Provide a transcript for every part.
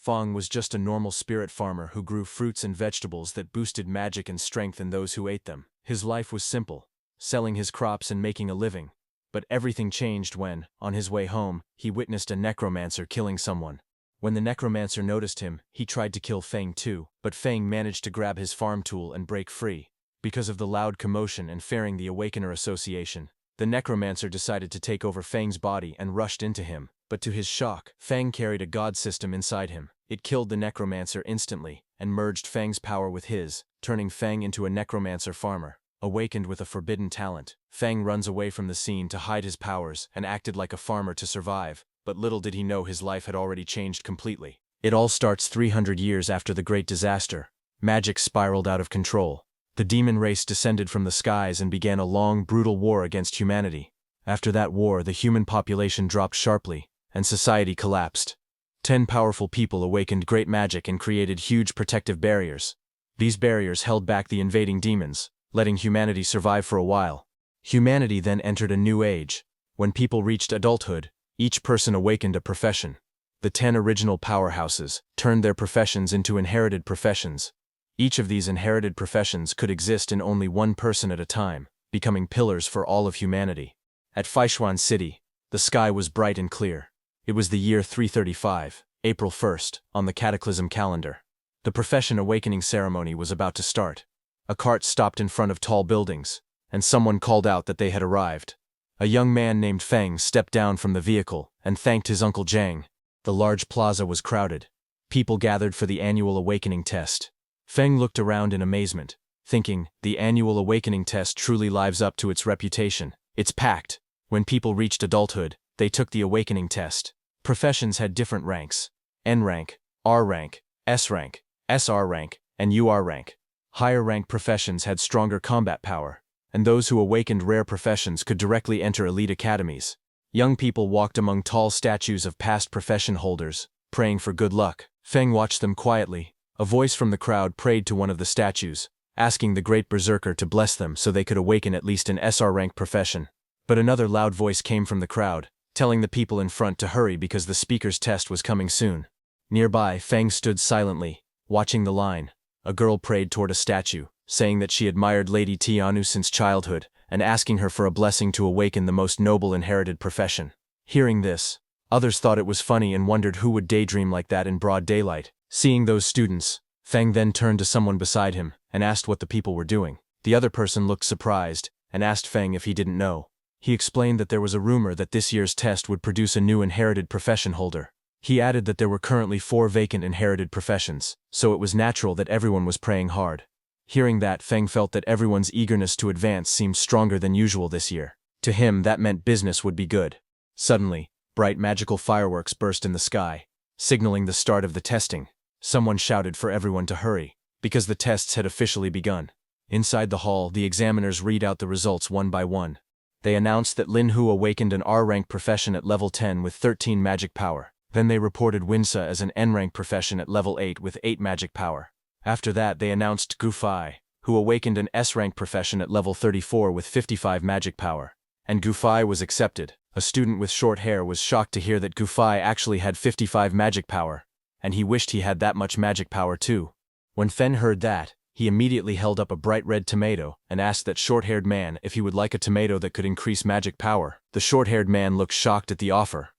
Feng was just a normal spirit farmer who grew fruits and vegetables that boosted magic and strength in those who ate them. His life was simple, selling his crops and making a living. But everything changed when, on his way home, he witnessed a necromancer killing someone. When the necromancer noticed him, he tried to kill Feng too, but Feng managed to grab his farm tool and break free. Because of the loud commotion and fearing the Awakener Association, the necromancer decided to take over Feng's body and rushed into him. But to his shock, Feng carried a god system inside him. It killed the necromancer instantly and merged Feng's power with his, turning Feng into a necromancer farmer. Awakened with a forbidden talent, Feng runs away from the scene to hide his powers and acted like a farmer to survive, but little did he know his life had already changed completely. It all starts 300 years after the Great Disaster. Magic spiraled out of control. The demon race descended from the skies and began a long, brutal war against humanity. After that war, the human population dropped sharply, and society collapsed. 10 powerful people awakened great magic and created huge protective barriers. These barriers held back the invading demons, letting humanity survive for a while. Humanity then entered a new age. When people reached adulthood, each person awakened a profession. The 10 original powerhouses turned their professions into inherited professions. Each of these inherited professions could exist in only one person at a time, becoming pillars for all of humanity. At Feishuan City, the sky was bright and clear. It was the year 335, April 1st, on the Cataclysm calendar. The profession awakening ceremony was about to start. A cart stopped in front of tall buildings, and someone called out that they had arrived. A young man named Feng stepped down from the vehicle and thanked his uncle Zhang. The large plaza was crowded. People gathered for the annual awakening test. Feng looked around in amazement, thinking, the annual awakening test truly lives up to its reputation. It's packed. When people reached adulthood, they took the awakening test. Professions had different ranks: N rank, R rank, S rank, SR rank, and UR rank. Higher rank professions had stronger combat power, and those who awakened rare professions could directly enter elite academies. Young people walked among tall statues of past profession holders, praying for good luck. Feng watched them quietly. A voice from the crowd prayed to one of the statues, asking the great berserker to bless them so they could awaken at least an SR rank profession. But another loud voice came from the crowd, telling the people in front to hurry because the speaker's test was coming soon. Nearby, Feng stood silently, watching the line. A girl prayed toward a statue, saying that she admired Lady Tianu since childhood, and asking her for a blessing to awaken the most noble inherited profession. Hearing this, others thought it was funny and wondered who would daydream like that in broad daylight. Seeing those students, Feng then turned to someone beside him and asked what the people were doing. The other person looked surprised and asked Feng if he didn't know. He explained that there was a rumor that this year's test would produce a new inherited profession holder. He added that there were currently 4 vacant inherited professions, so it was natural that everyone was praying hard. Hearing that, Feng felt that everyone's eagerness to advance seemed stronger than usual this year. To him, that meant business would be good. Suddenly, bright magical fireworks burst in the sky, signaling the start of the testing. Someone shouted for everyone to hurry, because the tests had officially begun. Inside the hall, the examiners read out the results one by one. They announced that Lin Hu awakened an R-rank profession at level 10 with 13 magic power. Then they reported Winsa as an N-rank profession at level 8 with 8 magic power. After that, they announced Gu Fai, who awakened an S-rank profession at level 34 with 55 magic power. And Gu Fai was accepted. A student with short hair was shocked to hear that Gu Fai actually had 55 magic power, and he wished he had that much magic power too. When Fen heard that, he immediately held up a bright red tomato and asked that short-haired man if he would like a tomato that could increase magic power. The short-haired man looked shocked at the offer.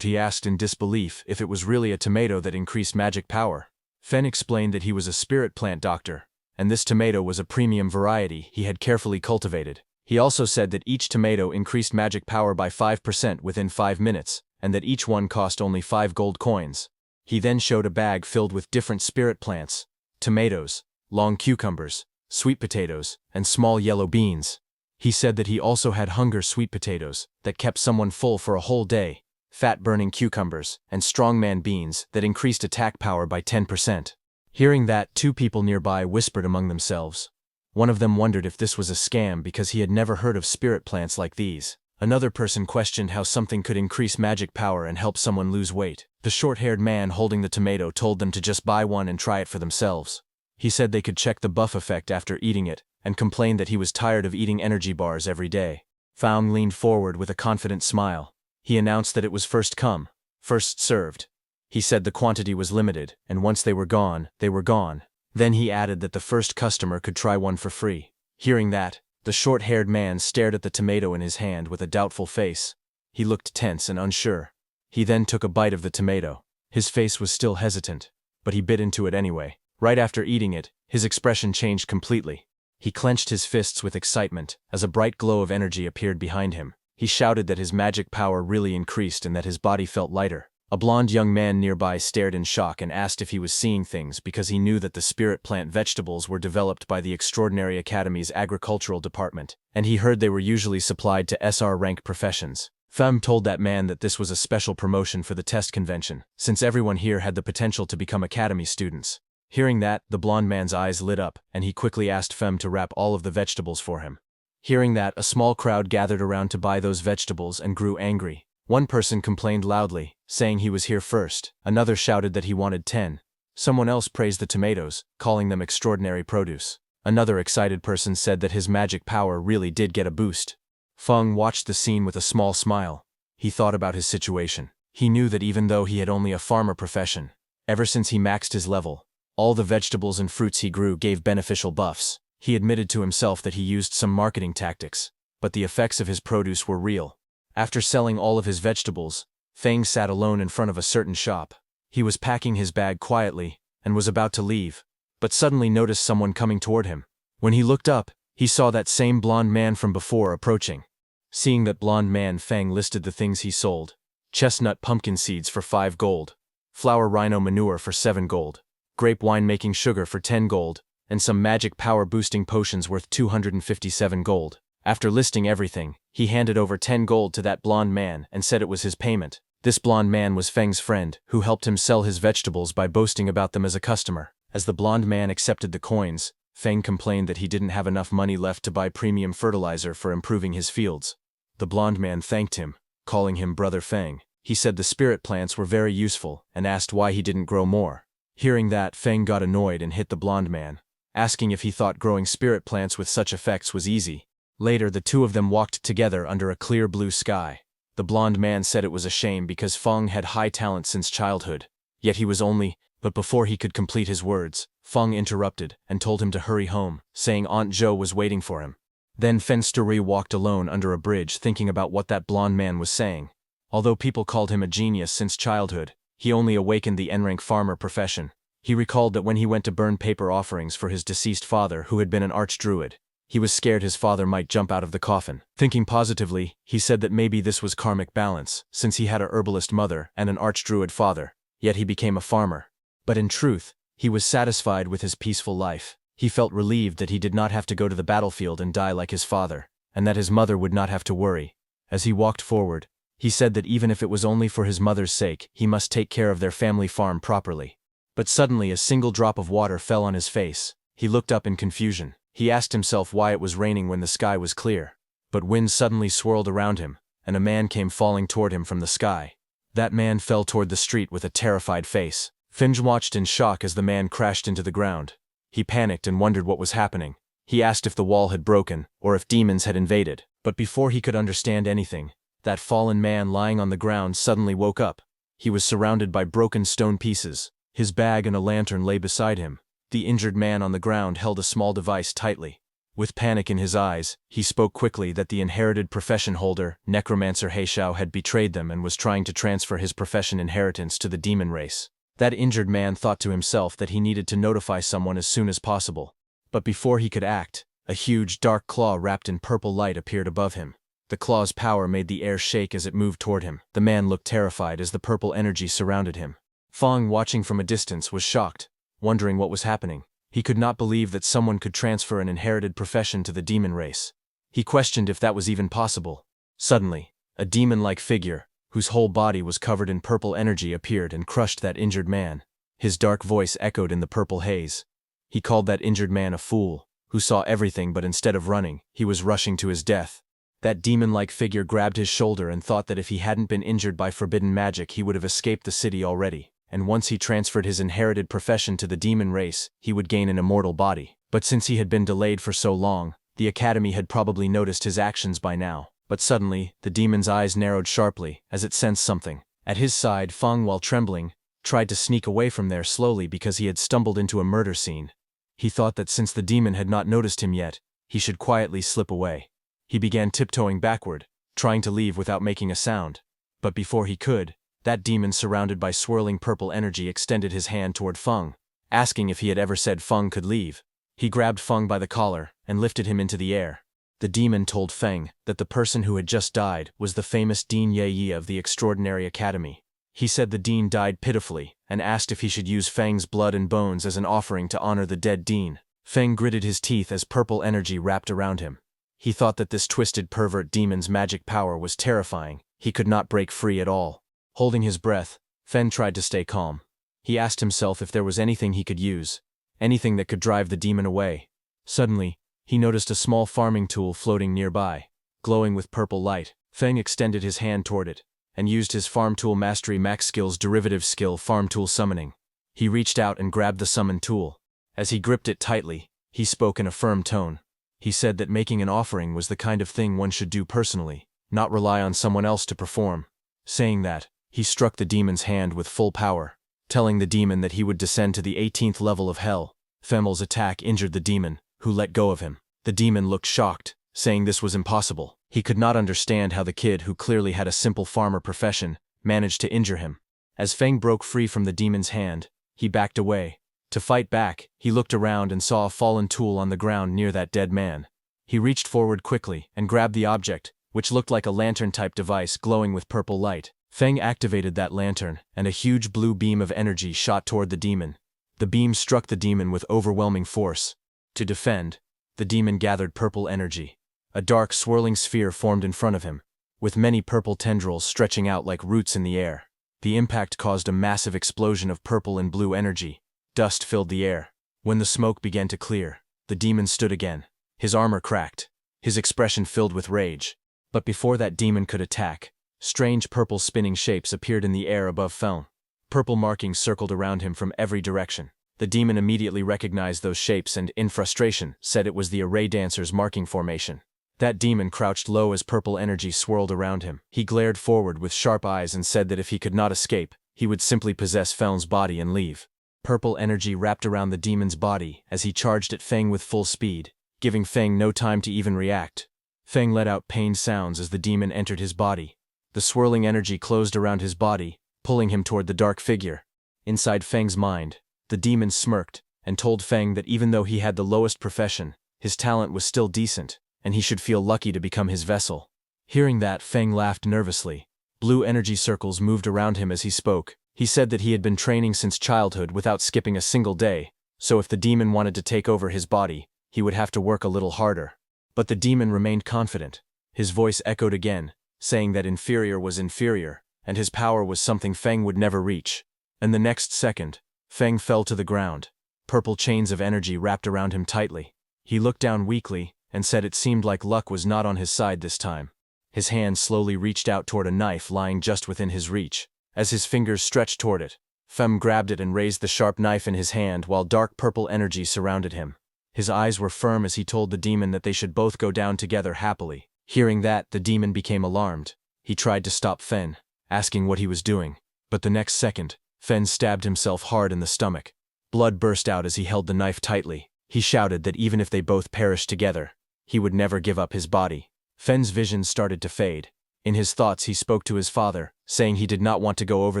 He asked in disbelief if it was really a tomato that increased magic power. Fen explained that he was a spirit plant doctor, and this tomato was a premium variety he had carefully cultivated. He also said that each tomato increased magic power by 5% within 5 minutes, and that each one cost only 5 gold coins. He then showed a bag filled with different spirit plants: tomatoes, long cucumbers, sweet potatoes, and small yellow beans. He said that he also had hunger sweet potatoes that kept someone full for a whole day, fat-burning cucumbers, and strongman beans that increased attack power by 10%. Hearing that, 2 people nearby whispered among themselves. One of them wondered if this was a scam because he had never heard of spirit plants like these. Another person questioned how something could increase magic power and help someone lose weight. The short-haired man holding the tomato told them to just buy one and try it for themselves. He said they could check the buff effect after eating it, and complained that he was tired of eating energy bars every day. Faung leaned forward with a confident smile. He announced that it was first come, first served. He said the quantity was limited, and once they were gone, they were gone. Then he added that the first customer could try one for free. Hearing that, the short-haired man stared at the tomato in his hand with a doubtful face. He looked tense and unsure. He then took a bite of the tomato. His face was still hesitant, but he bit into it anyway. Right after eating it, his expression changed completely. He clenched his fists with excitement as a bright glow of energy appeared behind him. He shouted that his magic power really increased and that his body felt lighter. A blond young man nearby stared in shock and asked if he was seeing things because he knew that the spirit plant vegetables were developed by the Extraordinary Academy's agricultural department, and he heard they were usually supplied to SR rank professions. Femme told that man that this was a special promotion for the test convention, since everyone here had the potential to become academy students. Hearing that, the blond man's eyes lit up, and he quickly asked Femme to wrap all of the vegetables for him. Hearing that, a small crowd gathered around to buy those vegetables and grew angry. One person complained loudly, saying he was here first. Another shouted that he wanted 10. Someone else praised the tomatoes, calling them extraordinary produce. Another excited person said that his magic power really did get a boost. Feng watched the scene with a small smile. He thought about his situation. He knew that even though he had only a farmer profession, ever since he maxed his level, all the vegetables and fruits he grew gave beneficial buffs. He admitted to himself that he used some marketing tactics, but the effects of his produce were real. After selling all of his vegetables, Feng sat alone in front of a certain shop. He was packing his bag quietly and was about to leave, but suddenly noticed someone coming toward him. When he looked up, he saw that same blond man from before approaching. Seeing that blond man, Feng listed the things he sold: chestnut pumpkin seeds for 5 gold, flower rhino manure for 7 gold, grape wine making sugar for 10 gold, and some magic power boosting potions worth 257 gold. After listing everything, he handed over 10 gold to that blond man and said it was his payment. This blond man was Feng's friend, who helped him sell his vegetables by boasting about them as a customer. As the blond man accepted the coins, Feng complained that he didn't have enough money left to buy premium fertilizer for improving his fields. The blond man thanked him, calling him Brother Feng. He said the spirit plants were very useful and asked why he didn't grow more. Hearing that, Feng got annoyed and hit the blond man, asking if he thought growing spirit plants with such effects was easy. Later, the two of them walked together under a clear blue sky. The blond man said it was a shame because Feng had high talent since childhood, yet he was only— But before he could complete his words, Feng interrupted and told him to hurry home, saying Aunt Zhou was waiting for him. Then Fensturi walked alone under a bridge thinking about what that blond man was saying. Although people called him a genius since childhood, he only awakened the N-rank farmer profession. He recalled that when he went to burn paper offerings for his deceased father who had been an archdruid, he was scared his father might jump out of the coffin. Thinking positively, he said that maybe this was karmic balance, since he had a herbalist mother and an archdruid father, yet he became a farmer. But in truth, he was satisfied with his peaceful life. He felt relieved that he did not have to go to the battlefield and die like his father, and that his mother would not have to worry. As he walked forward, he said that even if it was only for his mother's sake, he must take care of their family farm properly. But suddenly a single drop of water fell on his face. He looked up in confusion. He asked himself why it was raining when the sky was clear. But wind suddenly swirled around him, and a man came falling toward him from the sky. That man fell toward the street with a terrified face. Finj watched in shock as the man crashed into the ground. He panicked and wondered what was happening. He asked if the wall had broken, or if demons had invaded. But before he could understand anything, that fallen man lying on the ground suddenly woke up. He was surrounded by broken stone pieces. His bag and a lantern lay beside him. The injured man on the ground held a small device tightly. With panic in his eyes, he spoke quickly that the inherited profession holder, Necromancer Heishao, had betrayed them and was trying to transfer his profession inheritance to the demon race. That injured man thought to himself that he needed to notify someone as soon as possible. But before he could act, a huge dark claw wrapped in purple light appeared above him. The claw's power made the air shake as it moved toward him. The man looked terrified as the purple energy surrounded him. Feng, watching from a distance, was shocked, wondering what was happening. He could not believe that someone could transfer an inherited profession to the demon race. He questioned if that was even possible. Suddenly, a demon-like figure, whose whole body was covered in purple energy, appeared and crushed that injured man. His dark voice echoed in the purple haze. He called that injured man a fool, who saw everything but instead of running, he was rushing to his death. That demon-like figure grabbed his shoulder and thought that if he hadn't been injured by forbidden magic he would have escaped the city already. And once he transferred his inherited profession to the demon race, he would gain an immortal body. But since he had been delayed for so long, the academy had probably noticed his actions by now. But suddenly, the demon's eyes narrowed sharply, as it sensed something. At his side, Feng, while trembling, tried to sneak away from there slowly because he had stumbled into a murder scene. He thought that since the demon had not noticed him yet, he should quietly slip away. He began tiptoeing backward, trying to leave without making a sound. But before he could, that demon surrounded by swirling purple energy extended his hand toward Feng, asking if he had ever said Feng could leave. He grabbed Feng by the collar and lifted him into the air. The demon told Feng that the person who had just died was the famous Dean Ye of the Extraordinary Academy. He said the dean died pitifully and asked if he should use Feng's blood and bones as an offering to honor the dead dean. Feng gritted his teeth as purple energy wrapped around him. He thought that this twisted pervert demon's magic power was terrifying. He could not break free at all. Holding his breath, Feng tried to stay calm. He asked himself if there was anything he could use, anything that could drive the demon away. Suddenly, he noticed a small farming tool floating nearby, glowing with purple light. Feng extended his hand toward it, and used his Farm Tool Mastery Max Skill's derivative skill Farm Tool Summoning. He reached out and grabbed the summoned tool. As he gripped it tightly, he spoke in a firm tone. He said that making an offering was the kind of thing one should do personally, not rely on someone else to perform. Saying that, he struck the demon's hand with full power, telling the demon that he would descend to the 18th level of hell. Femel's attack injured the demon, who let go of him. The demon looked shocked, saying this was impossible. He could not understand how the kid, who clearly had a simple farmer profession, managed to injure him. As Feng broke free from the demon's hand, he backed away. To fight back, he looked around and saw a fallen tool on the ground near that dead man. He reached forward quickly and grabbed the object, which looked like a lantern-type device glowing with purple light. Feng activated that lantern, and a huge blue beam of energy shot toward the demon. The beam struck the demon with overwhelming force. To defend, the demon gathered purple energy. A dark swirling sphere formed in front of him, with many purple tendrils stretching out like roots in the air. The impact caused a massive explosion of purple and blue energy. Dust filled the air. When the smoke began to clear, the demon stood again. His armor cracked, his expression filled with rage. But before that demon could attack, strange purple spinning shapes appeared in the air above Feng. Purple markings circled around him from every direction. The demon immediately recognized those shapes and, in frustration, said it was the array dancer's marking formation. That demon crouched low as purple energy swirled around him. He glared forward with sharp eyes and said that if he could not escape, he would simply possess Feng's body and leave. Purple energy wrapped around the demon's body as he charged at Feng with full speed, giving Feng no time to even react. Feng let out pained sounds as the demon entered his body. The swirling energy closed around his body, pulling him toward the dark figure. Inside Feng's mind, the demon smirked and told Feng that even though he had the lowest profession, his talent was still decent, and he should feel lucky to become his vessel. Hearing that, Feng laughed nervously. Blue energy circles moved around him as he spoke. He said that he had been training since childhood without skipping a single day, so if the demon wanted to take over his body, he would have to work a little harder. But the demon remained confident. His voice echoed again, saying that inferior was inferior, and his power was something Feng would never reach. And the next second, Feng fell to the ground. Purple chains of energy wrapped around him tightly. He looked down weakly and said it seemed like luck was not on his side this time. His hand slowly reached out toward a knife lying just within his reach. As his fingers stretched toward it, Feng grabbed it and raised the sharp knife in his hand while dark purple energy surrounded him. His eyes were firm as he told the demon that they should both go down together happily. Hearing that, the demon became alarmed. He tried to stop Feng, asking what he was doing. But the next second, Feng stabbed himself hard in the stomach. Blood burst out as he held the knife tightly. He shouted that even if they both perished together, he would never give up his body. Feng's vision started to fade. In his thoughts he spoke to his father, saying he did not want to go over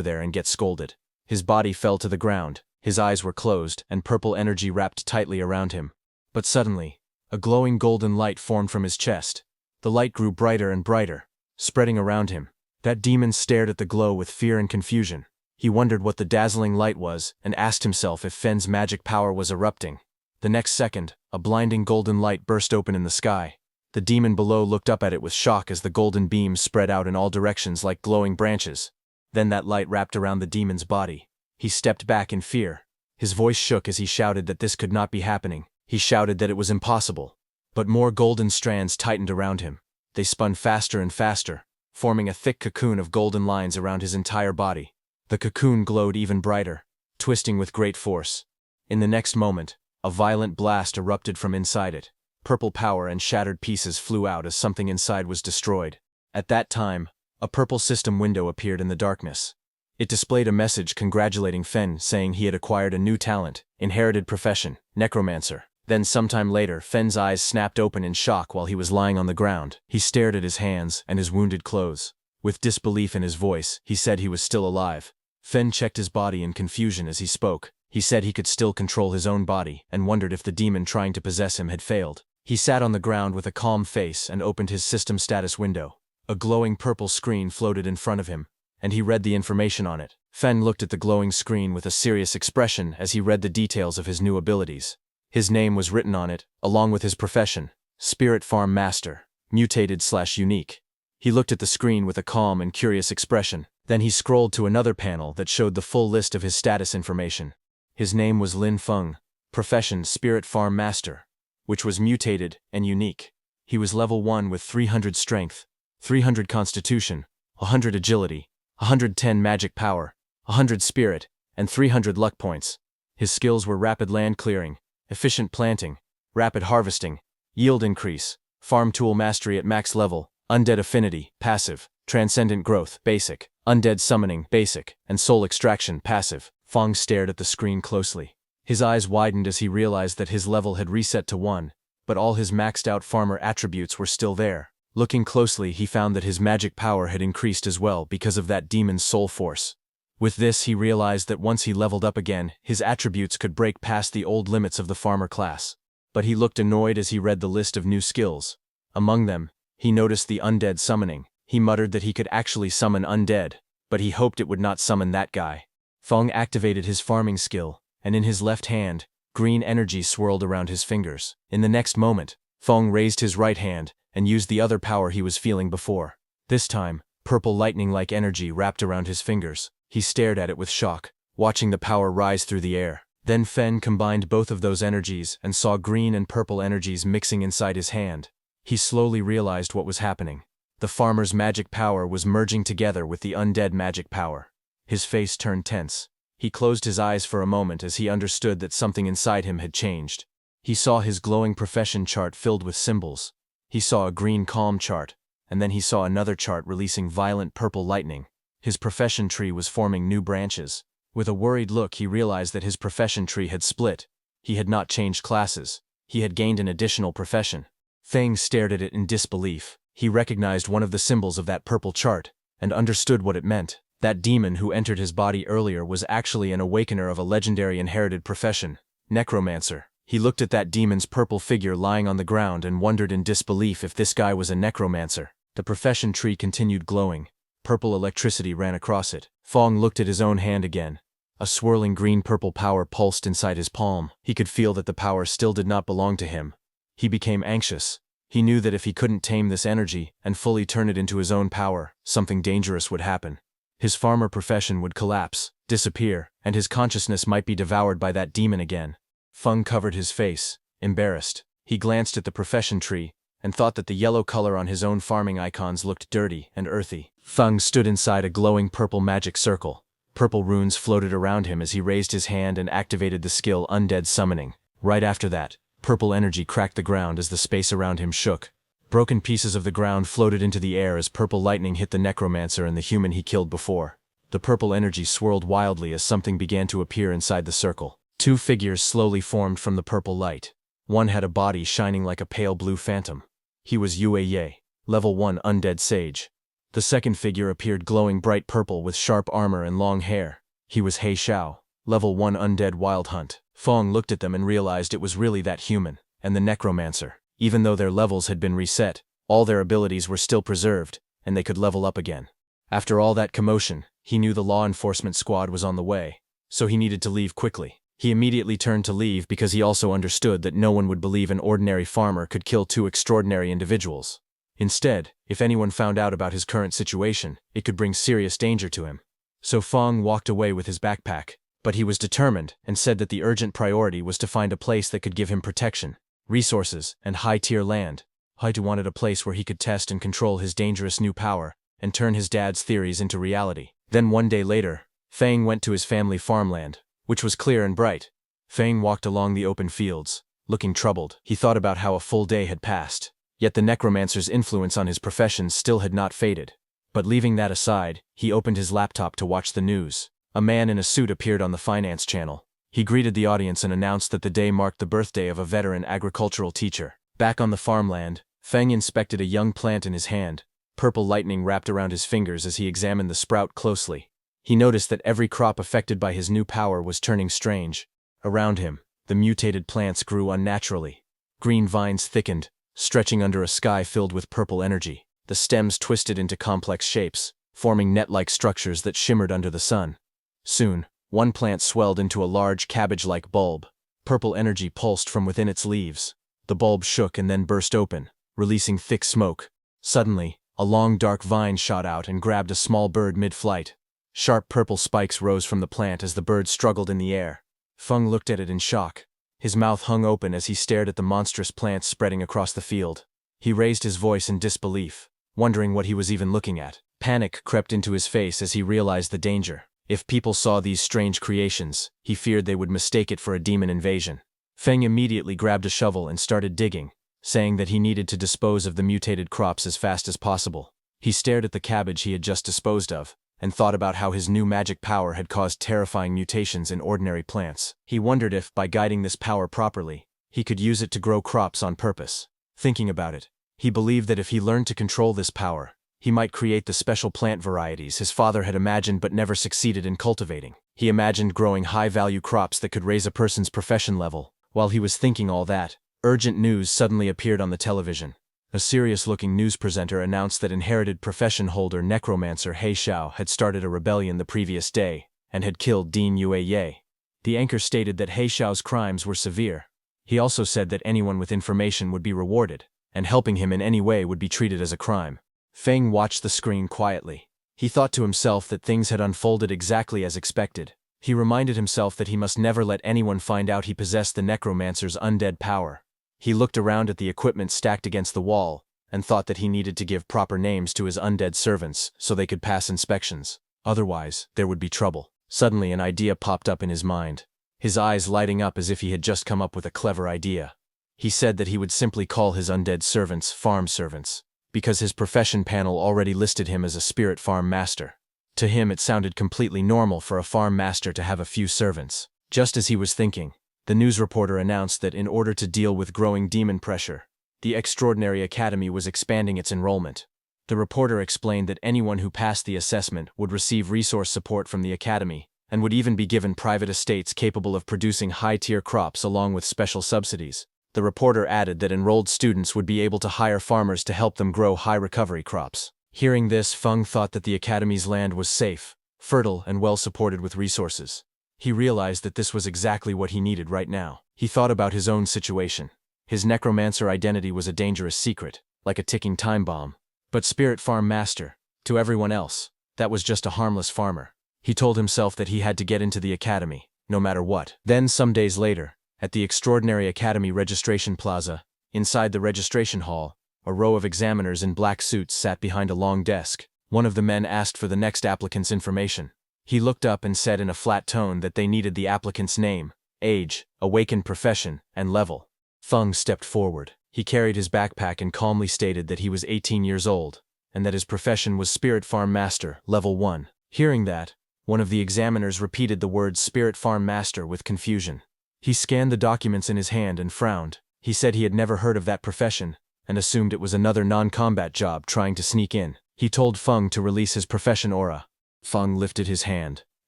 there and get scolded. His body fell to the ground, his eyes were closed, and purple energy wrapped tightly around him. But suddenly, a glowing golden light formed from his chest. The light grew brighter and brighter, spreading around him. That demon stared at the glow with fear and confusion. He wondered what the dazzling light was and asked himself if Feng's magic power was erupting. The next second, a blinding golden light burst open in the sky. The demon below looked up at it with shock as the golden beams spread out in all directions like glowing branches. Then that light wrapped around the demon's body. He stepped back in fear. His voice shook as he shouted that this could not be happening. He shouted that it was impossible. But more golden strands tightened around him. They spun faster and faster, forming a thick cocoon of golden lines around his entire body. The cocoon glowed even brighter, twisting with great force. In the next moment, a violent blast erupted from inside it. Purple power and shattered pieces flew out as something inside was destroyed. At that time, a purple system window appeared in the darkness. It displayed a message congratulating Fen, saying he had acquired a new talent, inherited profession, Necromancer. Then sometime later, Fen's eyes snapped open in shock while he was lying on the ground. He stared at his hands and his wounded clothes. With disbelief in his voice, he said he was still alive. Fen checked his body in confusion as he spoke. He said he could still control his own body and wondered if the demon trying to possess him had failed. He sat on the ground with a calm face and opened his system status window. A glowing purple screen floated in front of him, and he read the information on it. Fen looked at the glowing screen with a serious expression as he read the details of his new abilities. His name was written on it, along with his profession, Spirit Farm Master, Mutated/Unique. He looked at the screen with a calm and curious expression. Then he scrolled to another panel that showed the full list of his status information. His name was Lin Feng, profession Spirit Farm Master, which was mutated and unique. He was level 1 with 300 strength, 300 constitution, 100 agility, 110 magic power, 100 spirit, and 300 luck points. His skills were rapid land clearing, efficient planting, rapid harvesting, yield increase, farm tool mastery at max level, undead affinity, passive, transcendent growth, basic, undead summoning, basic, and soul extraction, passive. Feng stared at the screen closely. His eyes widened as he realized that his level had reset to 1, but all his maxed out farmer attributes were still there. Looking closely, he found that his magic power had increased as well because of that demon's soul force. With this, he realized that once he leveled up again, his attributes could break past the old limits of the farmer class. But he looked annoyed as he read the list of new skills. Among them, he noticed the undead summoning. He muttered that he could actually summon undead, but he hoped it would not summon that guy. Feng activated his farming skill, and in his left hand, green energy swirled around his fingers. In the next moment, Feng raised his right hand and used the other power he was feeling before. This time, purple lightning-like energy wrapped around his fingers. He stared at it with shock, watching the power rise through the air. Then Fen combined both of those energies and saw green and purple energies mixing inside his hand. He slowly realized what was happening. The farmer's magic power was merging together with the undead magic power. His face turned tense. He closed his eyes for a moment as he understood that something inside him had changed. He saw his glowing profession chart filled with symbols. He saw a green calm chart, and then he saw another chart releasing violent purple lightning. His profession tree was forming new branches. With a worried look, he realized that his profession tree had split. He had not changed classes. He had gained an additional profession. Feng stared at it in disbelief. He recognized one of the symbols of that purple chart, and understood what it meant. That demon who entered his body earlier was actually an awakener of a legendary inherited profession, Necromancer. He looked at that demon's purple figure lying on the ground and wondered in disbelief if this guy was a necromancer. The profession tree continued glowing. Purple electricity ran across it. Feng looked at his own hand again. A swirling green-purple power pulsed inside his palm. He could feel that the power still did not belong to him. He became anxious. He knew that if he couldn't tame this energy and fully turn it into his own power, something dangerous would happen. His farmer profession would collapse, disappear, and his consciousness might be devoured by that demon again. Feng covered his face, embarrassed. He glanced at the profession tree, and thought that the yellow color on his own farming icons looked dirty and earthy. Feng stood inside a glowing purple magic circle. Purple runes floated around him as he raised his hand and activated the skill Undead Summoning. Right after that, purple energy cracked the ground as the space around him shook. Broken pieces of the ground floated into the air as purple lightning hit the Necromancer and the human he killed before. The purple energy swirled wildly as something began to appear inside the circle. Two figures slowly formed from the purple light. One had a body shining like a pale blue phantom. He was Yue Ye, level 1 Undead Sage. The second figure appeared glowing bright purple with sharp armor and long hair. He was He Xiao, level 1 Undead Wild Hunt. Feng looked at them and realized it was really that human, and the Necromancer. Even though their levels had been reset, all their abilities were still preserved, and they could level up again. After all that commotion, he knew the law enforcement squad was on the way, so he needed to leave quickly. He immediately turned to leave because he also understood that no one would believe an ordinary farmer could kill two extraordinary individuals. Instead, if anyone found out about his current situation, it could bring serious danger to him. So Feng walked away with his backpack, but he was determined and said that the urgent priority was to find a place that could give him protection, resources, and high-tier land. Haitu wanted a place where he could test and control his dangerous new power and turn his dad's theories into reality. Then one day later, Feng went to his family farmland, which was clear and bright. Feng walked along the open fields, looking troubled. He thought about how a full day had passed, yet the Necromancer's influence on his profession still had not faded. But leaving that aside, he opened his laptop to watch the news. A man in a suit appeared on the finance channel. He greeted the audience and announced that the day marked the birthday of a veteran agricultural teacher. Back on the farmland, Feng inspected a young plant in his hand. Purple lightning wrapped around his fingers as he examined the sprout closely. He noticed that every crop affected by his new power was turning strange. Around him, the mutated plants grew unnaturally. Green vines thickened, stretching under a sky filled with purple energy. The stems twisted into complex shapes, forming net-like structures that shimmered under the sun. Soon, one plant swelled into a large cabbage-like bulb. Purple energy pulsed from within its leaves. The bulb shook and then burst open, releasing thick smoke. Suddenly, a long dark vine shot out and grabbed a small bird mid-flight. Sharp purple spikes rose from the plant as the bird struggled in the air. Feng looked at it in shock. His mouth hung open as he stared at the monstrous plant spreading across the field. He raised his voice in disbelief, wondering what he was even looking at. Panic crept into his face as he realized the danger. If people saw these strange creations, he feared they would mistake it for a demon invasion. Feng immediately grabbed a shovel and started digging, saying that he needed to dispose of the mutated crops as fast as possible. He stared at the cabbage he had just disposed of, and thought about how his new magic power had caused terrifying mutations in ordinary plants. He wondered if, by guiding this power properly, he could use it to grow crops on purpose. Thinking about it, he believed that if he learned to control this power, he might create the special plant varieties his father had imagined but never succeeded in cultivating. He imagined growing high-value crops that could raise a person's profession level. While he was thinking all that, urgent news suddenly appeared on the television. A serious-looking news presenter announced that inherited profession holder Necromancer He Xiao had started a rebellion the previous day and had killed Dean Yue Ye. The anchor stated that He Xiao's crimes were severe. He also said that anyone with information would be rewarded, and helping him in any way would be treated as a crime. Feng watched the screen quietly. He thought to himself that things had unfolded exactly as expected. He reminded himself that he must never let anyone find out he possessed the Necromancer's undead power. He looked around at the equipment stacked against the wall, and thought that he needed to give proper names to his undead servants so they could pass inspections. Otherwise, there would be trouble. Suddenly an idea popped up in his mind, his eyes lighting up as if he had just come up with a clever idea. He said that he would simply call his undead servants farm servants, because his profession panel already listed him as a spirit farm master. To him it sounded completely normal for a farm master to have a few servants. Just as he was thinking, the news reporter announced that in order to deal with growing demon pressure, the Extraordinary Academy was expanding its enrollment. The reporter explained that anyone who passed the assessment would receive resource support from the academy, and would even be given private estates capable of producing high-tier crops along with special subsidies. The reporter added that enrolled students would be able to hire farmers to help them grow high-recovery crops. Hearing this, Feng thought that the academy's land was safe, fertile, and well supported with resources. He realized that this was exactly what he needed right now. He thought about his own situation. His necromancer identity was a dangerous secret, like a ticking time bomb. But Spirit Farm Master, to everyone else, that was just a harmless farmer. He told himself that he had to get into the academy, no matter what. Then, some days later, at the Extraordinary Academy Registration Plaza, inside the registration hall, a row of examiners in black suits sat behind a long desk. One of the men asked for the next applicant's information. He looked up and said in a flat tone that they needed the applicant's name, age, awakened profession, and level. Feng stepped forward. He carried his backpack and calmly stated that he was 18 years old, and that his profession was Spirit Farm Master, Level 1. Hearing that, one of the examiners repeated the words Spirit Farm Master with confusion. He scanned the documents in his hand and frowned. He said he had never heard of that profession, and assumed it was another non-combat job trying to sneak in. He told Feng to release his profession aura. Feng lifted his hand,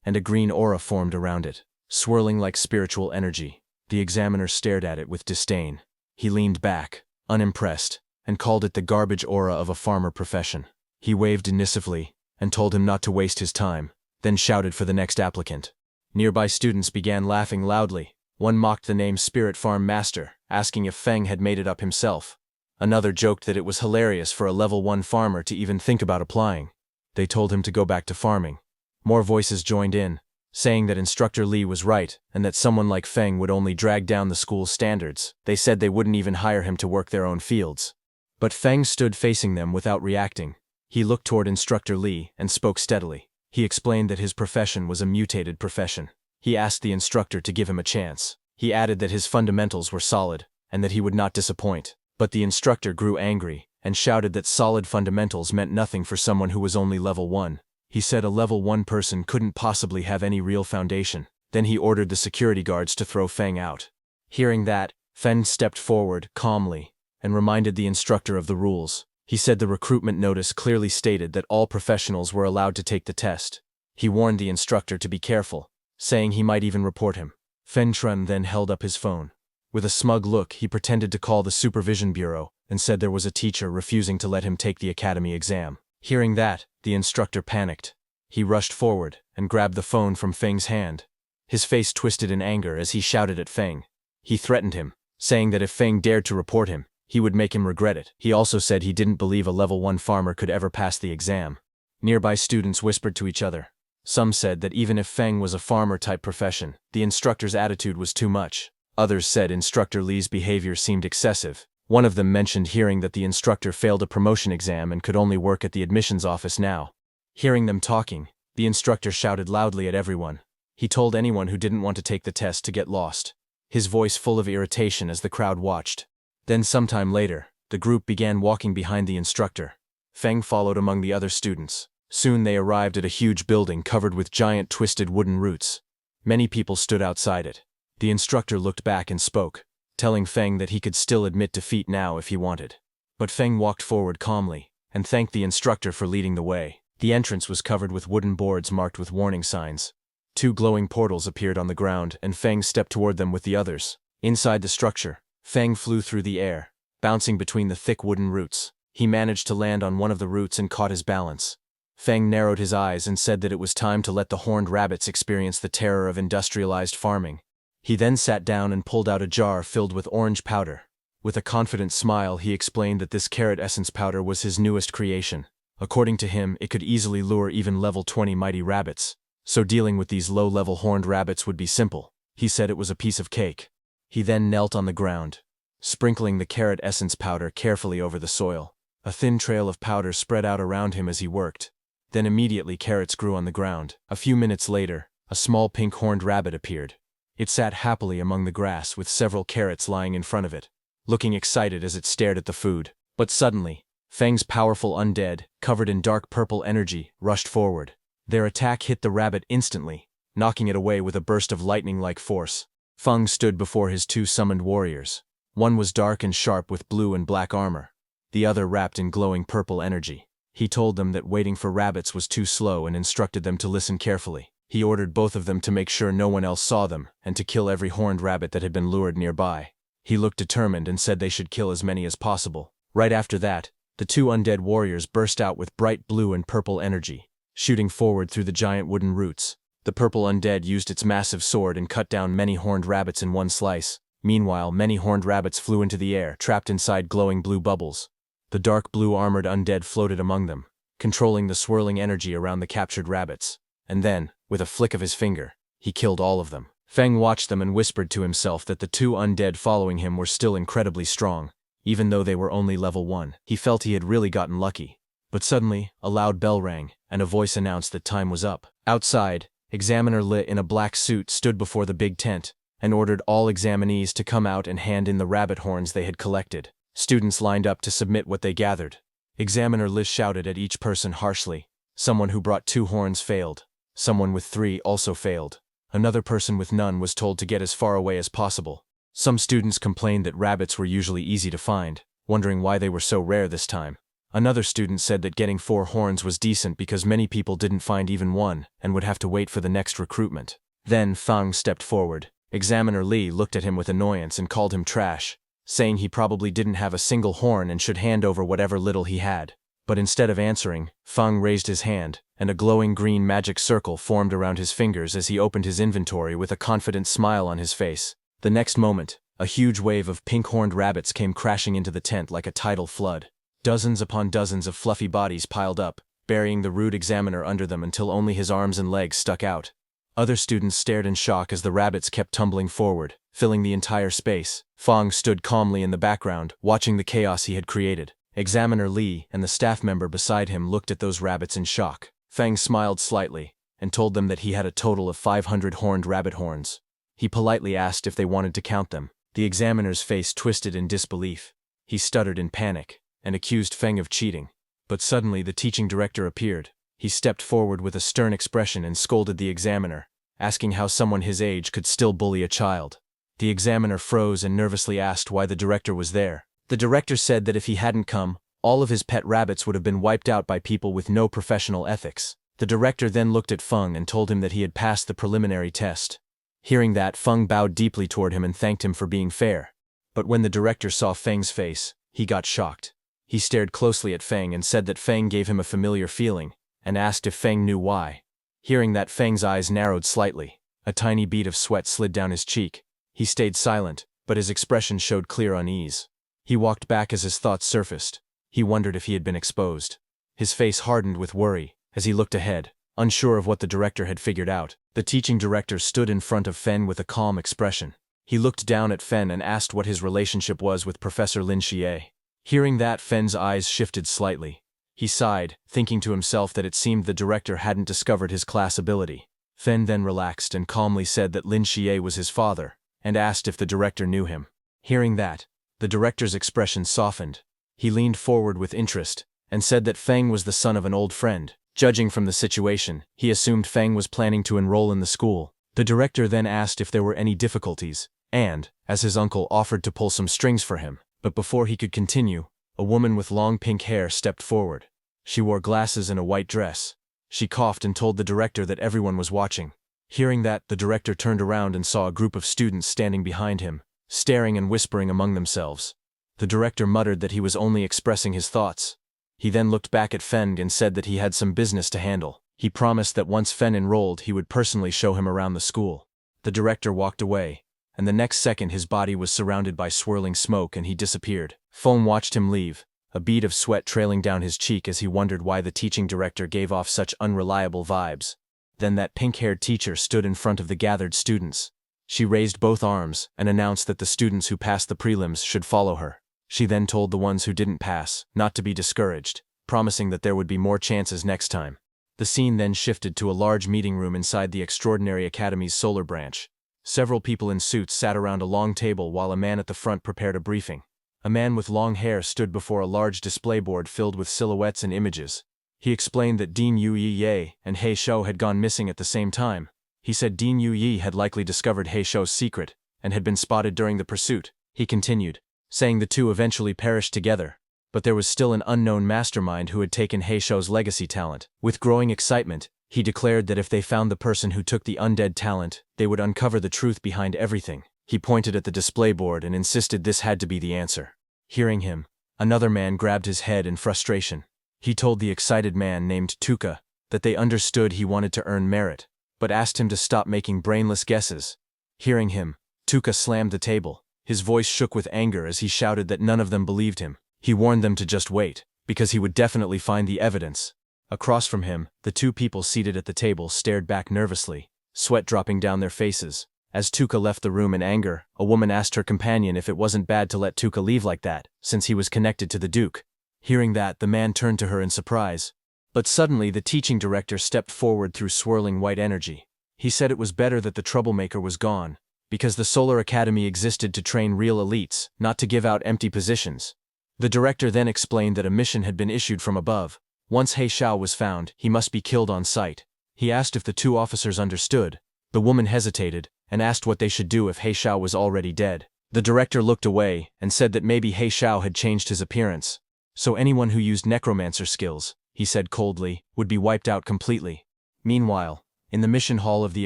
and a green aura formed around it, swirling like spiritual energy. The examiner stared at it with disdain. He leaned back, unimpressed, and called it the garbage aura of a farmer profession. He waved dismissively, and told him not to waste his time, then shouted for the next applicant. Nearby students began laughing loudly. One mocked the name Spirit Farm Master, asking if Feng had made it up himself. Another joked that it was hilarious for a level 1 farmer to even think about applying. They told him to go back to farming. More voices joined in, saying that Instructor Li was right and that someone like Feng would only drag down the school's standards. They said they wouldn't even hire him to work their own fields. But Feng stood facing them without reacting. He looked toward Instructor Li and spoke steadily. He explained that his profession was a mutated profession. He asked the instructor to give him a chance. He added that his fundamentals were solid and that he would not disappoint. But the instructor grew angry and shouted that solid fundamentals meant nothing for someone who was only level 1. He said a level 1 person couldn't possibly have any real foundation. Then he ordered the security guards to throw Feng out. Hearing that, Feng stepped forward, calmly, and reminded the instructor of the rules. He said the recruitment notice clearly stated that all professionals were allowed to take the test. He warned the instructor to be careful, saying he might even report him. Fen Trun then held up his phone. With a smug look, he pretended to call the supervision bureau and said there was a teacher refusing to let him take the academy exam. Hearing that, the instructor panicked. He rushed forward and grabbed the phone from Feng's hand. His face twisted in anger as he shouted at Feng. He threatened him, saying that if Feng dared to report him, he would make him regret it. He also said he didn't believe a level 1 farmer could ever pass the exam. Nearby students whispered to each other. Some said that even if Feng was a farmer-type profession, the instructor's attitude was too much. Others said Instructor Li's behavior seemed excessive. One of them mentioned hearing that the instructor failed a promotion exam and could only work at the admissions office now. Hearing them talking, the instructor shouted loudly at everyone. He told anyone who didn't want to take the test to get lost, his voice full of irritation as the crowd watched. Then sometime later, the group began walking behind the instructor. Feng followed among the other students. Soon they arrived at a huge building covered with giant twisted wooden roots. Many people stood outside it. The instructor looked back and spoke, telling Feng that he could still admit defeat now if he wanted. But Feng walked forward calmly and thanked the instructor for leading the way. The entrance was covered with wooden boards marked with warning signs. 2 glowing portals appeared on the ground and Feng stepped toward them with the others. Inside the structure, Feng flew through the air, bouncing between the thick wooden roots. He managed to land on one of the roots and caught his balance. Feng narrowed his eyes and said that it was time to let the horned rabbits experience the terror of industrialized farming. He then sat down and pulled out a jar filled with orange powder. With a confident smile, he explained that this carrot essence powder was his newest creation. According to him, it could easily lure even level 20 mighty rabbits, so dealing with these low-level horned rabbits would be simple. He said it was a piece of cake. He then knelt on the ground, sprinkling the carrot essence powder carefully over the soil. A thin trail of powder spread out around him as he worked. Then immediately carrots grew on the ground. A few minutes later, a small pink horned rabbit appeared. It sat happily among the grass with several carrots lying in front of it, looking excited as it stared at the food. But suddenly, Feng's powerful undead, covered in dark purple energy, rushed forward. Their attack hit the rabbit instantly, knocking it away with a burst of lightning-like force. Feng stood before his 2 summoned warriors. One was dark and sharp with blue and black armor, the other wrapped in glowing purple energy. He told them that waiting for rabbits was too slow and instructed them to listen carefully. He ordered both of them to make sure no one else saw them and to kill every horned rabbit that had been lured nearby. He looked determined and said they should kill as many as possible. Right after that, the 2 undead warriors burst out with bright blue and purple energy, shooting forward through the giant wooden roots. The purple undead used its massive sword and cut down many horned rabbits in one slice. Meanwhile, many horned rabbits flew into the air, trapped inside glowing blue bubbles. The dark blue armored undead floated among them, controlling the swirling energy around the captured rabbits. And then, with a flick of his finger, he killed all of them. Feng watched them and whispered to himself that the 2 undead following him were still incredibly strong, even though they were only level 1. He felt he had really gotten lucky. But suddenly, a loud bell rang, and a voice announced that time was up. Outside, Examiner Li in a black suit stood before the big tent and ordered all examinees to come out and hand in the rabbit horns they had collected. Students lined up to submit what they gathered. Examiner Li shouted at each person harshly. Someone who brought 2 horns failed. Someone with 3 also failed. Another person with none was told to get as far away as possible. Some students complained that rabbits were usually easy to find, wondering why they were so rare this time. Another student said that getting 4 horns was decent because many people didn't find even one and would have to wait for the next recruitment. Then Feng stepped forward. Examiner Li looked at him with annoyance and called him trash, saying he probably didn't have a single horn and should hand over whatever little he had. But instead of answering, Feng raised his hand, and a glowing green magic circle formed around his fingers as he opened his inventory with a confident smile on his face. The next moment, a huge wave of pink-horned rabbits came crashing into the tent like a tidal flood. Dozens upon dozens of fluffy bodies piled up, burying the rude examiner under them until only his arms and legs stuck out. Other students stared in shock as the rabbits kept tumbling forward, filling the entire space. Feng stood calmly in the background, watching the chaos he had created. Examiner Li and the staff member beside him looked at those rabbits in shock. Feng smiled slightly and told them that he had a total of 500 horned rabbit horns. He politely asked if they wanted to count them. The examiner's face twisted in disbelief. He stuttered in panic. and accused Feng of cheating. But suddenly the teaching director appeared. He stepped forward with a stern expression and scolded the examiner, asking how someone his age could still bully a child. The examiner froze and nervously asked why the director was there. The director said that if he hadn't come, all of his pet rabbits would have been wiped out by people with no professional ethics. The director then looked at Feng and told him that he had passed the preliminary test. Hearing that, Feng bowed deeply toward him and thanked him for being fair. But when the director saw Feng's face, he got shocked. He stared closely at Feng and said that Feng gave him a familiar feeling, and asked if Feng knew why. Hearing that, Feng's eyes narrowed slightly. A tiny bead of sweat slid down his cheek. He stayed silent, but his expression showed clear unease. He walked back as his thoughts surfaced. He wondered if he had been exposed. His face hardened with worry as he looked ahead, unsure of what the director had figured out. The teaching director stood in front of Fen with a calm expression. He looked down at Fen and asked what his relationship was with Professor Lin Xie. Hearing that, Fen's eyes shifted slightly. He sighed, thinking to himself that it seemed the director hadn't discovered his class ability. Fen then relaxed and calmly said that Lin Xie was his father, and asked if the director knew him. Hearing that, the director's expression softened. He leaned forward with interest, and said that Feng was the son of an old friend. Judging from the situation, he assumed Feng was planning to enroll in the school. The director then asked if there were any difficulties, and, as his uncle offered to pull some strings for him. But before he could continue, a woman with long pink hair stepped forward. She wore glasses and a white dress. She coughed and told the director that everyone was watching. Hearing that, the director turned around and saw a group of students standing behind him, staring and whispering among themselves. The director muttered that he was only expressing his thoughts. He then looked back at Feng and said that he had some business to handle. He promised that once Feng enrolled, he would personally show him around the school. The director walked away, and the next second his body was surrounded by swirling smoke and he disappeared. Feng watched him leave, a bead of sweat trailing down his cheek as he wondered why the teaching director gave off such unreliable vibes. Then that pink-haired teacher stood in front of the gathered students. She raised both arms and announced that the students who passed the prelims should follow her. She then told the ones who didn't pass not to be discouraged, promising that there would be more chances next time. The scene then shifted to a large meeting room inside the Extraordinary Academy's solar branch. Several people in suits sat around a long table while a man at the front prepared a briefing. A man with long hair stood before a large display board filled with silhouettes and images. He explained that Dean Yu Yi and He Shou had gone missing at the same time. He said Dean Yu Yi had likely discovered He Shou's secret and had been spotted during the pursuit. He continued, saying the two eventually perished together, but there was still an unknown mastermind who had taken He Shou's legacy talent. With growing excitement, he declared that if they found the person who took the undead talent, they would uncover the truth behind everything. He pointed at the display board and insisted this had to be the answer. Hearing him, another man grabbed his head in frustration. He told the excited man named Tuka that they understood he wanted to earn merit, but asked him to stop making brainless guesses. Hearing him, Tuka slammed the table. His voice shook with anger as he shouted that none of them believed him. He warned them to just wait, because he would definitely find the evidence. Across from him, the two people seated at the table stared back nervously, sweat dropping down their faces. As Tuka left the room in anger, a woman asked her companion if it wasn't bad to let Tuka leave like that, since he was connected to the Duke. Hearing that, the man turned to her in surprise. But suddenly the teaching director stepped forward through swirling white energy. He said it was better that the troublemaker was gone, because the Solar Academy existed to train real elites, not to give out empty positions. The director then explained that a mission had been issued from above. Once He Shou was found, he must be killed on sight. He asked if the two officers understood. The woman hesitated, and asked what they should do if He Shou was already dead. The director looked away, and said that maybe He Shou had changed his appearance. So anyone who used Necromancer skills, he said coldly, would be wiped out completely. Meanwhile, in the mission hall of the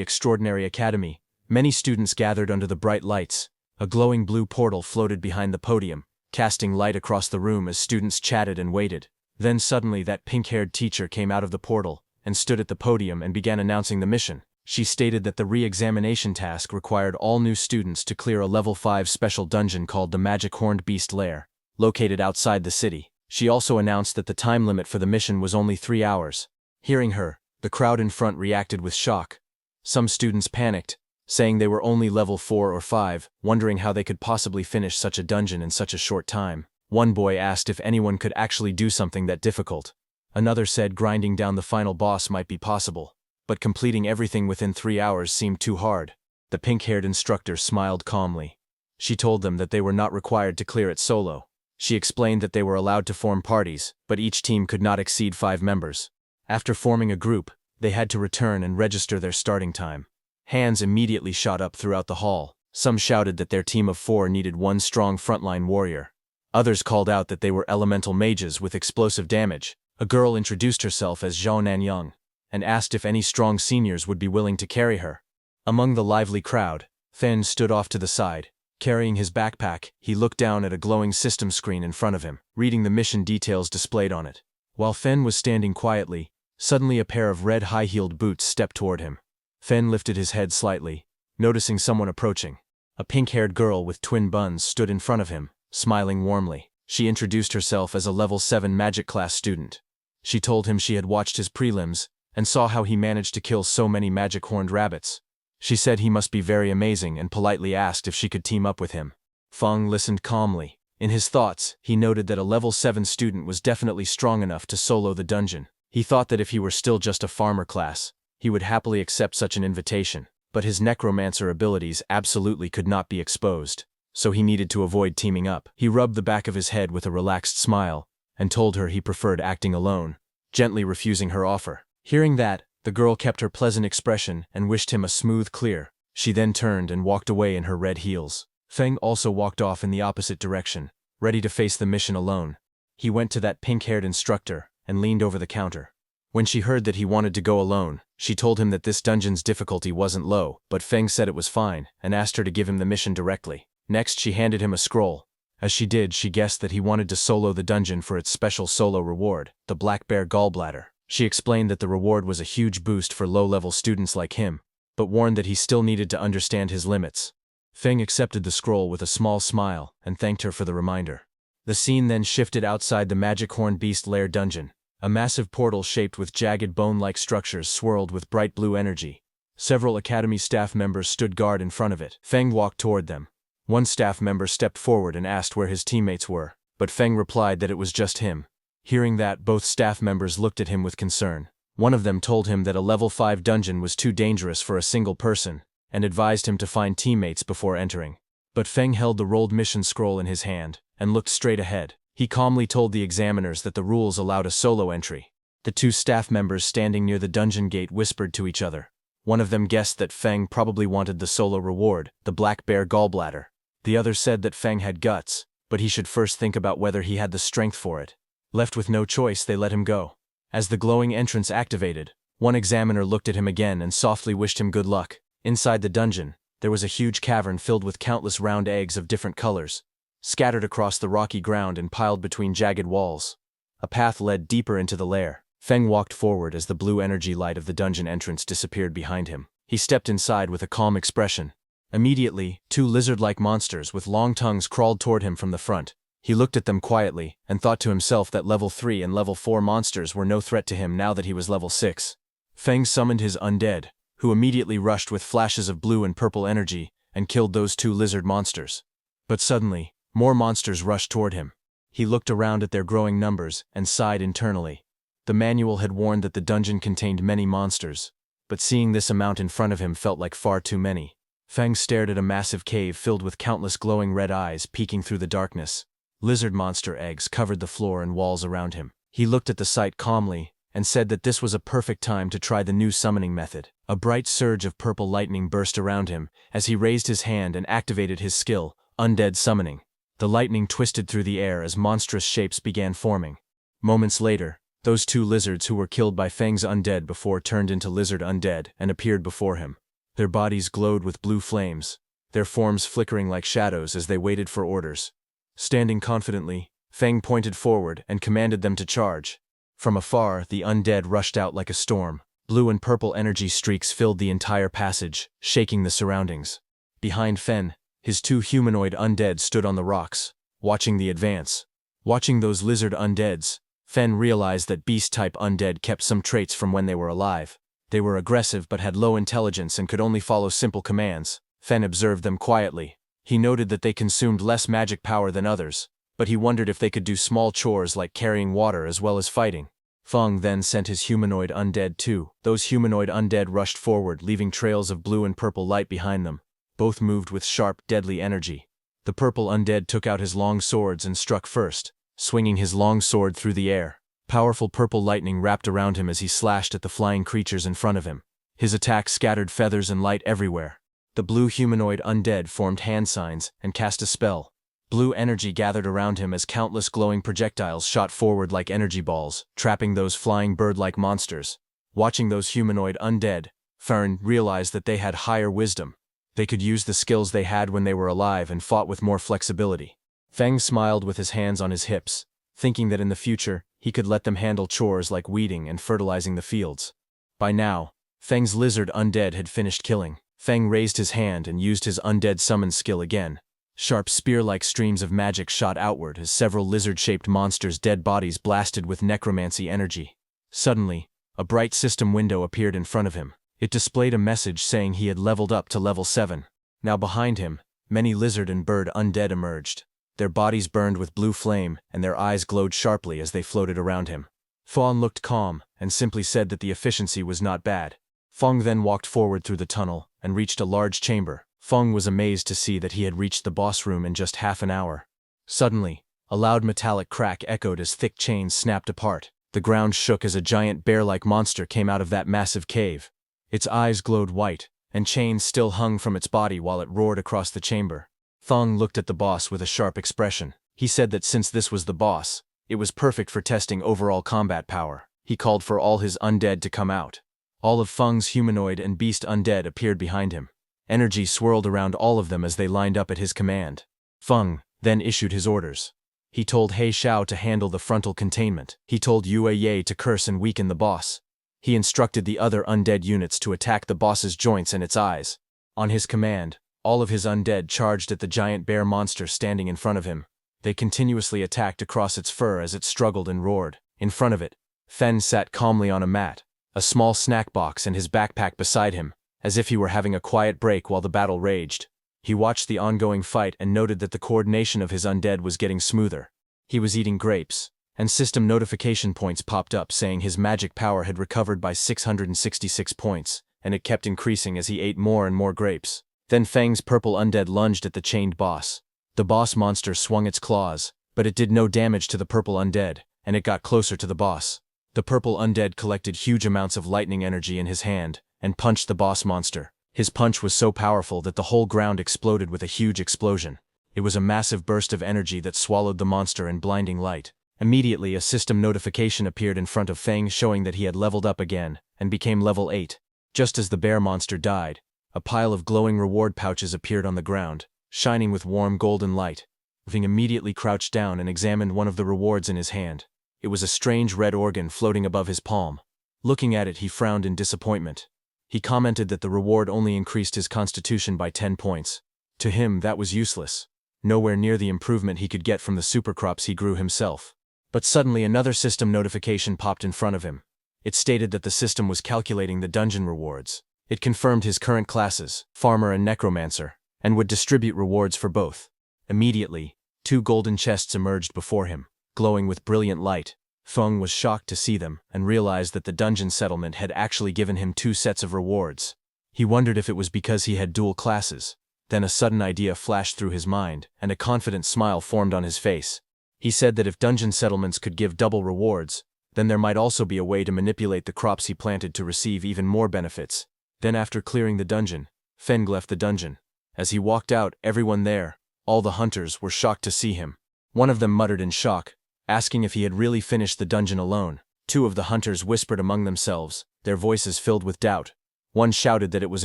Extraordinary Academy, many students gathered under the bright lights. A glowing blue portal floated behind the podium, casting light across the room as students chatted and waited. Then suddenly that pink-haired teacher came out of the portal, and stood at the podium and began announcing the mission. She stated that the re-examination task required all new students to clear a level 5 special dungeon called the Magic Horned Beast Lair, located outside the city. She also announced that the time limit for the mission was only 3 hours. Hearing her, the crowd in front reacted with shock. Some students panicked, saying they were only level 4 or 5, wondering how they could possibly finish such a dungeon in such a short time. One boy asked if anyone could actually do something that difficult. Another said grinding down the final boss might be possible, but completing everything within 3 hours seemed too hard. The pink-haired instructor smiled calmly. She told them that they were not required to clear it solo. She explained that they were allowed to form parties, but each team could not exceed 5 members. After forming a group, they had to return and register their starting time. Hands immediately shot up throughout the hall. Some shouted that their team of 4 needed one strong frontline warrior. Others called out that they were elemental mages with explosive damage. A girl introduced herself as Zhao Nanyang and asked if any strong seniors would be willing to carry her. Among the lively crowd, Fen stood off to the side. Carrying his backpack, he looked down at a glowing system screen in front of him, reading the mission details displayed on it. While Fen was standing quietly, suddenly a pair of red high-heeled boots stepped toward him. Fen lifted his head slightly, noticing someone approaching. A pink-haired girl with twin buns stood in front of him, smiling warmly. She introduced herself as a level 7 magic class student. She told him she had watched his prelims and saw how he managed to kill so many magic-horned rabbits. She said he must be very amazing and politely asked if she could team up with him. Feng listened calmly. In his thoughts, he noted that a level 7 student was definitely strong enough to solo the dungeon. He thought that if he were still just a farmer class, he would happily accept such an invitation, but his necromancer abilities absolutely could not be exposed, so he needed to avoid teaming up. He rubbed the back of his head with a relaxed smile and told her he preferred acting alone, gently refusing her offer. Hearing that, the girl kept her pleasant expression and wished him a smooth clear. She then turned and walked away in her red heels. Feng also walked off in the opposite direction, ready to face the mission alone. He went to that pink-haired instructor and leaned over the counter. When she heard that he wanted to go alone, she told him that this dungeon's difficulty wasn't low, but Feng said it was fine and asked her to give him the mission directly. Next, she handed him a scroll. As she did, she guessed that he wanted to solo the dungeon for its special solo reward, the Black Bear Gallbladder. She explained that the reward was a huge boost for low-level students like him, but warned that he still needed to understand his limits. Feng accepted the scroll with a small smile and thanked her for the reminder. The scene then shifted outside the Magic Horn Beast Lair dungeon. A massive portal shaped with jagged bone-like structures swirled with bright blue energy. Several academy staff members stood guard in front of it. Feng walked toward them. One staff member stepped forward and asked where his teammates were, but Feng replied that it was just him. Hearing that, both staff members looked at him with concern. One of them told him that a level 5 dungeon was too dangerous for a single person, and advised him to find teammates before entering. But Feng held the rolled mission scroll in his hand, and looked straight ahead. He calmly told the examiners that the rules allowed a solo entry. The 2 staff members standing near the dungeon gate whispered to each other. One of them guessed that Feng probably wanted the solo reward, the Black Bear Gallbladder. The other said that Feng had guts, but he should first think about whether he had the strength for it. Left with no choice, they let him go. As the glowing entrance activated, one examiner looked at him again and softly wished him good luck. Inside the dungeon, there was a huge cavern filled with countless round eggs of different colors, scattered across the rocky ground and piled between jagged walls. A path led deeper into the lair. Feng walked forward as the blue energy light of the dungeon entrance disappeared behind him. He stepped inside with a calm expression. Immediately, 2 lizard-like monsters with long tongues crawled toward him from the front. He looked at them quietly and thought to himself that level 3 and level 4 monsters were no threat to him now that he was level 6. Feng summoned his Undead, who immediately rushed with flashes of blue and purple energy and killed those 2 lizard monsters. But suddenly, more monsters rushed toward him. He looked around at their growing numbers and sighed internally. The manual had warned that the dungeon contained many monsters, but seeing this amount in front of him felt like far too many. Feng stared at a massive cave filled with countless glowing red eyes peeking through the darkness. Lizard monster eggs covered the floor and walls around him. He looked at the sight calmly and said that this was a perfect time to try the new summoning method. A bright surge of purple lightning burst around him as he raised his hand and activated his skill, Undead Summoning. The lightning twisted through the air as monstrous shapes began forming. Moments later, those 2 lizards who were killed by Feng's undead before turned into lizard undead and appeared before him. Their bodies glowed with blue flames, their forms flickering like shadows as they waited for orders. Standing confidently, Feng pointed forward and commanded them to charge. From afar, the undead rushed out like a storm. Blue and purple energy streaks filled the entire passage, shaking the surroundings. Behind Feng, his 2 humanoid undead stood on the rocks, watching the advance. Watching those lizard undeads, Feng realized that beast-type undead kept some traits from when they were alive. They were aggressive but had low intelligence and could only follow simple commands. Feng observed them quietly. He noted that they consumed less magic power than others, but he wondered if they could do small chores like carrying water as well as fighting. Feng then sent his humanoid undead too. Those humanoid undead rushed forward, leaving trails of blue and purple light behind them. Both moved with sharp, deadly energy. The purple undead took out his long swords and struck first, swinging his long sword through the air. Powerful purple lightning wrapped around him as he slashed at the flying creatures in front of him. His attack scattered feathers and light everywhere. The blue humanoid undead formed hand signs and cast a spell. Blue energy gathered around him as countless glowing projectiles shot forward like energy balls, trapping those flying bird-like monsters. Watching those humanoid undead, Fern realized that they had higher wisdom. They could use the skills they had when they were alive and fought with more flexibility. Feng smiled with his hands on his hips, thinking that in the future, he could let them handle chores like weeding and fertilizing the fields. By now, Feng's lizard undead had finished killing. Feng raised his hand and used his undead summon skill again. Sharp spear-like streams of magic shot outward as several lizard-shaped monsters' dead bodies blasted with necromancy energy. Suddenly, a bright system window appeared in front of him. It displayed a message saying he had leveled up to level 7. Now behind him, many lizard and bird undead emerged. Their bodies burned with blue flame, and their eyes glowed sharply as they floated around him. Fawn looked calm, and simply said that the efficiency was not bad. Feng then walked forward through the tunnel, and reached a large chamber. Feng was amazed to see that he had reached the boss room in just half an hour. Suddenly, a loud metallic crack echoed as thick chains snapped apart. The ground shook as a giant bear-like monster came out of that massive cave. Its eyes glowed white, and chains still hung from its body while it roared across the chamber. Feng looked at the boss with a sharp expression. He said that since this was the boss, it was perfect for testing overall combat power. He called for all his undead to come out. All of Feng's humanoid and beast undead appeared behind him. Energy swirled around all of them as they lined up at his command. Feng then issued his orders. He told He Xiao to handle the frontal containment. He told Yue Ye to curse and weaken the boss. He instructed the other undead units to attack the boss's joints and its eyes. On his command, all of his undead charged at the giant bear monster standing in front of him. They continuously attacked across its fur as it struggled and roared. In front of it, Fen sat calmly on a mat, a small snack box and his backpack beside him, as if he were having a quiet break while the battle raged. He watched the ongoing fight and noted that the coordination of his undead was getting smoother. He was eating grapes, and system notification points popped up saying his magic power had recovered by 666 points, and it kept increasing as he ate more and more grapes. Then Feng's purple undead lunged at the chained boss. The boss monster swung its claws, but it did no damage to the purple undead, and it got closer to the boss. The purple undead collected huge amounts of lightning energy in his hand, and punched the boss monster. His punch was so powerful that the whole ground exploded with a huge explosion. It was a massive burst of energy that swallowed the monster in blinding light. Immediately, a system notification appeared in front of Feng showing that he had leveled up again, and became level 8. Just as the bear monster died, a pile of glowing reward pouches appeared on the ground, shining with warm golden light. Feng immediately crouched down and examined one of the rewards in his hand. It was a strange red organ floating above his palm. Looking at it, he frowned in disappointment. He commented that the reward only increased his constitution by 10 points. To him, that was useless. Nowhere near the improvement he could get from the supercrops he grew himself. But suddenly another system notification popped in front of him. It stated that the system was calculating the dungeon rewards. It confirmed his current classes, Farmer and Necromancer, and would distribute rewards for both. Immediately, 2 golden chests emerged before him, glowing with brilliant light. Feng was shocked to see them and realized that the dungeon settlement had actually given him 2 sets of rewards. He wondered if it was because he had dual classes. Then a sudden idea flashed through his mind, and a confident smile formed on his face. He said that if dungeon settlements could give double rewards, then there might also be a way to manipulate the crops he planted to receive even more benefits. Then after clearing the dungeon, Feng left the dungeon. As he walked out, everyone there, all the hunters, were shocked to see him. One of them muttered in shock, asking if he had really finished the dungeon alone. 2 of the hunters whispered among themselves, their voices filled with doubt. One shouted that it was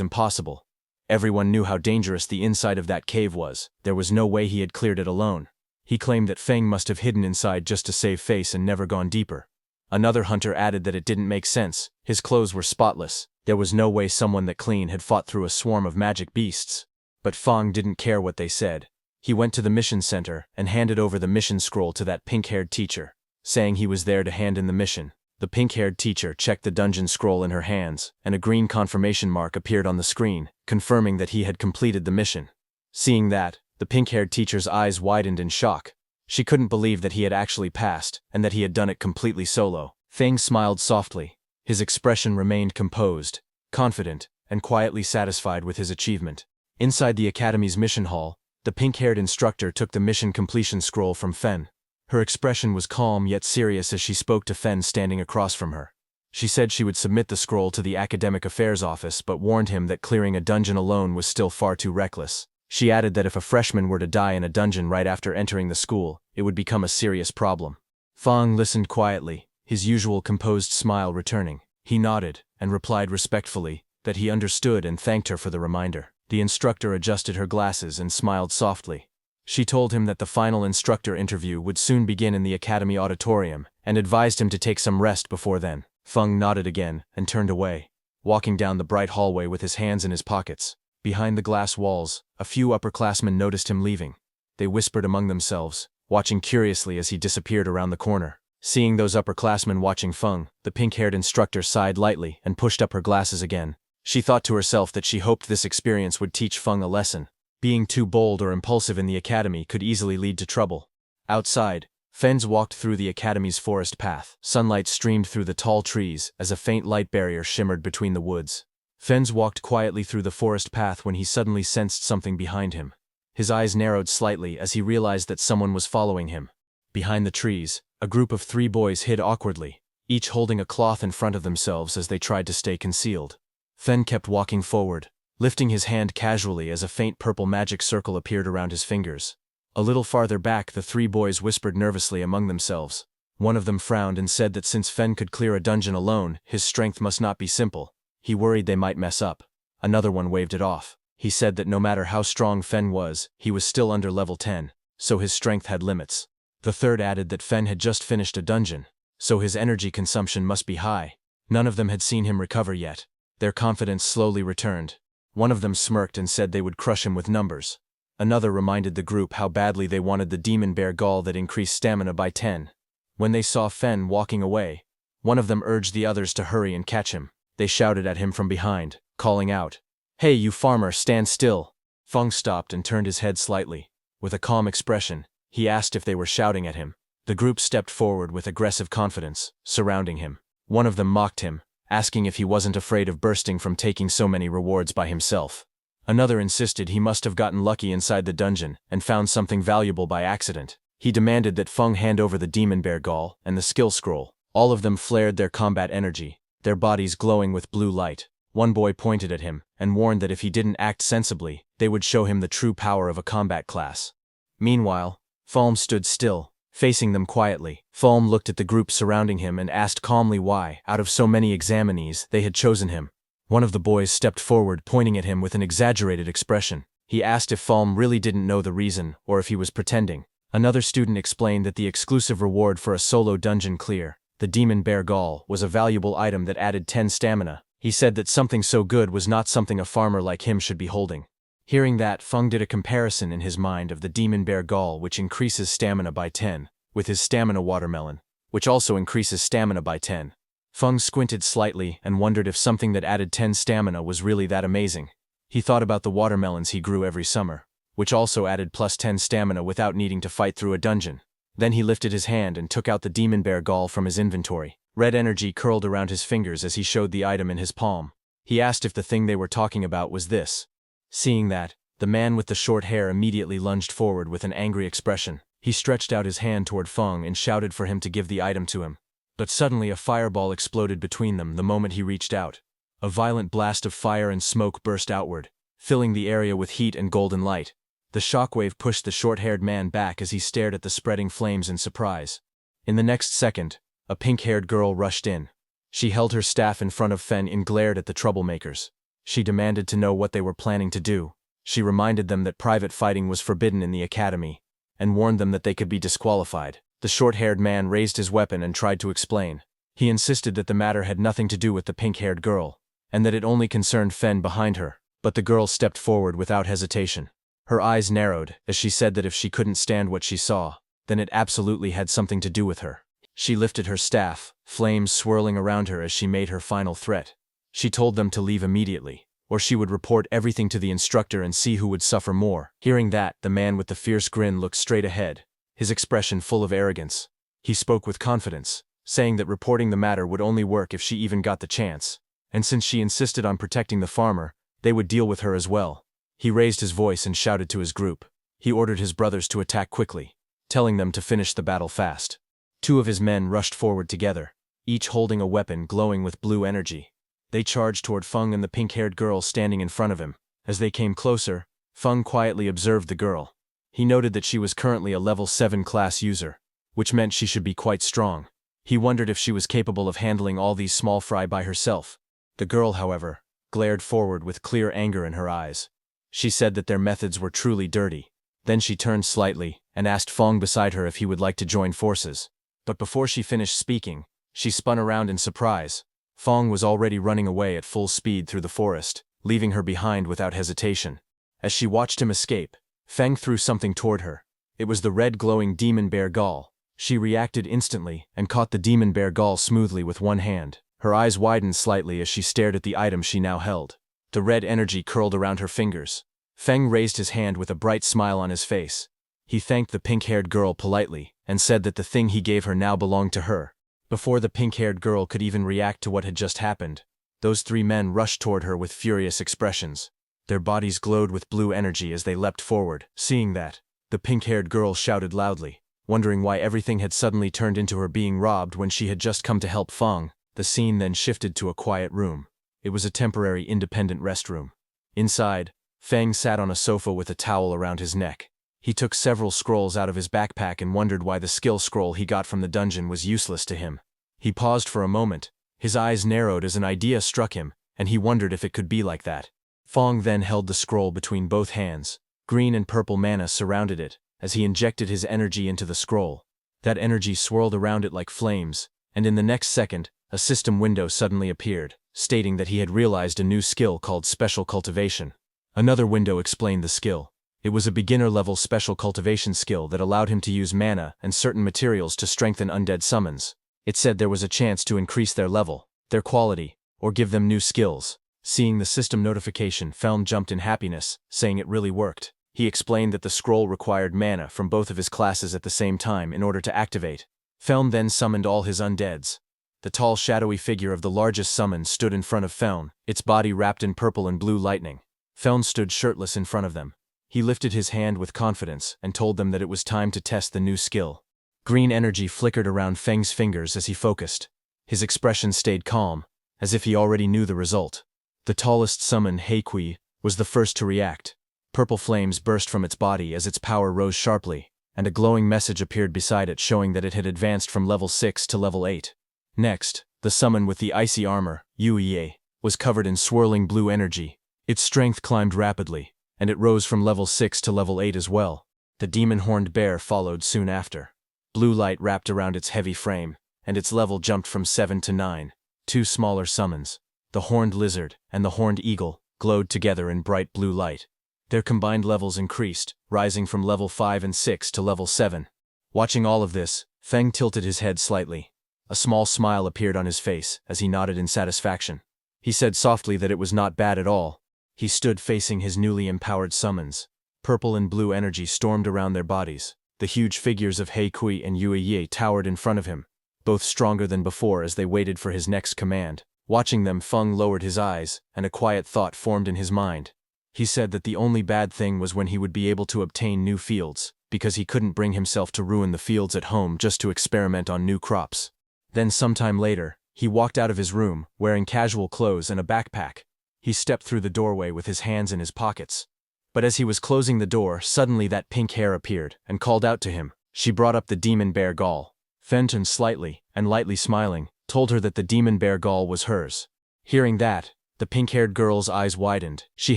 impossible. Everyone knew how dangerous the inside of that cave was. There was no way he had cleared it alone. He claimed that Feng must have hidden inside just to save face and never gone deeper. Another hunter added that it didn't make sense. His clothes were spotless. There was no way someone that clean had fought through a swarm of magic beasts. But Feng didn't care what they said. He went to the mission center and handed over the mission scroll to that pink-haired teacher, saying he was there to hand in the mission. The pink-haired teacher checked the dungeon scroll in her hands, and a green confirmation mark appeared on the screen, confirming that he had completed the mission. Seeing that, the pink-haired teacher's eyes widened in shock. She couldn't believe that he had actually passed, and that he had done it completely solo. Feng smiled softly. His expression remained composed, confident, and quietly satisfied with his achievement. Inside the academy's mission hall, The pink-haired instructor took the mission completion scroll from Fen. Her expression was calm yet serious as she spoke to Fen standing across from her. She said she would submit the scroll to the Academic Affairs Office but warned him that clearing a dungeon alone was still far too reckless. She added that if a freshman were to die in a dungeon right after entering the school, it would become a serious problem. Feng listened quietly, his usual composed smile returning. He nodded, and replied respectfully that he understood and thanked her for the reminder. The instructor adjusted her glasses and smiled softly. She told him that the final instructor interview would soon begin in the academy auditorium, and advised him to take some rest before then. Feng nodded again and turned away, walking down the bright hallway with his hands in his pockets. Behind the glass walls, a few upperclassmen noticed him leaving. They whispered among themselves, watching curiously as he disappeared around the corner. Seeing those upperclassmen watching Feng, the pink-haired instructor sighed lightly and pushed up her glasses again. She thought to herself that she hoped this experience would teach Feng a lesson. Being too bold or impulsive in the academy could easily lead to trouble. Outside, Fens walked through the academy's forest path. Sunlight streamed through the tall trees as a faint light barrier shimmered between the woods. Fens walked quietly through the forest path when he suddenly sensed something behind him. His eyes narrowed slightly as he realized that someone was following him. Behind the trees, a group of 3 boys hid awkwardly, each holding a cloth in front of themselves as they tried to stay concealed. Fen kept walking forward, lifting his hand casually as a faint purple magic circle appeared around his fingers. A little farther back, the 3 boys whispered nervously among themselves. One of them frowned and said that since Fen could clear a dungeon alone, his strength must not be simple. He worried they might mess up. Another one waved it off. He said that no matter how strong Fen was, he was still under level 10, so his strength had limits. The third added that Fen had just finished a dungeon, so his energy consumption must be high. None of them had seen him recover yet. Their confidence slowly returned. One of them smirked and said they would crush him with numbers. Another reminded the group how badly they wanted the demon bear gall that increased stamina by 10. When they saw Fen walking away, one of them urged the others to hurry and catch him. They shouted at him from behind, calling out, "Hey, you farmer, stand still!" Feng stopped and turned his head slightly. With a calm expression, he asked if they were shouting at him. The group stepped forward with aggressive confidence, surrounding him. One of them mocked him, asking if he wasn't afraid of bursting from taking so many rewards by himself. Another insisted he must have gotten lucky inside the dungeon and found something valuable by accident. He demanded that Feng hand over the demon bear gall and the skill scroll. All of them flared their combat energy, their bodies glowing with blue light. One boy pointed at him and warned that if he didn't act sensibly, they would show him the true power of a combat class. Meanwhile, Falm stood still, facing them quietly. Falm looked at the group surrounding him and asked calmly why, out of so many examinees, they had chosen him. One of the boys stepped forward, pointing at him with an exaggerated expression. He asked if Falm really didn't know the reason, or if he was pretending. Another student explained that the exclusive reward for a solo dungeon clear, the demon bear gall, was a valuable item that added 10 stamina. He said that something so good was not something a farmer like him should be holding. Hearing that, Feng did a comparison in his mind of the demon bear gall, which increases stamina by 10, with his stamina watermelon, which also increases stamina by 10. Feng squinted slightly and wondered if something that added 10 stamina was really that amazing. He thought about the watermelons he grew every summer, which also added plus 10 stamina without needing to fight through a dungeon. Then he lifted his hand and took out the demon bear gall from his inventory. Red energy curled around his fingers as he showed the item in his palm. He asked if the thing they were talking about was this. Seeing that, the man with the short hair immediately lunged forward with an angry expression. He stretched out his hand toward Feng and shouted for him to give the item to him. But suddenly a fireball exploded between them the moment he reached out. A violent blast of fire and smoke burst outward, filling the area with heat and golden light. The shockwave pushed the short-haired man back as he stared at the spreading flames in surprise. In the next second, a pink-haired girl rushed in. She held her staff in front of Fen and glared at the troublemakers. She demanded to know what they were planning to do. She reminded them that private fighting was forbidden in the academy, and warned them that they could be disqualified. The short-haired man raised his weapon and tried to explain. He insisted that the matter had nothing to do with the pink-haired girl, and that it only concerned Fen behind her. But the girl stepped forward without hesitation. Her eyes narrowed as she said that if she couldn't stand what she saw, then it absolutely had something to do with her. She lifted her staff, flames swirling around her as she made her final threat. She told them to leave immediately, or she would report everything to the instructor and see who would suffer more. Hearing that, the man with the fierce grin looked straight ahead, his expression full of arrogance. He spoke with confidence, saying that reporting the matter would only work if she even got the chance, and since she insisted on protecting the farmer, they would deal with her as well. He raised his voice and shouted to his group, He ordered his brothers to attack quickly, telling them to finish the battle fast. Two of his men rushed forward together, each holding a weapon glowing with blue energy. They charged toward Feng and the pink-haired girl standing in front of him. As they came closer, Feng quietly observed the girl. He noted that she was currently a level 7 class user, which meant she should be quite strong. He wondered if she was capable of handling all these small fry by herself. The girl, however, glared forward with clear anger in her eyes. She said that their methods were truly dirty. Then she turned slightly and asked Feng beside her if he would like to join forces. But before she finished speaking, she spun around in surprise. Feng was already running away at full speed through the forest, leaving her behind without hesitation. As she watched him escape, Feng threw something toward her. It was the red glowing demon bear gall. She reacted instantly and caught the demon bear gall smoothly with one hand. Her eyes widened slightly as she stared at the item she now held. The red energy curled around her fingers. Feng raised his hand with a bright smile on his face. He thanked the pink-haired girl politely and said that the thing he gave her now belonged to her. Before the pink-haired girl could even react to what had just happened, those three men rushed toward her with furious expressions. Their bodies glowed with blue energy as they leapt forward. Seeing that, the pink-haired girl shouted loudly, wondering why everything had suddenly turned into her being robbed when she had just come to help Feng. The scene then shifted to a quiet room. It was a temporary independent restroom. Inside, Feng sat on a sofa with a towel around his neck. He took several scrolls out of his backpack and wondered why the skill scroll he got from the dungeon was useless to him. He paused for a moment. His eyes narrowed as an idea struck him, and he wondered if it could be like that. Feng then held the scroll between both hands. Green and purple mana surrounded it as he injected his energy into the scroll. That energy swirled around it like flames, and in the next second, a system window suddenly appeared, stating that he had realized a new skill called Special Cultivation. Another window explained the skill. It was a beginner-level special cultivation skill that allowed him to use mana and certain materials to strengthen undead summons. It said there was a chance to increase their level, their quality, or give them new skills. Seeing the system notification, Felm jumped in happiness, saying it really worked. He explained that the scroll required mana from both of his classes at the same time in order to activate. Felm then summoned all his undeads. The tall shadowy figure of the largest summon stood in front of Felm, its body wrapped in purple and blue lightning. Felm stood shirtless in front of them. He lifted his hand with confidence and told them that it was time to test the new skill. Green energy flickered around Feng's fingers as he focused. His expression stayed calm, as if he already knew the result. The tallest summon, Heikui, was the first to react. Purple flames burst from its body as its power rose sharply, and a glowing message appeared beside it showing that it had advanced from level 6 to level 8. Next, the summon with the icy armor, Yuye, was covered in swirling blue energy. Its strength climbed rapidly, and it rose from level 6 to level 8 as well. The demon-horned bear followed soon after. Blue light wrapped around its heavy frame, and its level jumped from 7 to 9. Two smaller summons, the horned lizard and the horned eagle, glowed together in bright blue light. Their combined levels increased, rising from level 5 and 6 to level 7. Watching all of this, Feng tilted his head slightly. A small smile appeared on his face as he nodded in satisfaction. He said softly that it was not bad at all. He stood facing his newly empowered summons. Purple and blue energy stormed around their bodies. The huge figures of Heikui and Yuye towered in front of him, both stronger than before as they waited for his next command. Watching them, Feng lowered his eyes, and a quiet thought formed in his mind. He said that the only bad thing was when he would be able to obtain new fields, because he couldn't bring himself to ruin the fields at home just to experiment on new crops. Then sometime later, he walked out of his room, wearing casual clothes and a backpack. He stepped through the doorway with his hands in his pockets. But as he was closing the door, suddenly that pink hair appeared and called out to him. She brought up the demon bear gall. Fenton slightly, and lightly smiling, told her that the demon bear gall was hers. Hearing that, the pink-haired girl's eyes widened. She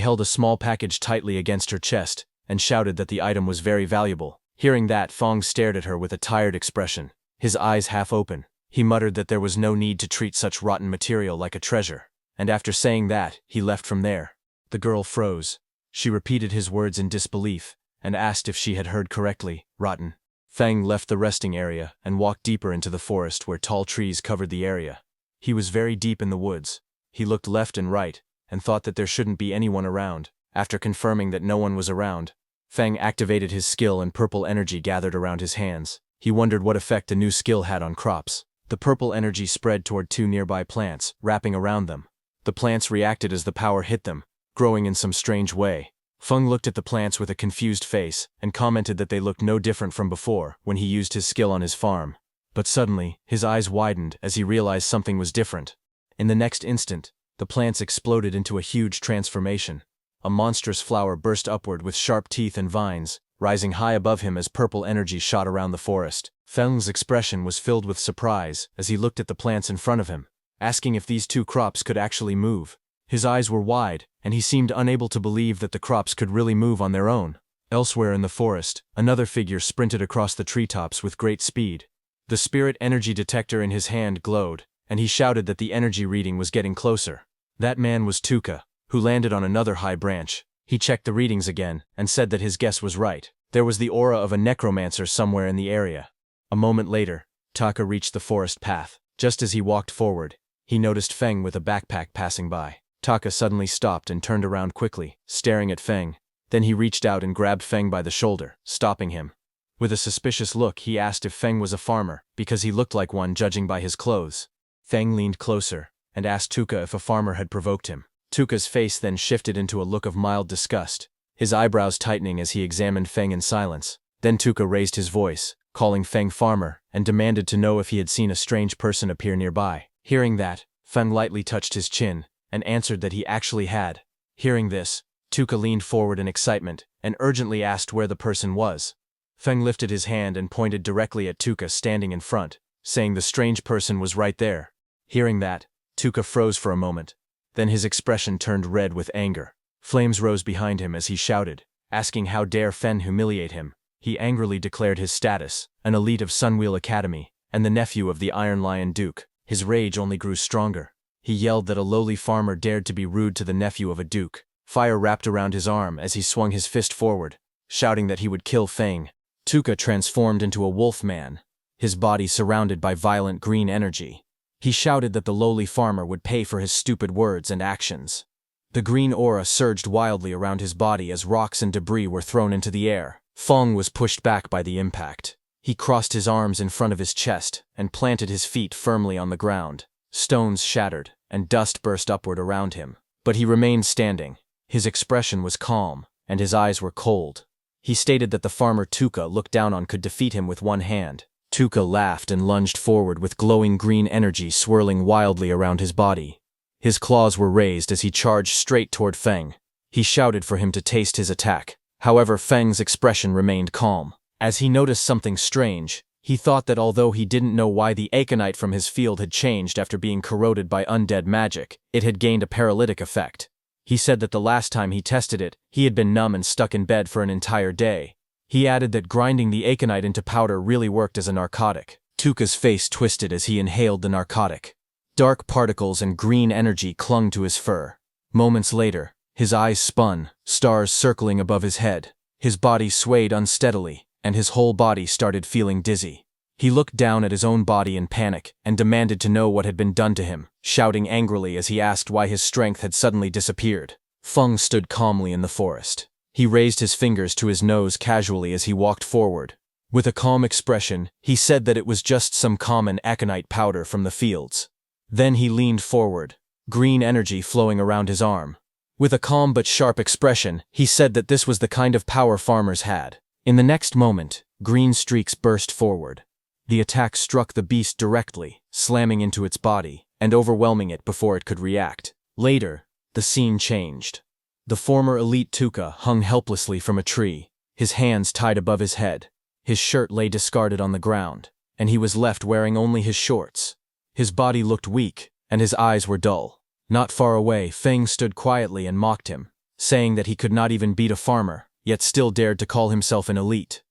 held a small package tightly against her chest and shouted that the item was very valuable. Hearing that, Feng stared at her with a tired expression, his eyes half open. He muttered that there was no need to treat such rotten material like a treasure, and after saying that, he left from there. The girl froze. She repeated his words in disbelief and asked if she had heard correctly, rotten. Feng left the resting area and walked deeper into the forest where tall trees covered the area. He was very deep in the woods. He looked left and right and thought that there shouldn't be anyone around. After confirming that no one was around, Feng activated his skill and purple energy gathered around his hands. He wondered what effect the new skill had on crops. The purple energy spread toward two nearby plants, wrapping around them. The plants reacted as the power hit them, growing in some strange way. Feng looked at the plants with a confused face and commented that they looked no different from before when he used his skill on his farm. But suddenly, his eyes widened as he realized something was different. In the next instant, the plants exploded into a huge transformation. A monstrous flower burst upward with sharp teeth and vines, rising high above him as purple energy shot around the forest. Feng's expression was filled with surprise as he looked at the plants in front of him, asking if these two crops could actually move. His eyes were wide, and he seemed unable to believe that the crops could really move on their own. Elsewhere in the forest, another figure sprinted across the treetops with great speed. The spirit energy detector in his hand glowed, and he shouted that the energy reading was getting closer. That man was Tuka, who landed on another high branch. He checked the readings again, and said that his guess was right. There was the aura of a necromancer somewhere in the area. A moment later, Taka reached the forest path. Just as he walked forward, he noticed Feng with a backpack passing by. Taka suddenly stopped and turned around quickly, staring at Feng. Then he reached out and grabbed Feng by the shoulder, stopping him. With a suspicious look, he asked if Feng was a farmer, because he looked like one judging by his clothes. Feng leaned closer and asked Tuka if a farmer had provoked him. Tuka's face then shifted into a look of mild disgust, his eyebrows tightening as he examined Feng in silence. Then Tuka raised his voice, calling Feng farmer, and demanded to know if he had seen a strange person appear nearby. Hearing that, Feng lightly touched his chin and answered that he actually had. Hearing this, Tuka leaned forward in excitement and urgently asked where the person was. Feng lifted his hand and pointed directly at Tuka standing in front, saying the strange person was right there. Hearing that, Tuka froze for a moment. Then his expression turned red with anger. Flames rose behind him as he shouted, asking how dare Feng humiliate him. He angrily declared his status, an elite of Sunwheel Academy, and the nephew of the Iron Lion Duke. His rage only grew stronger. He yelled that a lowly farmer dared to be rude to the nephew of a duke. Fire wrapped around his arm as he swung his fist forward, shouting that he would kill Feng. Tuka transformed into a wolf man, his body surrounded by violent green energy. He shouted that the lowly farmer would pay for his stupid words and actions. The green aura surged wildly around his body as rocks and debris were thrown into the air. Feng was pushed back by the impact. He crossed his arms in front of his chest and planted his feet firmly on the ground. Stones shattered, and dust burst upward around him. But he remained standing. His expression was calm, and his eyes were cold. He stated that the farmer Tuka looked down on could defeat him with one hand. Tuka laughed and lunged forward with glowing green energy swirling wildly around his body. His claws were raised as he charged straight toward Feng. He shouted for him to taste his attack. However, Feng's expression remained calm. As he noticed something strange, he thought that although he didn't know why the Aconite from his field had changed after being corroded by undead magic, it had gained a paralytic effect. He said that the last time he tested it, he had been numb and stuck in bed for an entire day. He added that grinding the Aconite into powder really worked as a narcotic. Tuka's face twisted as he inhaled the narcotic. Dark particles and green energy clung to his fur. Moments later, his eyes spun, stars circling above his head. His body swayed unsteadily, and his whole body started feeling dizzy. He looked down at his own body in panic and demanded to know what had been done to him, shouting angrily as he asked why his strength had suddenly disappeared. Feng stood calmly in the forest. He raised his fingers to his nose casually as he walked forward. With a calm expression, he said that it was just some common aconite powder from the fields. Then he leaned forward, green energy flowing around his arm. With a calm but sharp expression, he said that this was the kind of power farmers had. In the next moment, green streaks burst forward. The attack struck the beast directly, slamming into its body and overwhelming it before it could react. Later, the scene changed. The former elite Tuka hung helplessly from a tree, his hands tied above his head. His shirt lay discarded on the ground, and he was left wearing only his shorts. His body looked weak, and his eyes were dull. Not far away, Feng stood quietly and mocked him, saying that he could not even beat a farmer, yet still dared to call himself an elite.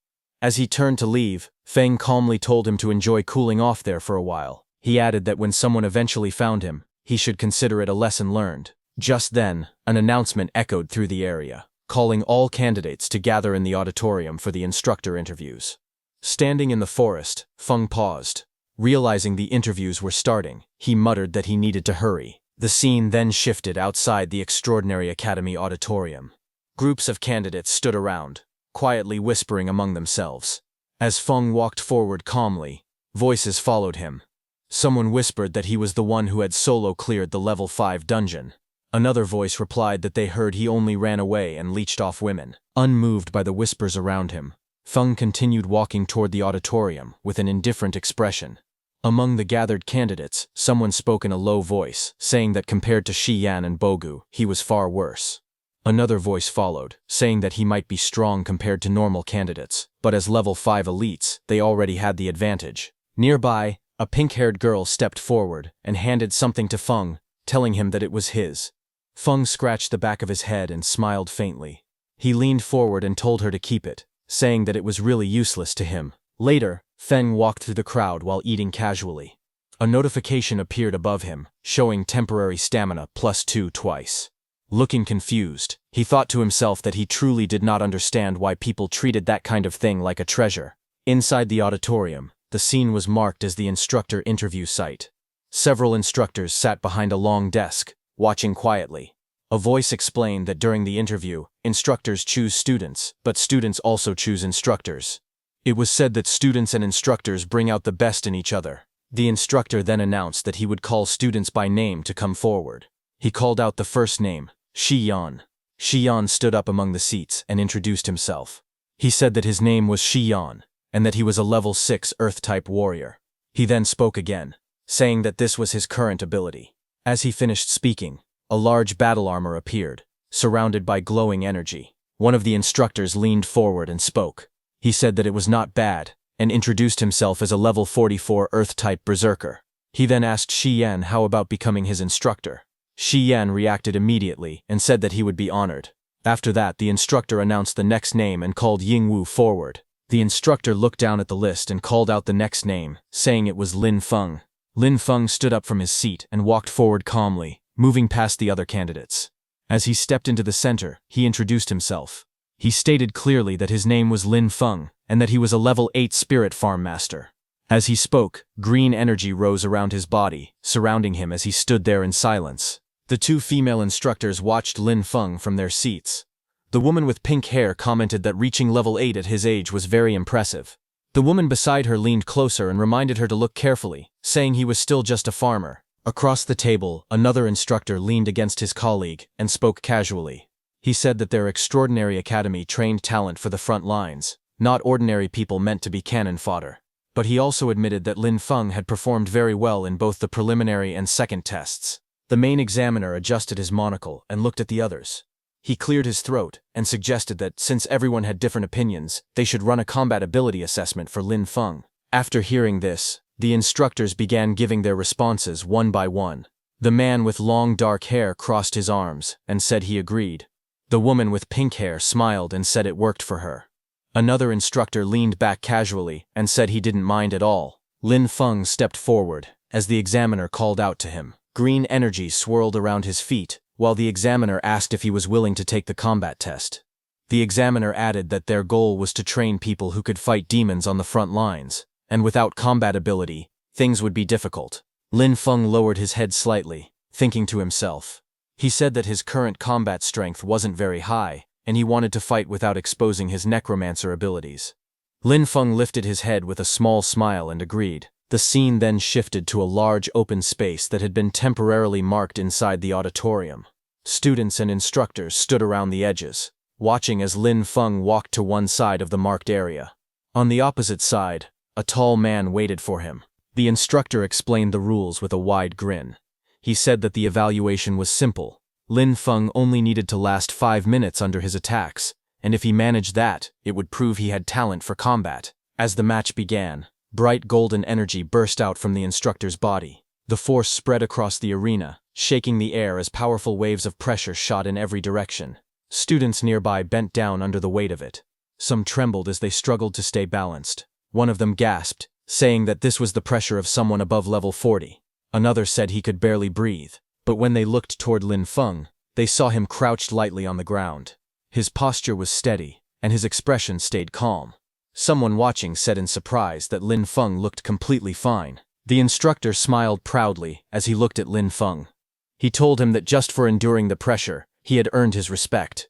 As he turned to leave, Feng calmly told him to enjoy cooling off there for a while. He added that when someone eventually found him, he should consider it a lesson learned. Just then, an announcement echoed through the area, calling all candidates to gather in the auditorium for the instructor interviews. Standing in the forest, Feng paused. Realizing the interviews were starting, he muttered that he needed to hurry. The scene then shifted outside the Extraordinary Academy auditorium. Groups of candidates stood around, quietly whispering among themselves. As Feng walked forward calmly, voices followed him. Someone whispered that he was the one who had solo cleared the level 5 dungeon. Another voice replied that they heard he only ran away and leeched off women. Unmoved by the whispers around him, Feng continued walking toward the auditorium with an indifferent expression. Among the gathered candidates, someone spoke in a low voice, saying that compared to Shi Yan and Bogu, he was far worse. Another voice followed, saying that he might be strong compared to normal candidates, but as level 5 elites, they already had the advantage. Nearby, a pink-haired girl stepped forward and handed something to Feng, telling him that it was his. Feng scratched the back of his head and smiled faintly. He leaned forward and told her to keep it, saying that it was really useless to him. Later, Feng walked through the crowd while eating casually. A notification appeared above him, showing temporary stamina +2 twice. Looking confused, he thought to himself that he truly did not understand why people treated that kind of thing like a treasure. Inside the auditorium, the scene was marked as the instructor interview site. Several instructors sat behind a long desk, watching quietly. A voice explained that during the interview, instructors choose students, but students also choose instructors. It was said that students and instructors bring out the best in each other. The instructor then announced that he would call students by name to come forward. He called out the first name, Shi Yan. Shi Yan stood up among the seats and introduced himself. He said that his name was Shi Yan, and that he was a level 6 Earth-type warrior. He then spoke again, saying that this was his current ability. As he finished speaking, a large battle armor appeared, surrounded by glowing energy. One of the instructors leaned forward and spoke. He said that it was not bad, and introduced himself as a level 44 Earth-type berserker. He then asked Shi Yan how about becoming his instructor. Shi Yan reacted immediately and said that he would be honored. After that, the instructor announced the next name and called Yingwu forward. The instructor looked down at the list and called out the next name, saying it was Lin Feng. Lin Feng stood up from his seat and walked forward calmly, moving past the other candidates. As he stepped into the center, he introduced himself. He stated clearly that his name was Lin Feng and that he was a level 8 spirit farm master. As he spoke, green energy rose around his body, surrounding him as he stood there in silence. The two female instructors watched Lin Feng from their seats. The woman with pink hair commented that reaching level 8 at his age was very impressive. The woman beside her leaned closer and reminded her to look carefully, saying he was still just a farmer. Across the table, another instructor leaned against his colleague and spoke casually. He said that their extraordinary academy trained talent for the front lines, not ordinary people meant to be cannon fodder. But he also admitted that Lin Feng had performed very well in both the preliminary and second tests. The main examiner adjusted his monocle and looked at the others. He cleared his throat and suggested that, since everyone had different opinions, they should run a combat ability assessment for Lin Feng. After hearing this, the instructors began giving their responses one by one. The man with long dark hair crossed his arms and said he agreed. The woman with pink hair smiled and said it worked for her. Another instructor leaned back casually and said he didn't mind at all. Lin Feng stepped forward as the examiner called out to him. Green energy swirled around his feet, while the examiner asked if he was willing to take the combat test. The examiner added that their goal was to train people who could fight demons on the front lines, and without combat ability, things would be difficult. Lin Feng lowered his head slightly, thinking to himself. He said that his current combat strength wasn't very high, and he wanted to fight without exposing his Necromancer abilities. Lin Feng lifted his head with a small smile and agreed. The scene then shifted to a large open space that had been temporarily marked inside the auditorium. Students and instructors stood around the edges, watching as Lin Feng walked to one side of the marked area. On the opposite side, a tall man waited for him. The instructor explained the rules with a wide grin. He said that the evaluation was simple. Lin Feng only needed to last 5 minutes under his attacks, and if he managed that, it would prove he had talent for combat. As the match began, bright golden energy burst out from the instructor's body. The force spread across the arena, shaking the air as powerful waves of pressure shot in every direction. Students nearby bent down under the weight of it. Some trembled as they struggled to stay balanced. One of them gasped, saying that this was the pressure of someone above level 40. Another said he could barely breathe. But when they looked toward Lin Feng, they saw him crouched lightly on the ground. His posture was steady, and his expression stayed calm. Someone watching said in surprise that Lin Feng looked completely fine. The instructor smiled proudly as he looked at Lin Feng. He told him that just for enduring the pressure, he had earned his respect.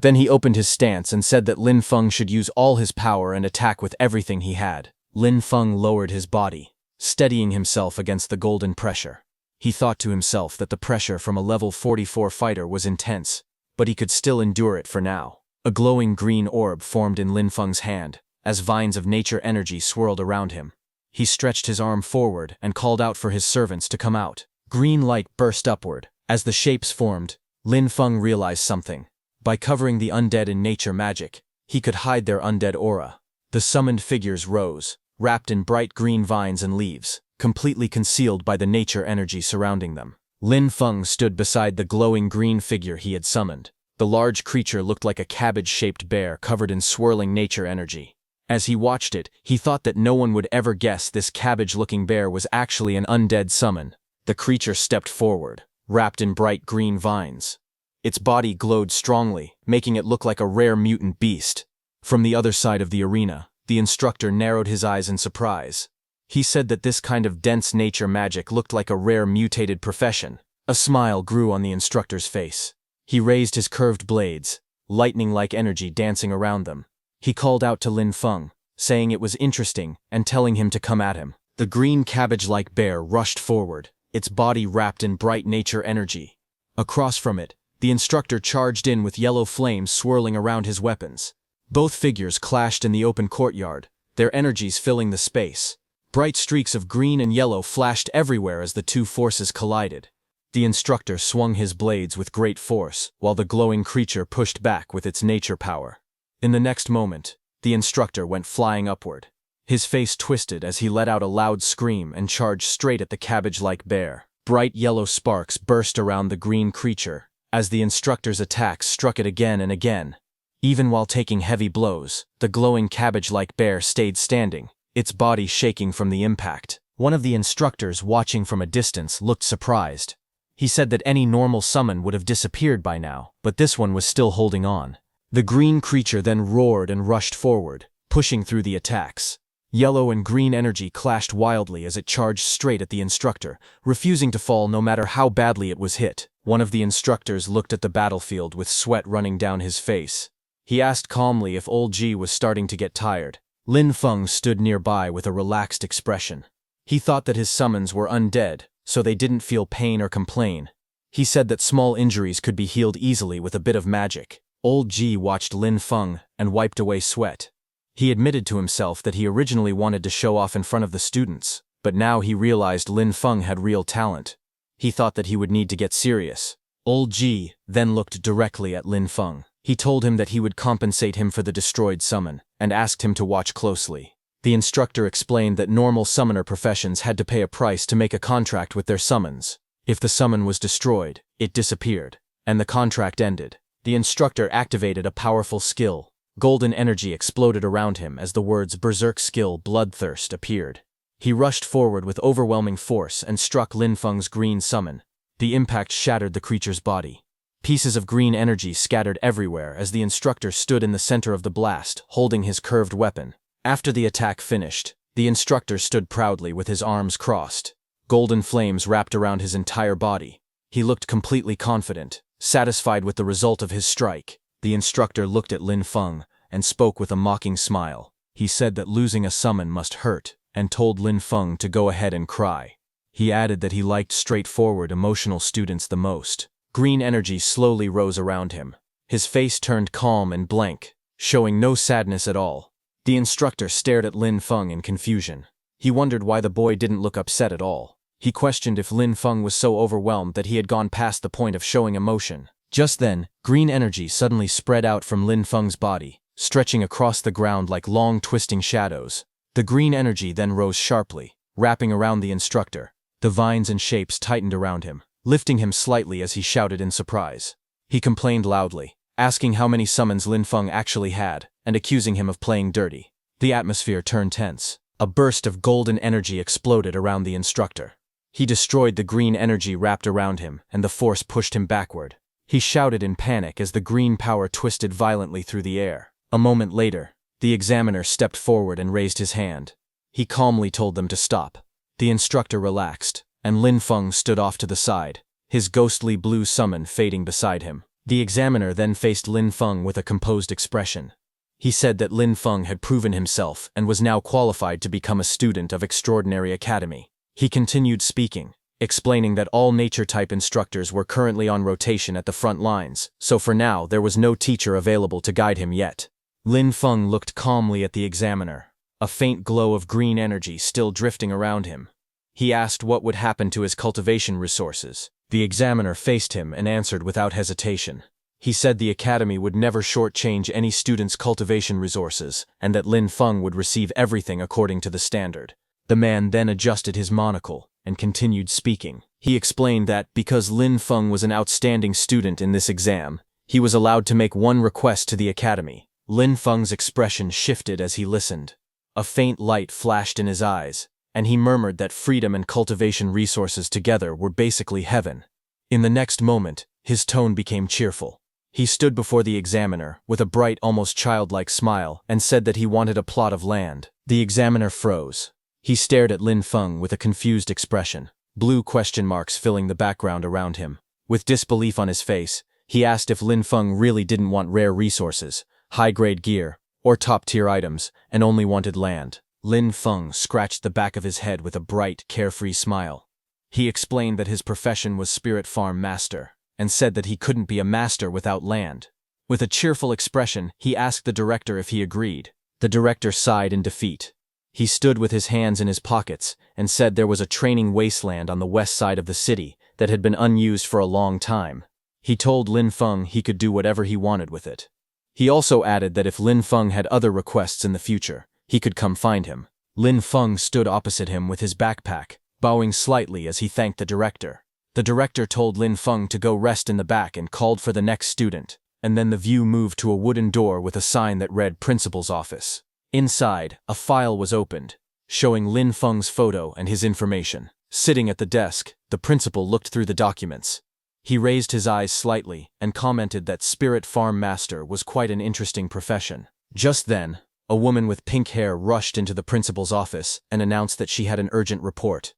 Then he opened his stance and said that Lin Feng should use all his power and attack with everything he had. Lin Feng lowered his body, steadying himself against the golden pressure. He thought to himself that the pressure from a level 44 fighter was intense, but he could still endure it for now. A glowing green orb formed in Lin Feng's hand, as vines of nature energy swirled around him. He stretched his arm forward and called out for his servants to come out. Green light burst upward. As the shapes formed, Lin Feng realized something. By covering the undead in nature magic, he could hide their undead aura. The summoned figures rose, wrapped in bright green vines and leaves, completely concealed by the nature energy surrounding them. Lin Feng stood beside the glowing green figure he had summoned. The large creature looked like a cabbage-shaped bear covered in swirling nature energy. As he watched it, he thought that no one would ever guess this cabbage-looking bear was actually an undead summon. The creature stepped forward, wrapped in bright green vines. Its body glowed strongly, making it look like a rare mutant beast. From the other side of the arena, the instructor narrowed his eyes in surprise. He said that this kind of dense nature magic looked like a rare mutated profession. A smile grew on the instructor's face. He raised his curved blades, lightning-like energy dancing around them. He called out to Lin Feng, saying it was interesting and telling him to come at him. The green cabbage-like bear rushed forward, its body wrapped in bright nature energy. Across from it, the instructor charged in with yellow flames swirling around his weapons. Both figures clashed in the open courtyard, their energies filling the space. Bright streaks of green and yellow flashed everywhere as the two forces collided. The instructor swung his blades with great force, while the glowing creature pushed back with its nature power. In the next moment, the instructor went flying upward. His face twisted as he let out a loud scream and charged straight at the cabbage-like bear. Bright yellow sparks burst around the green creature, as the instructor's attacks struck it again and again. Even while taking heavy blows, the glowing cabbage-like bear stayed standing, its body shaking from the impact. One of the instructors watching from a distance looked surprised. He said that any normal summon would have disappeared by now, but this one was still holding on. The green creature then roared and rushed forward, pushing through the attacks. Yellow and green energy clashed wildly as it charged straight at the instructor, refusing to fall no matter how badly it was hit. One of the instructors looked at the battlefield with sweat running down his face. He asked calmly if Old G was starting to get tired. Lin Feng stood nearby with a relaxed expression. He thought that his summons were undead, so they didn't feel pain or complain. He said that small injuries could be healed easily with a bit of magic. Old G watched Lin Feng and wiped away sweat. He admitted to himself that he originally wanted to show off in front of the students, but now he realized Lin Feng had real talent. He thought that he would need to get serious. Old G then looked directly at Lin Feng. He told him that he would compensate him for the destroyed summon, and asked him to watch closely. The instructor explained that normal summoner professions had to pay a price to make a contract with their summons. If the summon was destroyed, it disappeared, and the contract ended. The instructor activated a powerful skill. Golden energy exploded around him as the words Berserk Skill Bloodthirst appeared. He rushed forward with overwhelming force and struck Lin Feng's green summon. The impact shattered the creature's body. Pieces of green energy scattered everywhere as the instructor stood in the center of the blast, holding his curved weapon. After the attack finished, the instructor stood proudly with his arms crossed. Golden flames wrapped around his entire body. He looked completely confident, satisfied with the result of his strike. The instructor looked at Lin Feng and spoke with a mocking smile. He said that losing a summon must hurt, and told Lin Feng to go ahead and cry. He added that he liked straightforward, emotional students the most. Green energy slowly rose around him. His face turned calm and blank, showing no sadness at all. The instructor stared at Lin Feng in confusion. He wondered why the boy didn't look upset at all. He questioned if Lin Feng was so overwhelmed that he had gone past the point of showing emotion. Just then, green energy suddenly spread out from Lin Feng's body, stretching across the ground like long twisting shadows. The green energy then rose sharply, wrapping around the instructor. The vines and shapes tightened around him, lifting him slightly as he shouted in surprise. He complained loudly, asking how many summons Lin Feng actually had, and accusing him of playing dirty. The atmosphere turned tense. A burst of golden energy exploded around the instructor. He destroyed the green energy wrapped around him, and the force pushed him backward. He shouted in panic as the green power twisted violently through the air. A moment later, the examiner stepped forward and raised his hand. He calmly told them to stop. The instructor relaxed, and Lin Feng stood off to the side, his ghostly blue summon fading beside him. The examiner then faced Lin Feng with a composed expression. He said that Lin Feng had proven himself and was now qualified to become a student of Extraordinary Academy. He continued speaking. explaining that all nature-type instructors were currently on rotation at the front lines, so for now there was no teacher available to guide him yet. Lin Feng looked calmly at the examiner, a faint glow of green energy still drifting around him. He asked what would happen to his cultivation resources. The examiner faced him and answered without hesitation. He said the academy would never shortchange any student's cultivation resources, and that Lin Feng would receive everything according to the standard. The man then adjusted his monocle and continued speaking. He explained that, because Lin Feng was an outstanding student in this exam, he was allowed to make one request to the academy. Lin Feng's expression shifted as he listened. A faint light flashed in his eyes, and he murmured that freedom and cultivation resources together were basically heaven. In the next moment, his tone became cheerful. He stood before the examiner with a bright, almost childlike smile and said that he wanted a plot of land. The examiner froze. He stared at Lin Feng with a confused expression, blue question marks filling the background around him. With disbelief on his face, he asked if Lin Feng really didn't want rare resources, high-grade gear, or top-tier items, and only wanted land. Lin Feng scratched the back of his head with a bright, carefree smile. He explained that his profession was spirit farm master, and said that he couldn't be a master without land. With a cheerful expression, he asked the director if he agreed. The director sighed in defeat. He stood with his hands in his pockets and said there was a training wasteland on the west side of the city that had been unused for a long time. He told Lin Feng he could do whatever he wanted with it. He also added that if Lin Feng had other requests in the future, he could come find him. Lin Feng stood opposite him with his backpack, bowing slightly as he thanked the director. The director told Lin Feng to go rest in the back and called for the next student, and then the view moved to a wooden door with a sign that read Principal's Office. Inside, a file was opened, showing Lin Feng's photo and his information. Sitting at the desk, the principal looked through the documents. He raised his eyes slightly and commented that Spirit Farm Master was quite an interesting profession. Just then, a woman with pink hair rushed into the principal's office and announced that she had an urgent report.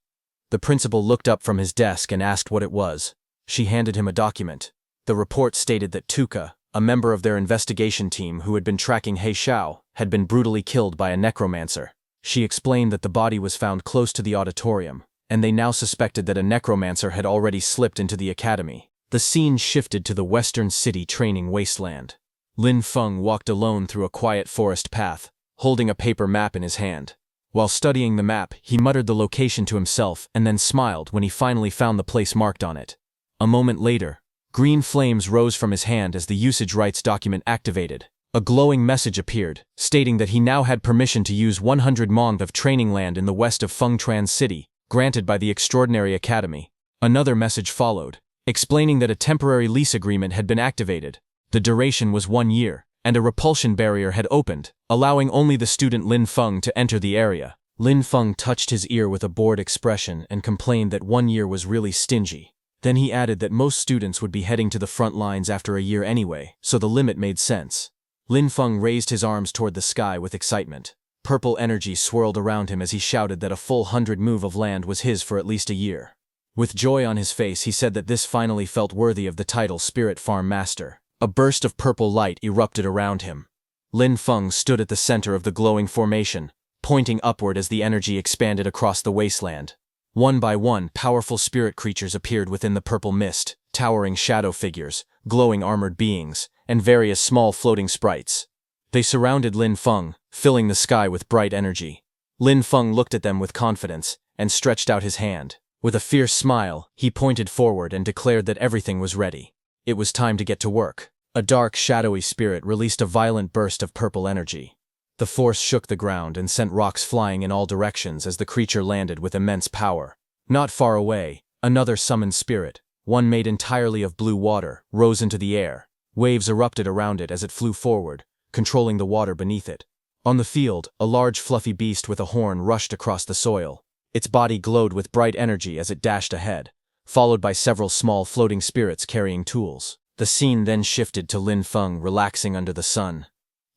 The principal looked up from his desk and asked what it was. She handed him a document. The report stated that Tuka, a member of their investigation team who had been tracking He Xiao, had been brutally killed by a necromancer. She explained that the body was found close to the auditorium, and they now suspected that a necromancer had already slipped into the academy. The scene shifted to the western city training wasteland. Lin Feng walked alone through a quiet forest path, holding a paper map in his hand. While studying the map, he muttered the location to himself and then smiled when he finally found the place marked on it. A moment later, green flames rose from his hand as the usage rights document activated. A glowing message appeared, stating that he now had permission to use 100 mong of training land in the west of Fengtran City, granted by the Extraordinary Academy. Another message followed, explaining that a temporary lease agreement had been activated. The duration was 1 year, and a repulsion barrier had opened, allowing only the student Lin Feng to enter the area. Lin Feng touched his ear with a bored expression and complained that 1 year was really stingy. Then he added that most students would be heading to the front lines after a year anyway, so the limit made sense. Lin Feng raised his arms toward the sky with excitement. Purple energy swirled around him as he shouted that a full 100 move of land was his for at least a year. With joy on his face, he said that this finally felt worthy of the title Spirit Farm Master. A burst of purple light erupted around him. Lin Feng stood at the center of the glowing formation, pointing upward as the energy expanded across the wasteland. One by one, powerful spirit creatures appeared within the purple mist, towering shadow figures, glowing armored beings, and various small floating sprites. They surrounded Lin Feng, filling the sky with bright energy. Lin Feng looked at them with confidence and stretched out his hand. With a fierce smile, he pointed forward and declared that everything was ready. It was time to get to work. A dark, shadowy spirit released a violent burst of purple energy. The force shook the ground and sent rocks flying in all directions as the creature landed with immense power. Not far away, another summoned spirit, one made entirely of blue water, rose into the air. Waves erupted around it as it flew forward, controlling the water beneath it. On the field, a large fluffy beast with a horn rushed across the soil. Its body glowed with bright energy as it dashed ahead, followed by several small floating spirits carrying tools. The scene then shifted to Lin Feng relaxing under the sun.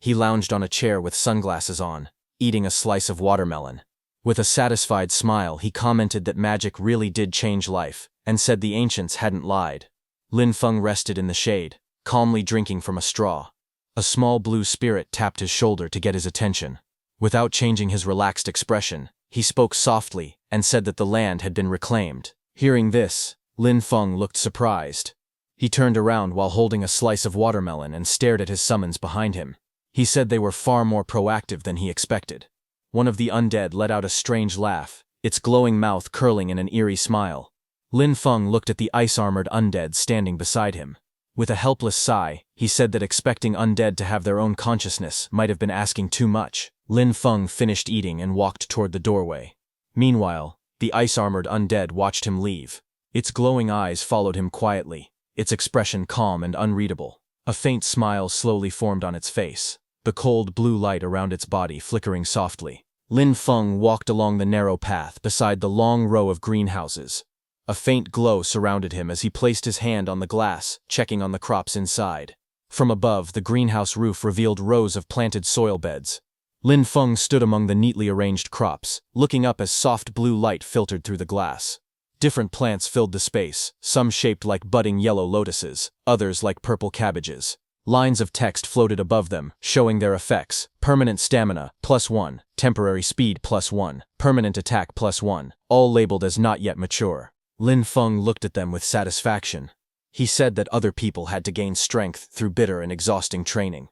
He lounged on a chair with sunglasses on, eating a slice of watermelon. With a satisfied smile, he commented that magic really did change life, and said the ancients hadn't lied. Lin Feng rested in the shade, calmly drinking from a straw. A small blue spirit tapped his shoulder to get his attention. Without changing his relaxed expression, he spoke softly and said that the land had been reclaimed. Hearing this, Lin Feng looked surprised. He turned around while holding a slice of watermelon and stared at his summons behind him. He said they were far more proactive than he expected. One of the undead let out a strange laugh, its glowing mouth curling in an eerie smile. Lin Feng looked at the ice-armored undead standing beside him. With a helpless sigh, he said that expecting undead to have their own consciousness might have been asking too much. Lin Feng finished eating and walked toward the doorway. Meanwhile, the ice-armored undead watched him leave. Its glowing eyes followed him quietly, its expression calm and unreadable. A faint smile slowly formed on its face, the cold blue light around its body flickering softly. Lin Feng walked along the narrow path beside the long row of greenhouses. A faint glow surrounded him as he placed his hand on the glass, checking on the crops inside. From above, the greenhouse roof revealed rows of planted soil beds. Lin Feng stood among the neatly arranged crops, looking up as soft blue light filtered through the glass. Different plants filled the space, some shaped like budding yellow lotuses, others like purple cabbages. Lines of text floated above them, showing their effects: permanent stamina, +1, temporary speed +1, permanent attack +1, all labeled as not yet mature. Lin Feng looked at them with satisfaction. He said that other people had to gain strength through bitter and exhausting training,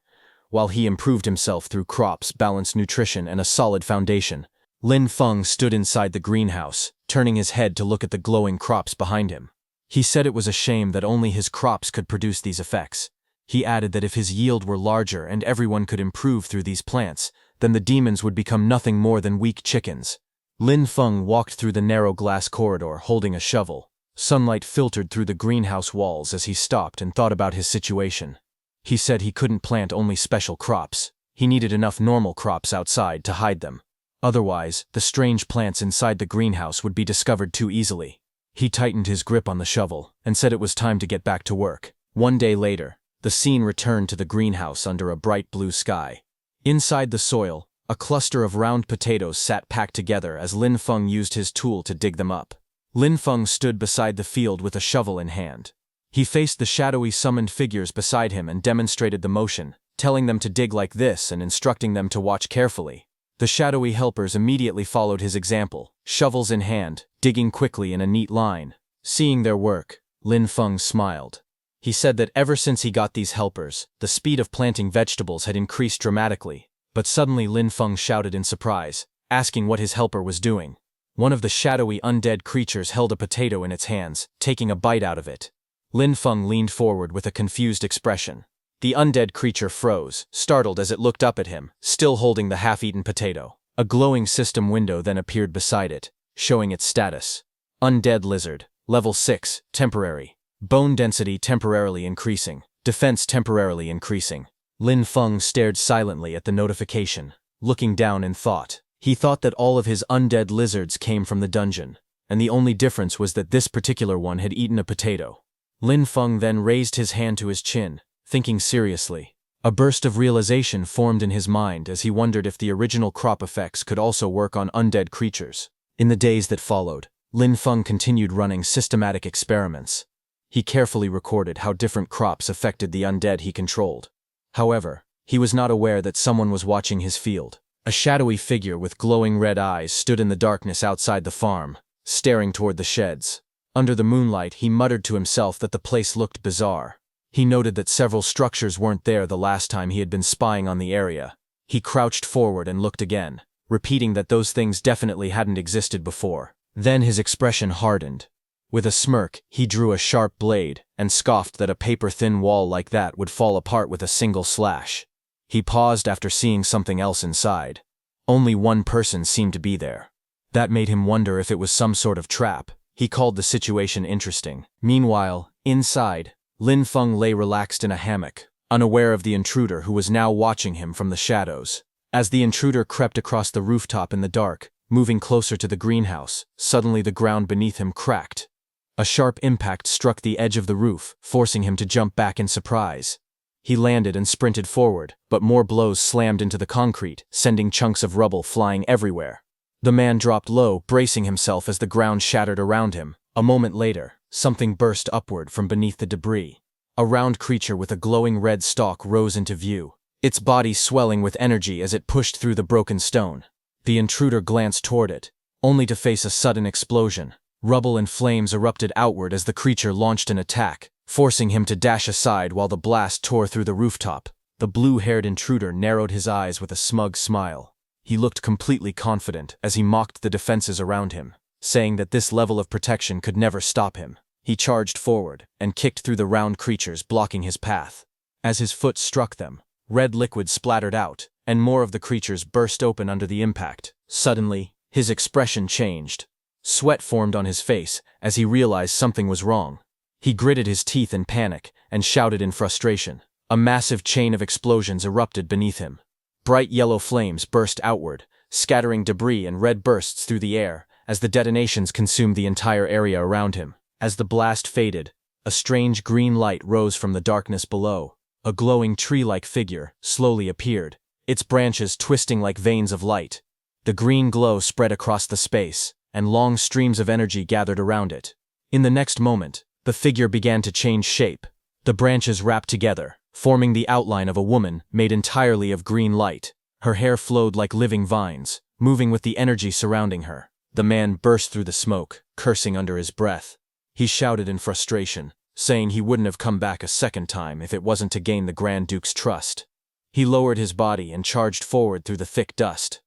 while he improved himself through crops, balanced nutrition, and a solid foundation. Lin Feng stood inside the greenhouse, turning his head to look at the glowing crops behind him. He said it was a shame that only his crops could produce these effects. He added that if his yield were larger and everyone could improve through these plants, then the demons would become nothing more than weak chickens. Lin Feng walked through the narrow glass corridor holding a shovel. Sunlight filtered through the greenhouse walls as he stopped and thought about his situation. He said he couldn't plant only special crops. He needed enough normal crops outside to hide them. Otherwise, the strange plants inside the greenhouse would be discovered too easily. He tightened his grip on the shovel and said it was time to get back to work. One day later, the scene returned to the greenhouse under a bright blue sky. Inside the soil, a cluster of round potatoes sat packed together as Lin Feng used his tool to dig them up. Lin Feng stood beside the field with a shovel in hand. He faced the shadowy summoned figures beside him and demonstrated the motion, telling them to dig like this and instructing them to watch carefully. The shadowy helpers immediately followed his example, shovels in hand, digging quickly in a neat line. Seeing their work, Lin Feng smiled. He said that ever since he got these helpers, the speed of planting vegetables had increased dramatically. But suddenly Lin Feng shouted in surprise, asking what his helper was doing. One of the shadowy undead creatures held a potato in its hands, taking a bite out of it. Lin Feng leaned forward with a confused expression. The undead creature froze, startled as it looked up at him, still holding the half-eaten potato. A glowing system window then appeared beside it, showing its status. Undead lizard, level 6, temporary. Bone density temporarily increasing. Defense temporarily increasing. Lin Feng stared silently at the notification, looking down in thought. He thought that all of his undead lizards came from the dungeon, and the only difference was that this particular one had eaten a potato. Lin Feng then raised his hand to his chin, thinking seriously. A burst of realization formed in his mind as he wondered if the original crop effects could also work on undead creatures. In the days that followed, Lin Feng continued running systematic experiments. He carefully recorded how different crops affected the undead he controlled. However, he was not aware that someone was watching his field. A shadowy figure with glowing red eyes stood in the darkness outside the farm, staring toward the sheds. Under the moonlight, he muttered to himself that the place looked bizarre. He noted that several structures weren't there the last time he had been spying on the area. He crouched forward and looked again, repeating that those things definitely hadn't existed before. Then his expression hardened. With a smirk, he drew a sharp blade and scoffed that a paper-thin wall like that would fall apart with a single slash. He paused after seeing something else inside. Only one person seemed to be there. That made him wonder if it was some sort of trap. He called the situation interesting. Meanwhile, inside, Lin Feng lay relaxed in a hammock, unaware of the intruder who was now watching him from the shadows. As the intruder crept across the rooftop in the dark, moving closer to the greenhouse, suddenly the ground beneath him cracked. A sharp impact struck the edge of the roof, forcing him to jump back in surprise. He landed and sprinted forward, but more blows slammed into the concrete, sending chunks of rubble flying everywhere. The man dropped low, bracing himself as the ground shattered around him. A moment later, something burst upward from beneath the debris. A round creature with a glowing red stalk rose into view, its body swelling with energy as it pushed through the broken stone. The intruder glanced toward it, only to face a sudden explosion. Rubble and flames erupted outward as the creature launched an attack, forcing him to dash aside while the blast tore through the rooftop. The blue-haired intruder narrowed his eyes with a smug smile. He looked completely confident as he mocked the defenses around him, saying that this level of protection could never stop him. He charged forward and kicked through the round creatures, blocking his path. As his foot struck them, red liquid splattered out, and more of the creatures burst open under the impact. Suddenly, his expression changed. Sweat formed on his face as he realized something was wrong. He gritted his teeth in panic and shouted in frustration. A massive chain of explosions erupted beneath him. Bright yellow flames burst outward, scattering debris and red bursts through the air as the detonations consumed the entire area around him. As the blast faded, a strange green light rose from the darkness below. A glowing tree-like figure slowly appeared, its branches twisting like veins of light. The green glow spread across the space, and long streams of energy gathered around it. In the next moment, the figure began to change shape. The branches wrapped together, forming the outline of a woman made entirely of green light. Her hair flowed like living vines, moving with the energy surrounding her. The man burst through the smoke, cursing under his breath. He shouted in frustration, saying he wouldn't have come back a second time if it wasn't to gain the Grand Duke's trust. He lowered his body and charged forward through the thick dust.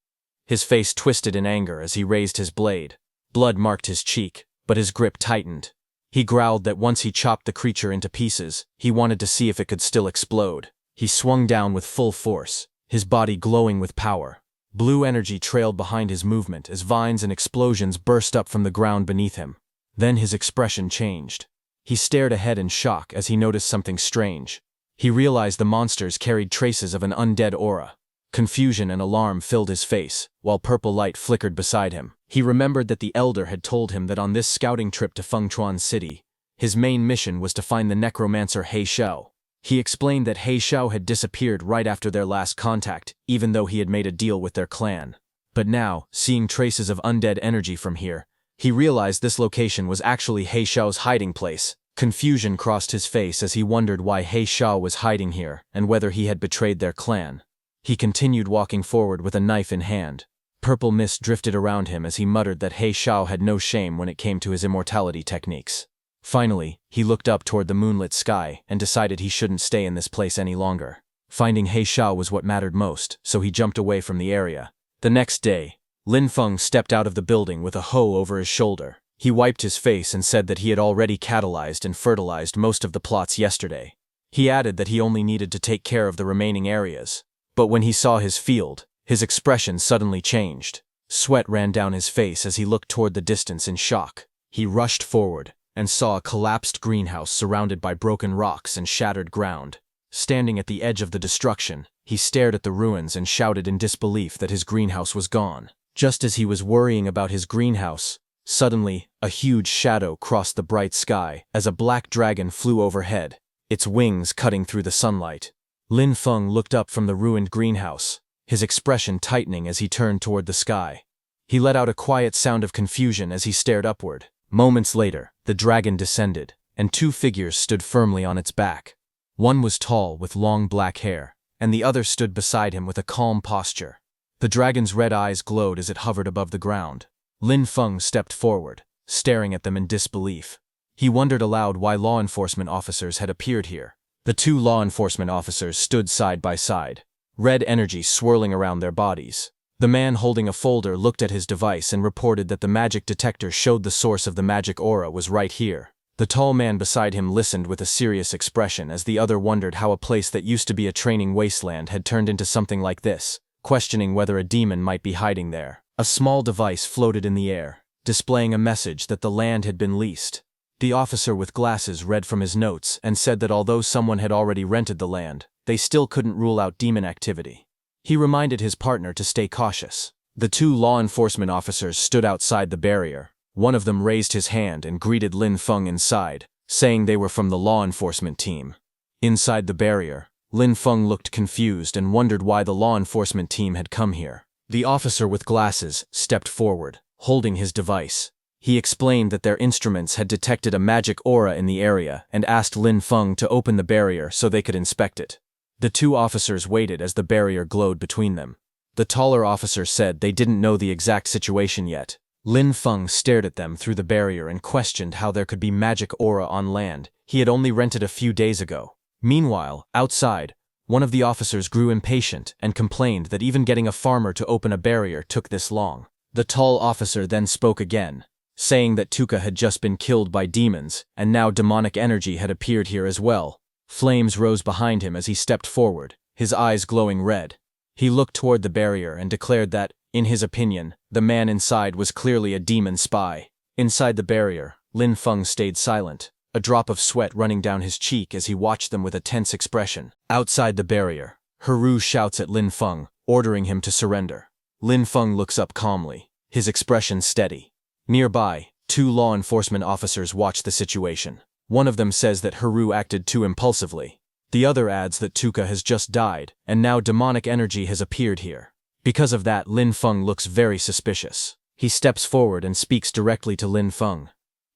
His face twisted in anger as he raised his blade. Blood marked his cheek, but his grip tightened. He growled that once he chopped the creature into pieces, he wanted to see if it could still explode. He swung down with full force, his body glowing with power. Blue energy trailed behind his movement as vines and explosions burst up from the ground beneath him. Then his expression changed. He stared ahead in shock as he noticed something strange. He realized the monsters carried traces of an undead aura. Confusion and alarm filled his face, while purple light flickered beside him. He remembered that the Elder had told him that on this scouting trip to Fengchuan City, his main mission was to find the Necromancer He Xiao. He explained that He Xiao had disappeared right after their last contact, even though he had made a deal with their clan. But now, seeing traces of undead energy from here, he realized this location was actually He Xiao's hiding place. Confusion crossed his face as he wondered why He Xiao was hiding here and whether he had betrayed their clan. He continued walking forward with a knife in hand. Purple mist drifted around him as he muttered that He Xiao had no shame when it came to his immortality techniques. Finally, he looked up toward the moonlit sky and decided he shouldn't stay in this place any longer. Finding He Xiao was what mattered most, so he jumped away from the area. The next day, Lin Feng stepped out of the building with a hoe over his shoulder. He wiped his face and said that he had already catalyzed and fertilized most of the plots yesterday. He added that he only needed to take care of the remaining areas. But when he saw his field, his expression suddenly changed. Sweat ran down his face as he looked toward the distance in shock. He rushed forward and saw a collapsed greenhouse surrounded by broken rocks and shattered ground. Standing at the edge of the destruction, he stared at the ruins and shouted in disbelief that his greenhouse was gone. Just as he was worrying about his greenhouse, suddenly, a huge shadow crossed the bright sky as a black dragon flew overhead, its wings cutting through the sunlight. Lin Feng looked up from the ruined greenhouse, his expression tightening as he turned toward the sky. He let out a quiet sound of confusion as he stared upward. Moments later, the dragon descended, and two figures stood firmly on its back. One was tall with long black hair, and the other stood beside him with a calm posture. The dragon's red eyes glowed as it hovered above the ground. Lin Feng stepped forward, staring at them in disbelief. He wondered aloud why law enforcement officers had appeared here. The two law enforcement officers stood side by side, red energy swirling around their bodies. The man holding a folder looked at his device and reported that the magic detector showed the source of the magic aura was right here. The tall man beside him listened with a serious expression as the other wondered how a place that used to be a training wasteland had turned into something like this, questioning whether a demon might be hiding there. A small device floated in the air, displaying a message that the land had been leased. The officer with glasses read from his notes and said that although someone had already rented the land, they still couldn't rule out demon activity. He reminded his partner to stay cautious. The two law enforcement officers stood outside the barrier. One of them raised his hand and greeted Lin Feng inside, saying they were from the law enforcement team. Inside the barrier, Lin Feng looked confused and wondered why the law enforcement team had come here. The officer with glasses stepped forward, holding his device. He explained that their instruments had detected a magic aura in the area and asked Lin Feng to open the barrier so they could inspect it. The two officers waited as the barrier glowed between them. The taller officer said they didn't know the exact situation yet, Lin Feng stared at them through the barrier and questioned how there could be magic aura on land he had only rented a few days ago. Meanwhile, outside, one of the officers grew impatient and complained that even getting a farmer to open a barrier took this long. The tall officer then spoke again, saying that Tuka had just been killed by demons, and now demonic energy had appeared here as well. Flames rose behind him as he stepped forward, his eyes glowing red. He looked toward the barrier and declared that, in his opinion, the man inside was clearly a demon spy. Inside the barrier, Lin Feng stayed silent, a drop of sweat running down his cheek as he watched them with a tense expression. Outside the barrier, Haru shouts at Lin Feng, ordering him to surrender. Lin Feng looks up calmly, his expression steady. Nearby, 2 law enforcement officers watch the situation. One of them says that Haru acted too impulsively. The other adds that Tuka has just died, and now demonic energy has appeared here. Because of that, Lin Feng looks very suspicious. He steps forward and speaks directly to Lin Feng.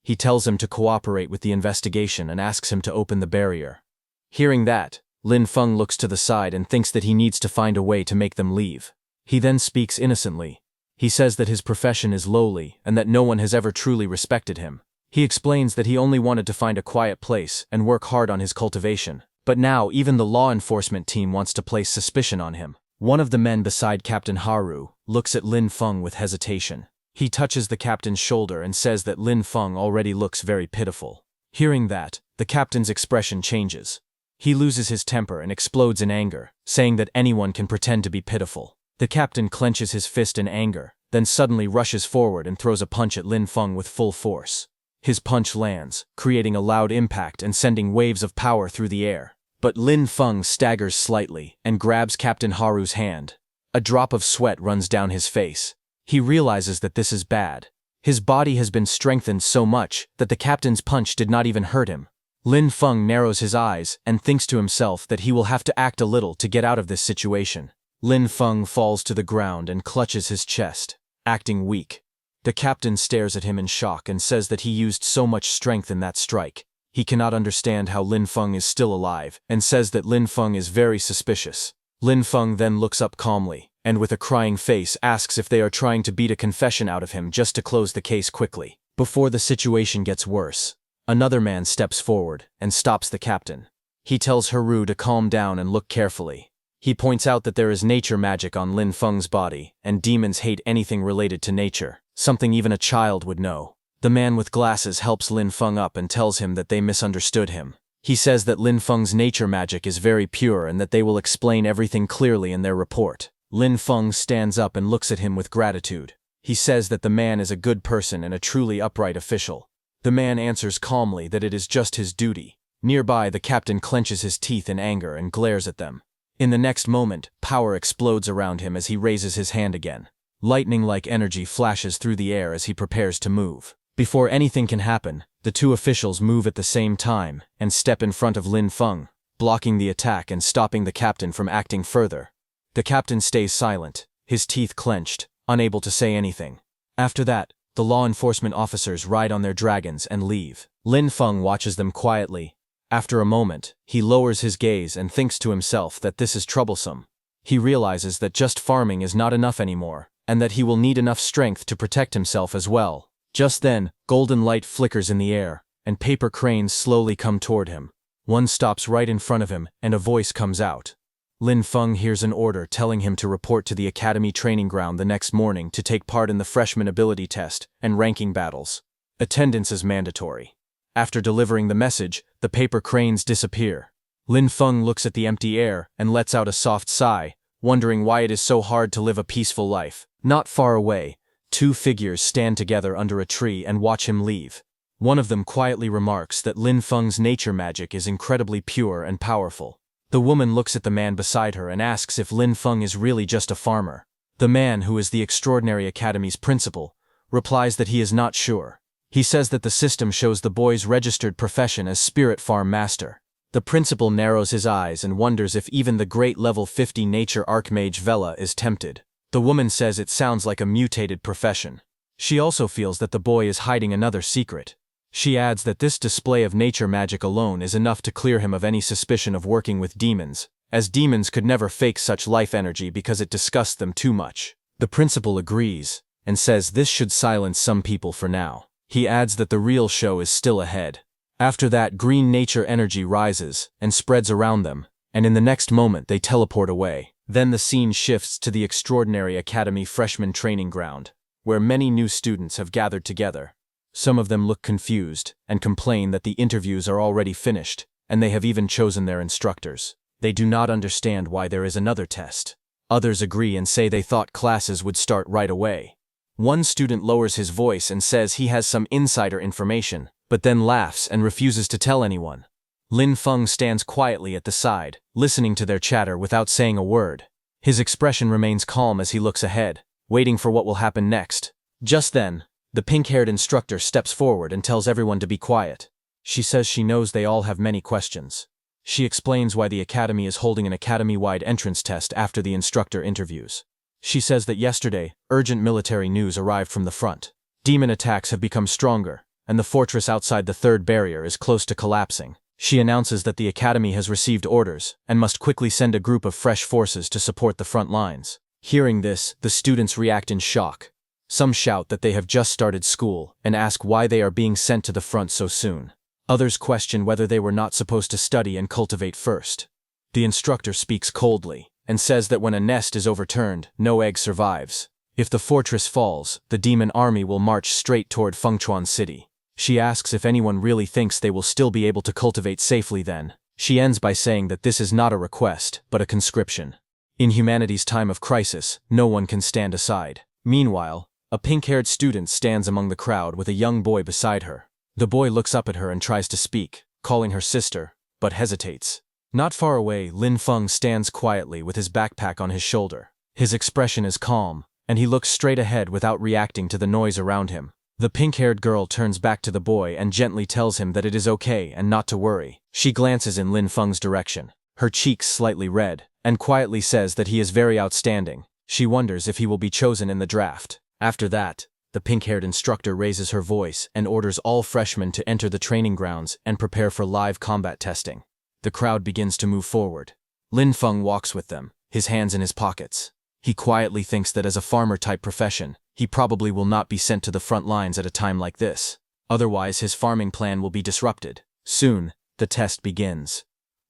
He tells him to cooperate with the investigation and asks him to open the barrier. Hearing that, Lin Feng looks to the side and thinks that he needs to find a way to make them leave. He then speaks innocently. He says that his profession is lowly and that no one has ever truly respected him. He explains that he only wanted to find a quiet place and work hard on his cultivation. But now even the law enforcement team wants to place suspicion on him. One of the men beside Captain Haru looks at Lin Feng with hesitation. He touches the captain's shoulder and says that Lin Feng already looks very pitiful. Hearing that, the captain's expression changes. He loses his temper and explodes in anger, saying that anyone can pretend to be pitiful. The captain clenches his fist in anger, then suddenly rushes forward and throws a punch at Lin Feng with full force. His punch lands, creating a loud impact and sending waves of power through the air. But Lin Feng staggers slightly and grabs Captain Haru's hand. A drop of sweat runs down his face. He realizes that this is bad. His body has been strengthened so much that the captain's punch did not even hurt him. Lin Feng narrows his eyes and thinks to himself that he will have to act a little to get out of this situation. Lin Feng falls to the ground and clutches his chest, acting weak. The captain stares at him in shock and says that he used so much strength in that strike. He cannot understand how Lin Feng is still alive, and says that Lin Feng is very suspicious. Lin Feng then looks up calmly, and with a crying face asks if they are trying to beat a confession out of him just to close the case quickly. Before the situation gets worse, another man steps forward and stops the captain. He tells Haru to calm down and look carefully. He points out that there is nature magic on Lin Feng's body, and demons hate anything related to nature, something even a child would know. The man with glasses helps Lin Feng up and tells him that they misunderstood him. He says that Lin Feng's nature magic is very pure and that they will explain everything clearly in their report. Lin Feng stands up and looks at him with gratitude. He says that the man is a good person and a truly upright official. The man answers calmly that it is just his duty. Nearby, the captain clenches his teeth in anger and glares at them. In the next moment, power explodes around him as he raises his hand again. Lightning-like energy flashes through the air as he prepares to move. Before anything can happen, the 2 officials move at the same time and step in front of Lin Feng, blocking the attack and stopping the captain from acting further. The captain stays silent, his teeth clenched, unable to say anything. After that, the law enforcement officers ride on their dragons and leave. Lin Feng watches them quietly. After a moment, he lowers his gaze and thinks to himself that this is troublesome. He realizes that just farming is not enough anymore, and that he will need enough strength to protect himself as well. Just then, golden light flickers in the air, and paper cranes slowly come toward him. One stops right in front of him, and a voice comes out. Lin Feng hears an order telling him to report to the academy training ground the next morning to take part in the freshman ability test and ranking battles. Attendance is mandatory. After delivering the message, the paper cranes disappear. Lin Feng looks at the empty air and lets out a soft sigh, wondering why it is so hard to live a peaceful life. Not far away, 2 figures stand together under a tree and watch him leave. One of them quietly remarks that Lin Feng's nature magic is incredibly pure and powerful. The woman looks at the man beside her and asks if Lin Feng is really just a farmer. The man, who is the Extraordinary Academy's principal, replies that he is not sure. He says that the system shows the boy's registered profession as Spirit Farm Master. The principal narrows his eyes and wonders if even the great level 50 nature Archmage Vela is tempted. The woman says it sounds like a mutated profession. She also feels that the boy is hiding another secret. She adds that this display of nature magic alone is enough to clear him of any suspicion of working with demons, as demons could never fake such life energy because it disgusts them too much. The principal agrees, and says this should silence some people for now. He adds that the real show is still ahead. After that, green nature energy rises and spreads around them, and in the next moment they teleport away. Then the scene shifts to the extraordinary Academy freshman training ground, where many new students have gathered together. Some of them look confused and complain that the interviews are already finished, and they have even chosen their instructors. They do not understand why there is another test. Others agree and say they thought classes would start right away. One student lowers his voice and says he has some insider information, but then laughs and refuses to tell anyone. Lin Feng stands quietly at the side, listening to their chatter without saying a word. His expression remains calm as he looks ahead, waiting for what will happen next. Just then, the pink-haired instructor steps forward and tells everyone to be quiet. She says she knows they all have many questions. She explains why the academy is holding an academy-wide entrance test after the instructor interviews. She says that yesterday, urgent military news arrived from the front. Demon attacks have become stronger, and the fortress outside the third barrier is close to collapsing. She announces that the academy has received orders and must quickly send a group of fresh forces to support the front lines. Hearing this, the students react in shock. Some shout that they have just started school and ask why they are being sent to the front so soon. Others question whether they were not supposed to study and cultivate first. The instructor speaks coldly and says that when a nest is overturned, no egg survives. If the fortress falls, the demon army will march straight toward Fengchuan City. She asks if anyone really thinks they will still be able to cultivate safely then. She ends by saying that this is not a request, but a conscription. In humanity's time of crisis, no one can stand aside. Meanwhile, a pink-haired student stands among the crowd with a young boy beside her. The boy looks up at her and tries to speak, calling her sister, but hesitates. Not far away, Lin Feng stands quietly with his backpack on his shoulder. His expression is calm, and he looks straight ahead without reacting to the noise around him. The pink-haired girl turns back to the boy and gently tells him that it is okay and not to worry. She glances in Lin Feng's direction, her cheeks slightly red, and quietly says that he is very outstanding. She wonders if he will be chosen in the draft. After that, the pink-haired instructor raises her voice and orders all freshmen to enter the training grounds and prepare for live combat testing. The crowd begins to move forward. Lin Feng walks with them, his hands in his pockets. He quietly thinks that as a farmer-type profession, he probably will not be sent to the front lines at a time like this. Otherwise, his farming plan will be disrupted. Soon, the test begins.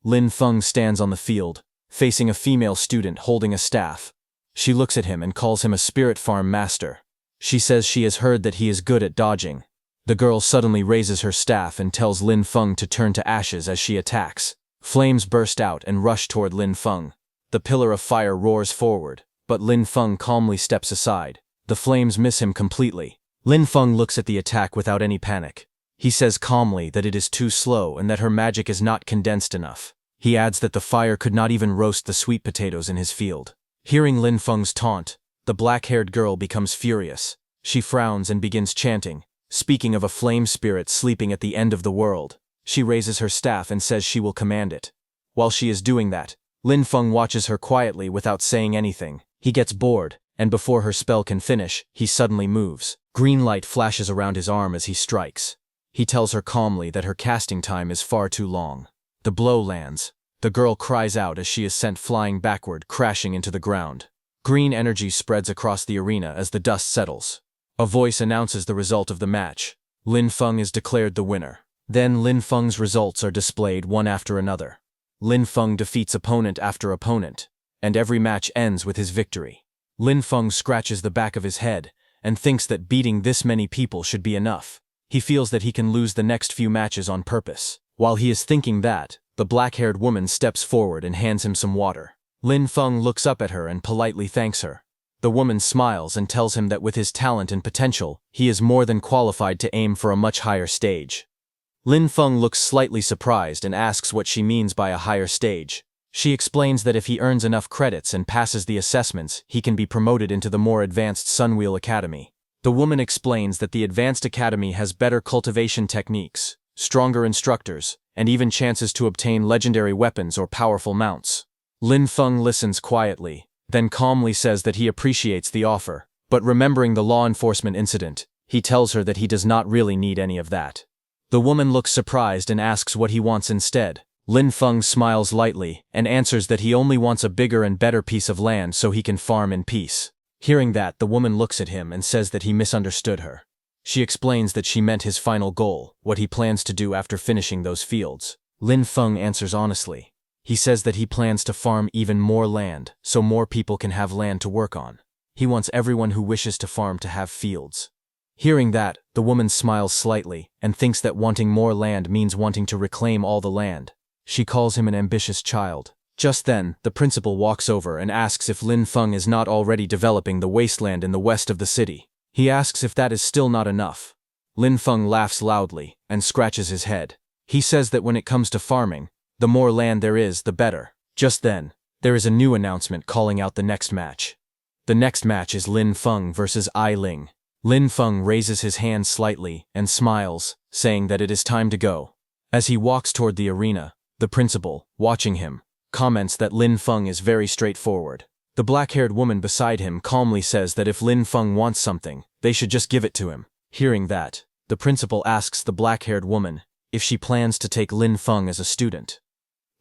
Lin Feng stands on the field, facing a female student holding a staff. She looks at him and calls him a spirit farm master. She says she has heard that he is good at dodging. The girl suddenly raises her staff and tells Lin Feng to turn to ashes as she attacks. Flames burst out and rush toward Lin Feng. The pillar of fire roars forward, but Lin Feng calmly steps aside. The flames miss him completely. Lin Feng looks at the attack without any panic. He says calmly that it is too slow and that her magic is not condensed enough. He adds that the fire could not even roast the sweet potatoes in his field. Hearing Lin Feng's taunt, the black-haired girl becomes furious. She frowns and begins chanting, speaking of a flame spirit sleeping at the end of the world. She raises her staff and says she will command it. While she is doing that, Lin Feng watches her quietly without saying anything. He gets bored, and before her spell can finish, he suddenly moves. Green light flashes around his arm as he strikes. He tells her calmly that her casting time is far too long. The blow lands. The girl cries out as she is sent flying backward, crashing into the ground. Green energy spreads across the arena as the dust settles. A voice announces the result of the match. Lin Feng is declared the winner. Then Lin Feng's results are displayed one after another. Lin Feng defeats opponent after opponent, and every match ends with his victory. Lin Feng scratches the back of his head and thinks that beating this many people should be enough. He feels that he can lose the next few matches on purpose. While he is thinking that, the black-haired woman steps forward and hands him some water. Lin Feng looks up at her and politely thanks her. The woman smiles and tells him that with his talent and potential, he is more than qualified to aim for a much higher stage. Lin Feng looks slightly surprised and asks what she means by a higher stage. She explains that if he earns enough credits and passes the assessments, he can be promoted into the more advanced Sunwheel Academy. The woman explains that the Advanced Academy has better cultivation techniques, stronger instructors, and even chances to obtain legendary weapons or powerful mounts. Lin Feng listens quietly, then calmly says that he appreciates the offer, but remembering the law enforcement incident, he tells her that he does not really need any of that. The woman looks surprised and asks what he wants instead. Lin Feng smiles lightly and answers that he only wants a bigger and better piece of land so he can farm in peace. Hearing that, the woman looks at him and says that he misunderstood her. She explains that she meant his final goal, what he plans to do after finishing those fields. Lin Feng answers honestly. He says that he plans to farm even more land, so more people can have land to work on. He wants everyone who wishes to farm to have fields. Hearing that, the woman smiles slightly, and thinks that wanting more land means wanting to reclaim all the land. She calls him an ambitious child. Just then, the principal walks over and asks if Lin Feng is not already developing the wasteland in the west of the city. He asks if that is still not enough. Lin Feng laughs loudly and scratches his head. He says that when it comes to farming, the more land there is, the better. Just then, there is a new announcement calling out the next match. The next match is Lin Feng versus Ai Ling. Lin Feng raises his hand slightly and smiles, saying that it is time to go. As he walks toward the arena, the principal, watching him, comments that Lin Feng is very straightforward. The black-haired woman beside him calmly says that if Lin Feng wants something, they should just give it to him. Hearing that, the principal asks the black-haired woman if she plans to take Lin Feng as a student.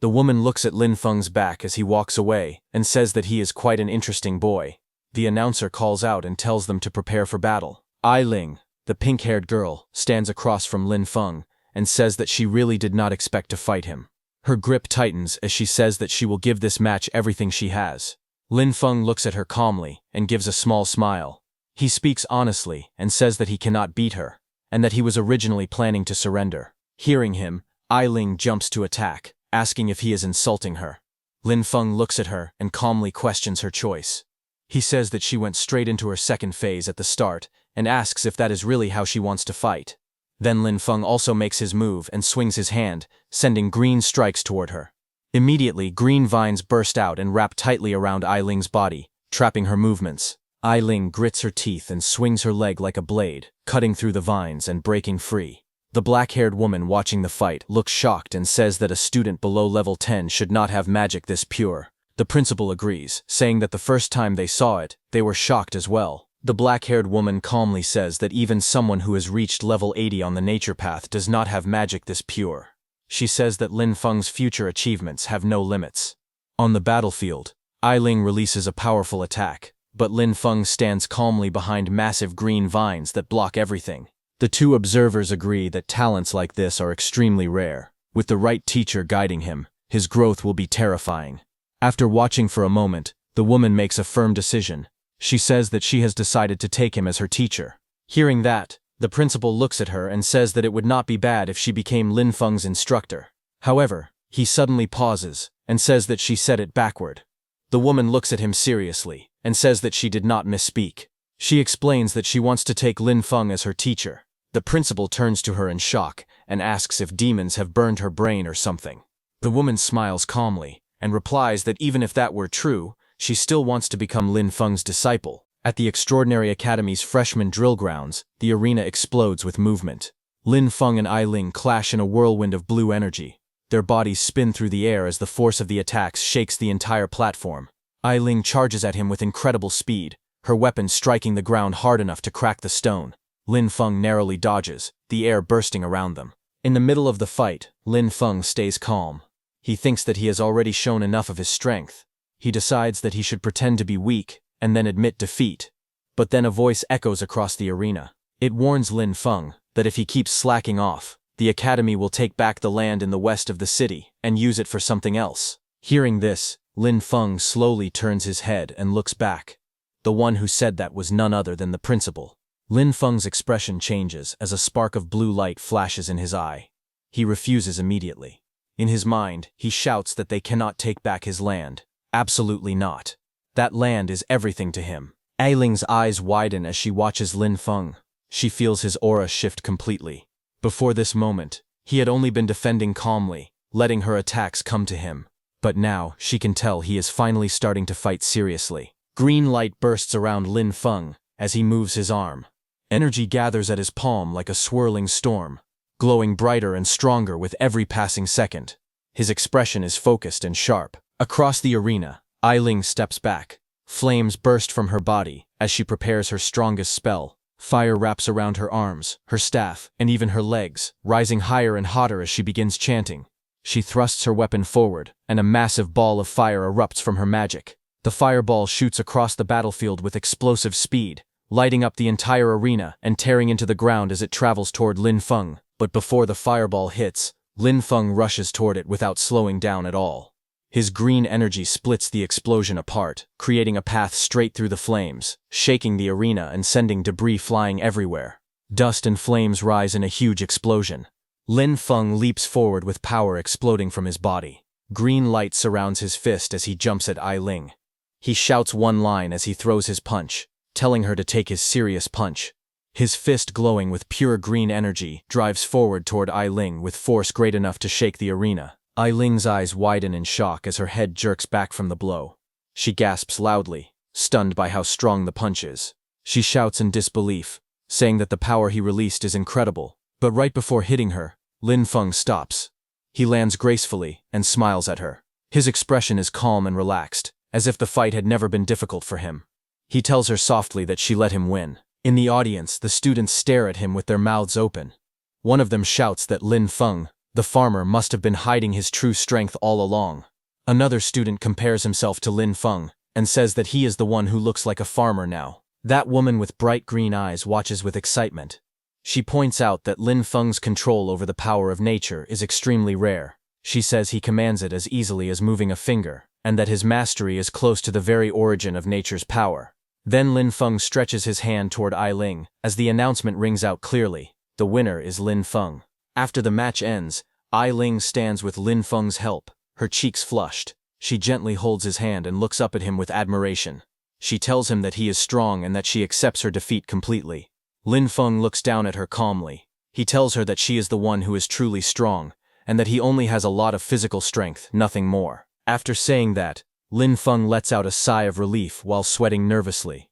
The woman looks at Lin Feng's back as he walks away and says that he is quite an interesting boy. The announcer calls out and tells them to prepare for battle. Ai Ling, the pink-haired girl, stands across from Lin Feng and says that she really did not expect to fight him. Her grip tightens as she says that she will give this match everything she has. Lin Feng looks at her calmly and gives a small smile. He speaks honestly and says that he cannot beat her, and that he was originally planning to surrender. Hearing him, Ai Ling jumps to attack, asking if he is insulting her. Lin Feng looks at her and calmly questions her choice. He says that she went straight into her second phase at the start and asks if that is really how she wants to fight. Then Lin Feng also makes his move and swings his hand, sending green strikes toward her. Immediately, green vines burst out and wrap tightly around Ai Ling's body, trapping her movements. Ai Ling grits her teeth and swings her leg like a blade, cutting through the vines and breaking free. The black-haired woman watching the fight looks shocked and says that a student below level 10 should not have magic this pure. The principal agrees, saying that the first time they saw it, they were shocked as well. The black-haired woman calmly says that even someone who has reached level 80 on the nature path does not have magic this pure. She says that Lin Feng's future achievements have no limits. On the battlefield, Ai Ling releases a powerful attack, but Lin Feng stands calmly behind massive green vines that block everything. The two observers agree that talents like this are extremely rare. With the right teacher guiding him, his growth will be terrifying. After watching for a moment, the woman makes a firm decision. She says that she has decided to take him as her teacher. Hearing that, the principal looks at her and says that it would not be bad if she became Lin Feng's instructor. However, he suddenly pauses and says that she said it backward. The woman looks at him seriously and says that she did not misspeak. She explains that she wants to take Lin Feng as her teacher. The principal turns to her in shock and asks if demons have burned her brain or something. The woman smiles calmly and replies that even if that were true, she still wants to become Lin Feng's disciple. At the Extraordinary Academy's freshman drill grounds, the arena explodes with movement. Lin Feng and Ai Ling clash in a whirlwind of blue energy. Their bodies spin through the air as the force of the attacks shakes the entire platform. Ai Ling charges at him with incredible speed, her weapon striking the ground hard enough to crack the stone. Lin Feng narrowly dodges, the air bursting around them. In the middle of the fight, Lin Feng stays calm. He thinks that he has already shown enough of his strength. He decides that he should pretend to be weak and then admit defeat. But then a voice echoes across the arena. It warns Lin Feng that if he keeps slacking off, the academy will take back the land in the west of the city and use it for something else. Hearing this, Lin Feng slowly turns his head and looks back. The one who said that was none other than the principal. Lin Feng's expression changes as a spark of blue light flashes in his eye. He refuses immediately. In his mind, he shouts that they cannot take back his land. Absolutely not. That land is everything to him. Ai Ling's eyes widen as she watches Lin Feng. She feels his aura shift completely. Before this moment, he had only been defending calmly, letting her attacks come to him. But now, she can tell he is finally starting to fight seriously. Green light bursts around Lin Feng as he moves his arm. Energy gathers at his palm like a swirling storm, glowing brighter and stronger with every passing second. His expression is focused and sharp. Across the arena, Ai Ling steps back. Flames burst from her body as she prepares her strongest spell. Fire wraps around her arms, her staff, and even her legs, rising higher and hotter as she begins chanting. She thrusts her weapon forward, and a massive ball of fire erupts from her magic. The fireball shoots across the battlefield with explosive speed, lighting up the entire arena and tearing into the ground as it travels toward Lin Feng. But before the fireball hits, Lin Feng rushes toward it without slowing down at all. His green energy splits the explosion apart, creating a path straight through the flames, shaking the arena and sending debris flying everywhere. Dust and flames rise in a huge explosion. Lin Feng leaps forward with power exploding from his body. Green light surrounds his fist as he jumps at Ai Ling. He shouts one line as he throws his punch, telling her to take his serious punch. His fist, glowing with pure green energy, drives forward toward Ai Ling with force great enough to shake the arena. Ai Ling's eyes widen in shock as her head jerks back from the blow. She gasps loudly, stunned by how strong the punch is. She shouts in disbelief, saying that the power he released is incredible. But right before hitting her, Lin Feng stops. He lands gracefully and smiles at her. His expression is calm and relaxed, as if the fight had never been difficult for him. He tells her softly that she let him win. In the audience, the students stare at him with their mouths open. One of them shouts that Lin Feng, the farmer, must have been hiding his true strength all along. Another student compares himself to Lin Feng and says that he is the one who looks like a farmer now. That woman with bright green eyes watches with excitement. She points out that Lin Feng's control over the power of nature is extremely rare. She says he commands it as easily as moving a finger, and that his mastery is close to the very origin of nature's power. Then Lin Feng stretches his hand toward Ai Ling, as the announcement rings out clearly. The winner is Lin Feng. After the match ends, Ai Ling stands with Lin Feng's help, her cheeks flushed. She gently holds his hand and looks up at him with admiration. She tells him that he is strong and that she accepts her defeat completely. Lin Feng looks down at her calmly. He tells her that she is the one who is truly strong, and that he only has a lot of physical strength, nothing more. After saying that, Lin Feng lets out a sigh of relief while sweating nervously.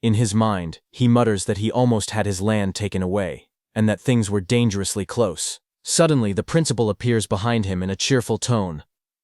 In his mind, he mutters that he almost had his land taken away, and that things were dangerously close. Suddenly, the principal appears behind him in a cheerful tone.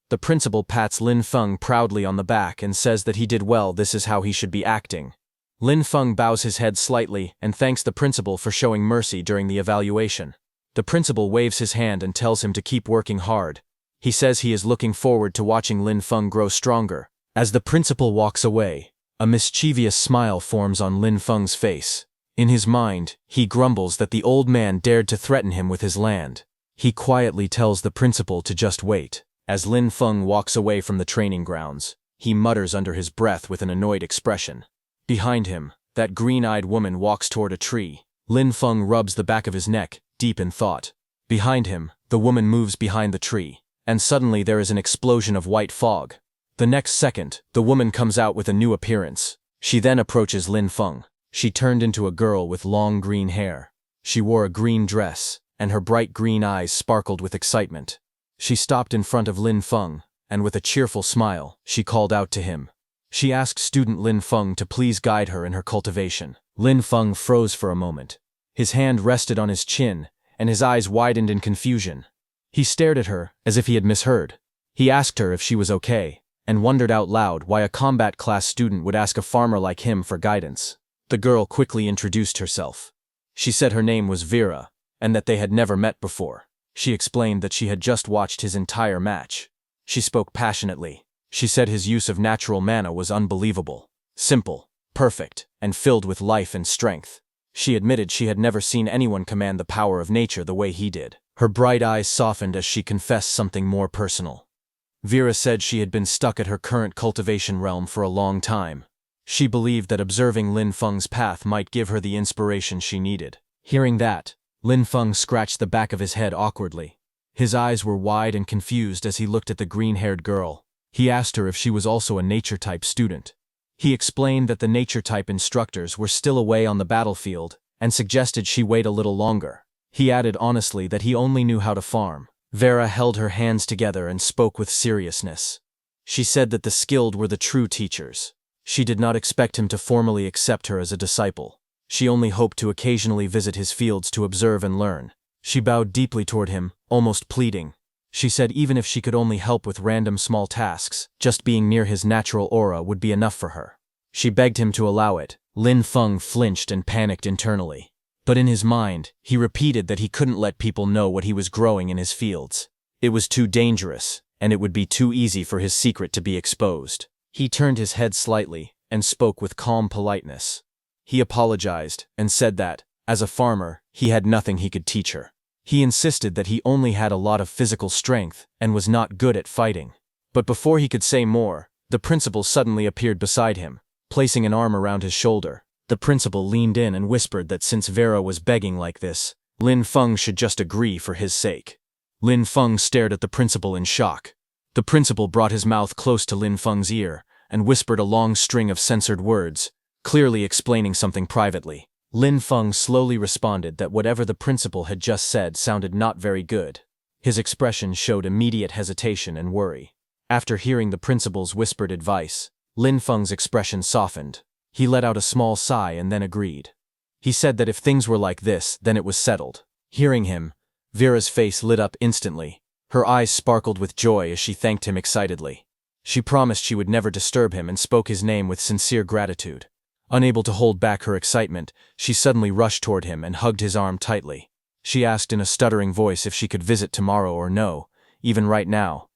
The principal pats Lin Feng proudly on the back and says that he did well. This is how he should be acting. Lin Feng bows his head slightly and thanks the principal for showing mercy during the evaluation. The principal waves his hand and tells him to keep working hard. He says he is looking forward to watching Lin Feng grow stronger. As the principal walks away, a mischievous smile forms on Lin Feng's face. In his mind, he grumbles that the old man dared to threaten him with his land. He quietly tells the principal to just wait. As Lin Feng walks away from the training grounds, he mutters under his breath with an annoyed expression. Behind him, that green-eyed woman walks toward a tree. Lin Feng rubs the back of his neck, deep in thought. Behind him, the woman moves behind the tree, and suddenly there is an explosion of white fog. The next second, the woman comes out with a new appearance. She then approaches Lin Feng. She turned into a girl with long green hair. She wore a green dress, and her bright green eyes sparkled with excitement. She stopped in front of Lin Feng, and with a cheerful smile, she called out to him. She asked student Lin Feng to please guide her in her cultivation. Lin Feng froze for a moment. His hand rested on his chin, and his eyes widened in confusion. He stared at her, as if he had misheard. He asked her if she was okay, and wondered out loud why a combat class student would ask a farmer like him for guidance. The girl quickly introduced herself. She said her name was Vera, and that they had never met before. She explained that she had just watched his entire match. She spoke passionately. She said his use of natural mana was unbelievable, simple, perfect, and filled with life and strength. She admitted she had never seen anyone command the power of nature the way he did. Her bright eyes softened as she confessed something more personal. Vera said she had been stuck at her current cultivation realm for a long time. She believed that observing Lin Feng's path might give her the inspiration she needed. Hearing that, Lin Feng scratched the back of his head awkwardly. His eyes were wide and confused as he looked at the green-haired girl. He asked her if she was also a nature-type student. He explained that the nature-type instructors were still away on the battlefield and suggested she wait a little longer. He added honestly that he only knew how to farm. Vera held her hands together and spoke with seriousness. She said that the skilled were the true teachers. She did not expect him to formally accept her as a disciple. She only hoped to occasionally visit his fields to observe and learn. She bowed deeply toward him, almost pleading. She said even if she could only help with random small tasks, just being near his natural aura would be enough for her. She begged him to allow it. Lin Feng flinched and panicked internally. But in his mind, he repeated that he couldn't let people know what he was growing in his fields. It was too dangerous, and it would be too easy for his secret to be exposed. He turned his head slightly and spoke with calm politeness. He apologized and said that, as a farmer, he had nothing he could teach her. He insisted that he only had a lot of physical strength and was not good at fighting. But before he could say more, the principal suddenly appeared beside him, placing an arm around his shoulder. The principal leaned in and whispered that since Vera was begging like this, Lin Feng should just agree for his sake. Lin Feng stared at the principal in shock. The principal brought his mouth close to Lin Feng's ear and whispered a long string of censored words, clearly explaining something privately. Lin Feng slowly responded that whatever the principal had just said sounded not very good. His expression showed immediate hesitation and worry. After hearing the principal's whispered advice, Lin Feng's expression softened. He let out a small sigh and then agreed. He said that if things were like this, then it was settled. Hearing him, Vera's face lit up instantly. Her eyes sparkled with joy as she thanked him excitedly. She promised she would never disturb him and spoke his name with sincere gratitude. Unable to hold back her excitement, she suddenly rushed toward him and hugged his arm tightly. She asked in a stuttering voice if she could visit tomorrow or no, even right now.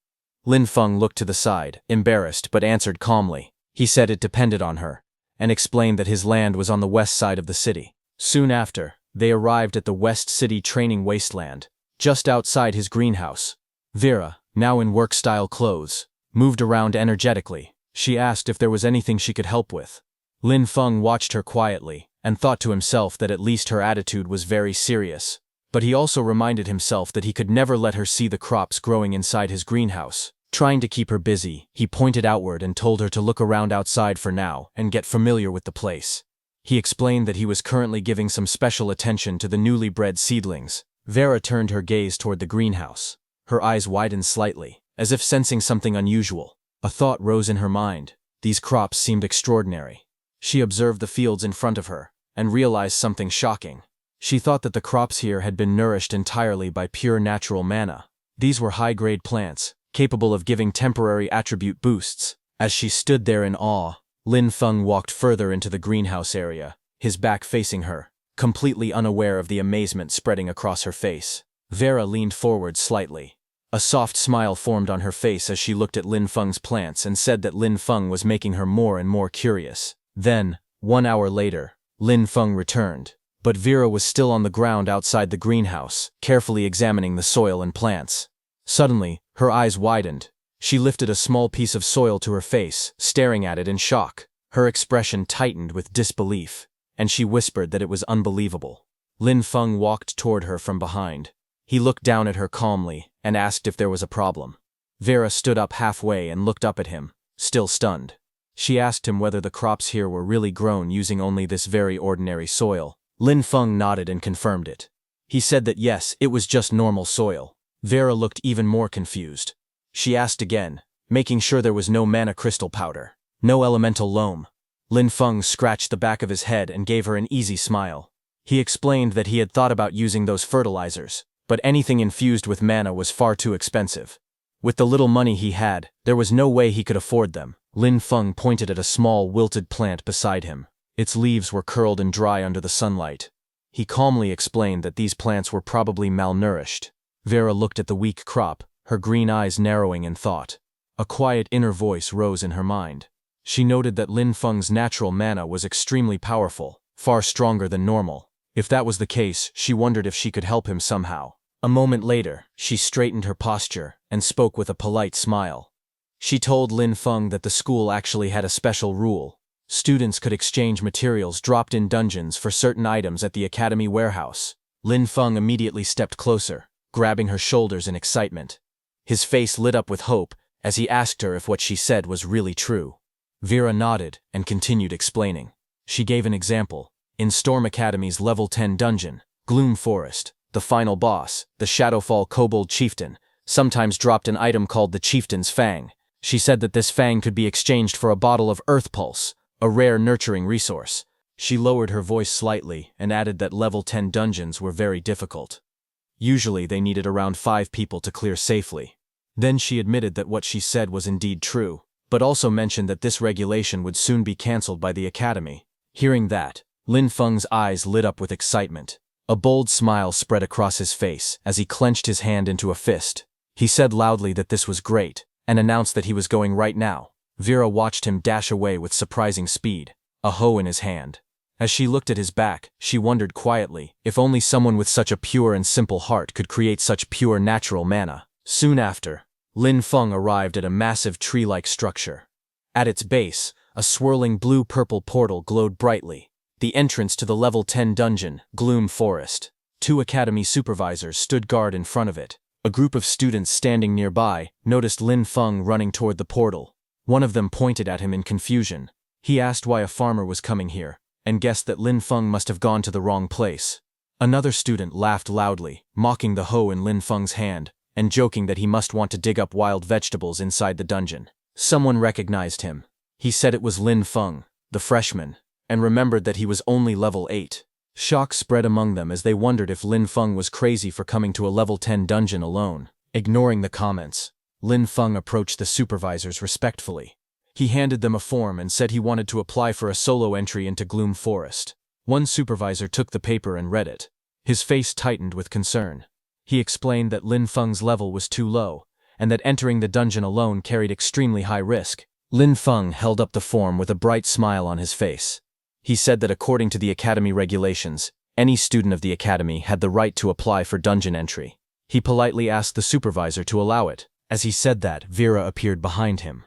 Lin Feng looked to the side, embarrassed, but answered calmly. He said it depended on her, and explained that his land was on the west side of the city. Soon after, they arrived at the West City training wasteland, just outside his greenhouse. Vera, now in work-style clothes, moved around energetically. She asked if there was anything she could help with. Lin Feng watched her quietly and thought to himself that at least her attitude was very serious. But he also reminded himself that he could never let her see the crops growing inside his greenhouse. Trying to keep her busy, he pointed outward and told her to look around outside for now and get familiar with the place. He explained that he was currently giving some special attention to the newly bred seedlings. Vera turned her gaze toward the greenhouse. Her eyes widened slightly, as if sensing something unusual. A thought rose in her mind. These crops seemed extraordinary. She observed the fields in front of her and realized something shocking. She thought that the crops here had been nourished entirely by pure natural mana. These were high-grade plants, capable of giving temporary attribute boosts. As she stood there in awe, Lin Feng walked further into the greenhouse area, his back facing her, completely unaware of the amazement spreading across her face. Vera leaned forward slightly. A soft smile formed on her face as she looked at Lin Feng's plants and said that Lin Feng was making her more and more curious. Then, 1 hour later, Lin Feng returned. But Vera was still on the ground outside the greenhouse, carefully examining the soil and plants. Suddenly, her eyes widened. She lifted a small piece of soil to her face, staring at it in shock. Her expression tightened with disbelief, and she whispered that it was unbelievable. Lin Feng walked toward her from behind. He looked down at her calmly and asked if there was a problem. Vera stood up halfway and looked up at him, still stunned. She asked him whether the crops here were really grown using only this very ordinary soil. Lin Feng nodded and confirmed it. He said that yes, it was just normal soil. Vera looked even more confused. She asked again, making sure there was no mana crystal powder, no elemental loam. Lin Feng scratched the back of his head and gave her an easy smile. He explained that he had thought about using those fertilizers, but anything infused with mana was far too expensive. With the little money he had, there was no way he could afford them. Lin Feng pointed at a small wilted plant beside him. Its leaves were curled and dry under the sunlight. He calmly explained that these plants were probably malnourished. Vera looked at the weak crop, her green eyes narrowing in thought. A quiet inner voice rose in her mind. She noted that Lin Feng's natural mana was extremely powerful, far stronger than normal. If that was the case, she wondered if she could help him somehow. A moment later, she straightened her posture and spoke with a polite smile. She told Lin Feng that the school actually had a special rule. Students could exchange materials dropped in dungeons for certain items at the academy warehouse. Lin Feng immediately stepped closer, grabbing her shoulders in excitement. His face lit up with hope as he asked her if what she said was really true. Vera nodded and continued explaining. She gave an example. In Storm Academy's level 10 dungeon, Gloom Forest, the final boss, the Shadowfall Kobold Chieftain, sometimes dropped an item called the Chieftain's Fang. She said that this fang could be exchanged for a bottle of Earth Pulse, a rare nurturing resource. She lowered her voice slightly and added that level 10 dungeons were very difficult. Usually they needed around 5 people to clear safely. Then she admitted that what she said was indeed true, but also mentioned that this regulation would soon be cancelled by the academy. Hearing that, Lin Feng's eyes lit up with excitement. A bold smile spread across his face as he clenched his hand into a fist. He said loudly that this was great, and announced that he was going right now. Vera watched him dash away with surprising speed, a hoe in his hand. As she looked at his back, she wondered quietly if only someone with such a pure and simple heart could create such pure natural mana. Soon after, Lin Feng arrived at a massive tree-like structure. At its base, a swirling blue-purple portal glowed brightly, the entrance to the level 10 dungeon, Gloom Forest. 2 academy supervisors stood guard in front of it. A group of students standing nearby noticed Lin Feng running toward the portal. One of them pointed at him in confusion. He asked why a farmer was coming here, and guessed that Lin Feng must have gone to the wrong place. Another student laughed loudly, mocking the hoe in Lin Feng's hand, and joking that he must want to dig up wild vegetables inside the dungeon. Someone recognized him. He said it was Lin Feng, the freshman, and remembered that he was only level 8. Shock spread among them as they wondered if Lin Feng was crazy for coming to a level 10 dungeon alone. Ignoring the comments, Lin Feng approached the supervisors respectfully. He handed them a form and said he wanted to apply for a solo entry into Gloom Forest. One supervisor took the paper and read it. His face tightened with concern. He explained that Lin Feng's level was too low, and that entering the dungeon alone carried extremely high risk. Lin Feng held up the form with a bright smile on his face. He said that according to the academy regulations, any student of the academy had the right to apply for dungeon entry. He politely asked the supervisor to allow it. As he said that, Vera appeared behind him.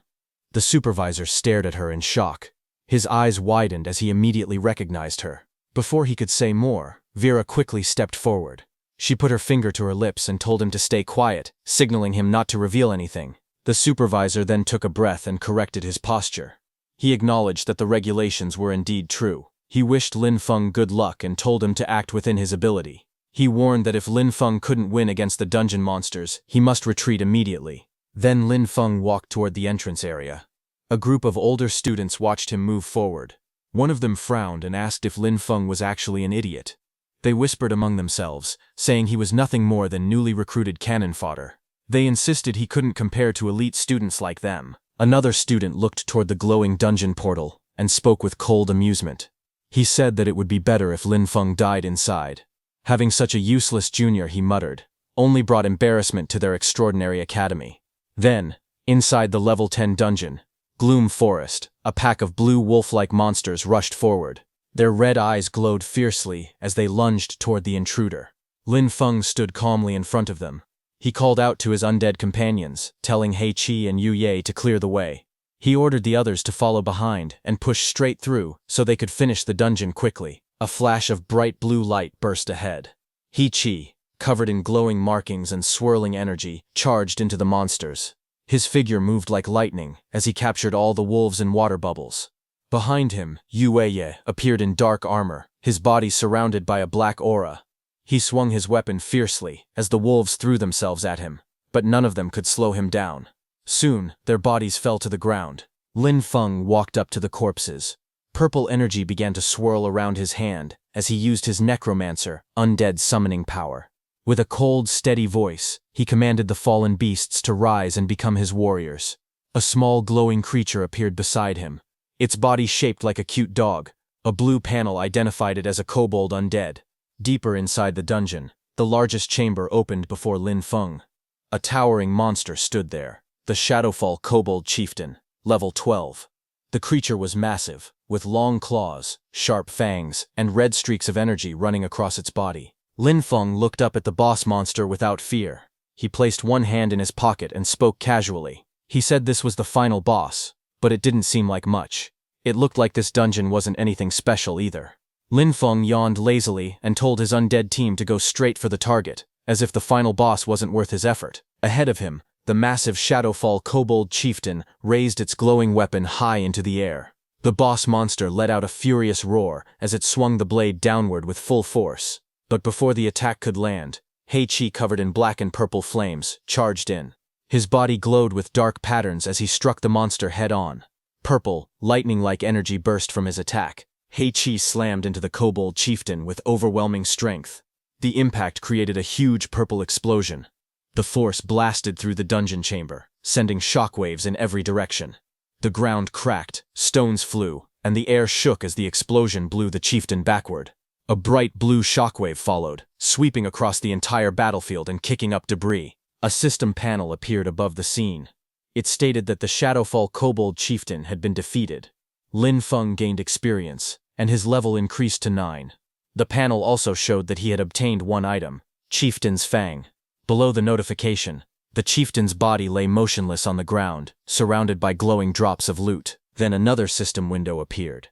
The supervisor stared at her in shock. His eyes widened as he immediately recognized her. Before he could say more, Vera quickly stepped forward. She put her finger to her lips and told him to stay quiet, signaling him not to reveal anything. The supervisor then took a breath and corrected his posture. He acknowledged that the regulations were indeed true. He wished Lin Feng good luck and told him to act within his ability. He warned that if Lin Feng couldn't win against the dungeon monsters, he must retreat immediately. Then Lin Feng walked toward the entrance area. A group of older students watched him move forward. One of them frowned and asked if Lin Feng was actually an idiot. They whispered among themselves, saying he was nothing more than newly recruited cannon fodder. They insisted he couldn't compare to elite students like them. Another student looked toward the glowing dungeon portal and spoke with cold amusement. He said that it would be better if Lin Feng died inside. Having such a useless junior, he muttered, only brought embarrassment to their extraordinary academy. Then, inside the level 10 dungeon, Gloom Forest, a pack of blue wolf-like monsters rushed forward. Their red eyes glowed fiercely as they lunged toward the intruder. Lin Feng stood calmly in front of them. He called out to his undead companions, telling He Qi and Yu Ye to clear the way. He ordered the others to follow behind and push straight through so they could finish the dungeon quickly. A flash of bright blue light burst ahead. He Qi, covered in glowing markings and swirling energy, charged into the monsters. His figure moved like lightning as he captured all the wolves and water bubbles. Behind him, Yu Ye appeared in dark armor, his body surrounded by a black aura. He swung his weapon fiercely as the wolves threw themselves at him, but none of them could slow him down. Soon, their bodies fell to the ground. Lin Feng walked up to the corpses. Purple energy began to swirl around his hand as he used his Necromancer, Undead summoning power. With a cold, steady voice, he commanded the fallen beasts to rise and become his warriors. A small glowing creature appeared beside him, its body shaped like a cute dog. A blue panel identified it as a kobold undead. Deeper inside the dungeon, the largest chamber opened before Lin Feng. A towering monster stood there, the Shadowfall Kobold Chieftain, level 12. The creature was massive, with long claws, sharp fangs, and red streaks of energy running across its body. Lin Feng looked up at the boss monster without fear. He placed one hand in his pocket and spoke casually. He said this was the final boss, but it didn't seem like much. It looked like this dungeon wasn't anything special either. Lin Feng yawned lazily and told his undead team to go straight for the target, as if the final boss wasn't worth his effort. Ahead of him, the massive Shadowfall Kobold Chieftain raised its glowing weapon high into the air. The boss monster let out a furious roar as it swung the blade downward with full force. But before the attack could land, He Qi, covered in black and purple flames, charged in. His body glowed with dark patterns as he struck the monster head-on. Purple, lightning-like energy burst from his attack. He Qi slammed into the Kobold Chieftain with overwhelming strength. The impact created a huge purple explosion. The force blasted through the dungeon chamber, sending shockwaves in every direction. The ground cracked, stones flew, and the air shook as the explosion blew the chieftain backward. A bright blue shockwave followed, sweeping across the entire battlefield and kicking up debris. A system panel appeared above the scene. It stated that the Shadowfall Kobold Chieftain had been defeated. Lin Feng gained experience, and his level increased to 9. The panel also showed that he had obtained one item, Chieftain's Fang. Below the notification, the chieftain's body lay motionless on the ground, surrounded by glowing drops of loot. Then another system window appeared.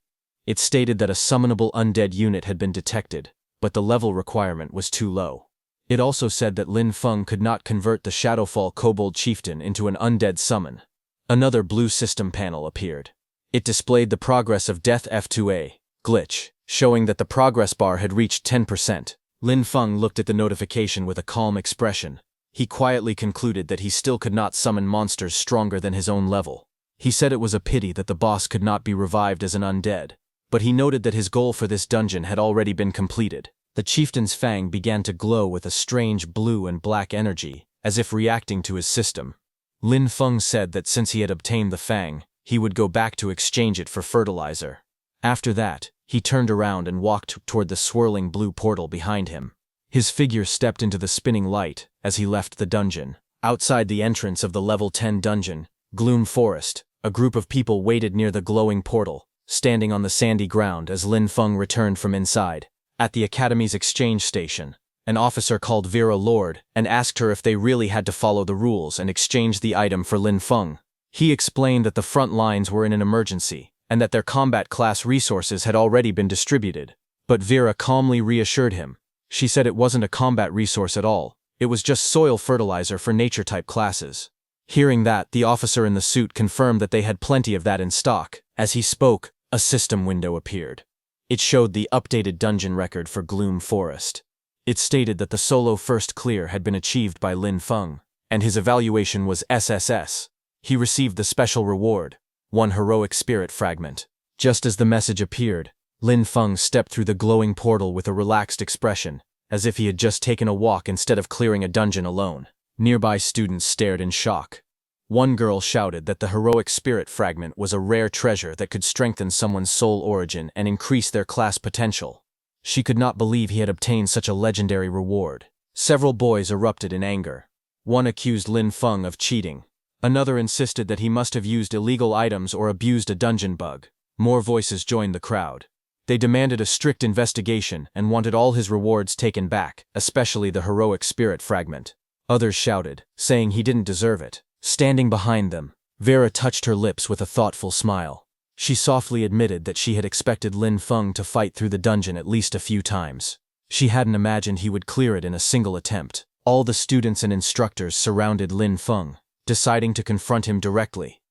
It stated that a summonable undead unit had been detected, but the level requirement was too low. It also said that Lin Feng could not convert the Shadowfall Kobold Chieftain into an undead summon. Another blue system panel appeared. It displayed the progress of Death F2A, glitch, showing that the progress bar had reached 10%. Lin Feng looked at the notification with a calm expression. He quietly concluded that he still could not summon monsters stronger than his own level. He said it was a pity that the boss could not be revived as an undead, but he noted that his goal for this dungeon had already been completed. The chieftain's fang began to glow with a strange blue and black energy, as if reacting to his system. Lin Feng said that since he had obtained the fang, he would go back to exchange it for fertilizer. After that, he turned around and walked toward the swirling blue portal behind him. His figure stepped into the spinning light as he left the dungeon. Outside the entrance of the level 10 dungeon, Gloom Forest, a group of people waited near the glowing portal, standing on the sandy ground as Lin Feng returned from inside. At the Academy's exchange station, an officer called Vera Lord and asked her if they really had to follow the rules and exchange the item for Lin Feng. He explained that the front lines were in an emergency and that their combat class resources had already been distributed. But Vera calmly reassured him. She said it wasn't a combat resource at all, it was just soil fertilizer for nature-type classes. Hearing that, the officer in the suit confirmed that they had plenty of that in stock. As he spoke, a system window appeared. It showed the updated dungeon record for Gloom Forest. It stated that the solo first clear had been achieved by Lin Feng, and his evaluation was SSS. He received the special reward, 1 heroic spirit fragment. Just as the message appeared, Lin Feng stepped through the glowing portal with a relaxed expression, as if he had just taken a walk instead of clearing a dungeon alone. Nearby students stared in shock. One girl shouted that the heroic spirit fragment was a rare treasure that could strengthen someone's soul origin and increase their class potential. She could not believe he had obtained such a legendary reward. Several boys erupted in anger. One accused Lin Feng of cheating. Another insisted that he must have used illegal items or abused a dungeon bug. More voices joined the crowd. They demanded a strict investigation and wanted all his rewards taken back, especially the heroic spirit fragment. Others shouted, saying he didn't deserve it. Standing behind them, Vera touched her lips with a thoughtful smile. She softly admitted that she had expected Lin Feng to fight through the dungeon at least a few times. She hadn't imagined he would clear it in a single attempt. All the students and instructors surrounded Lin Feng, deciding to confront him directly.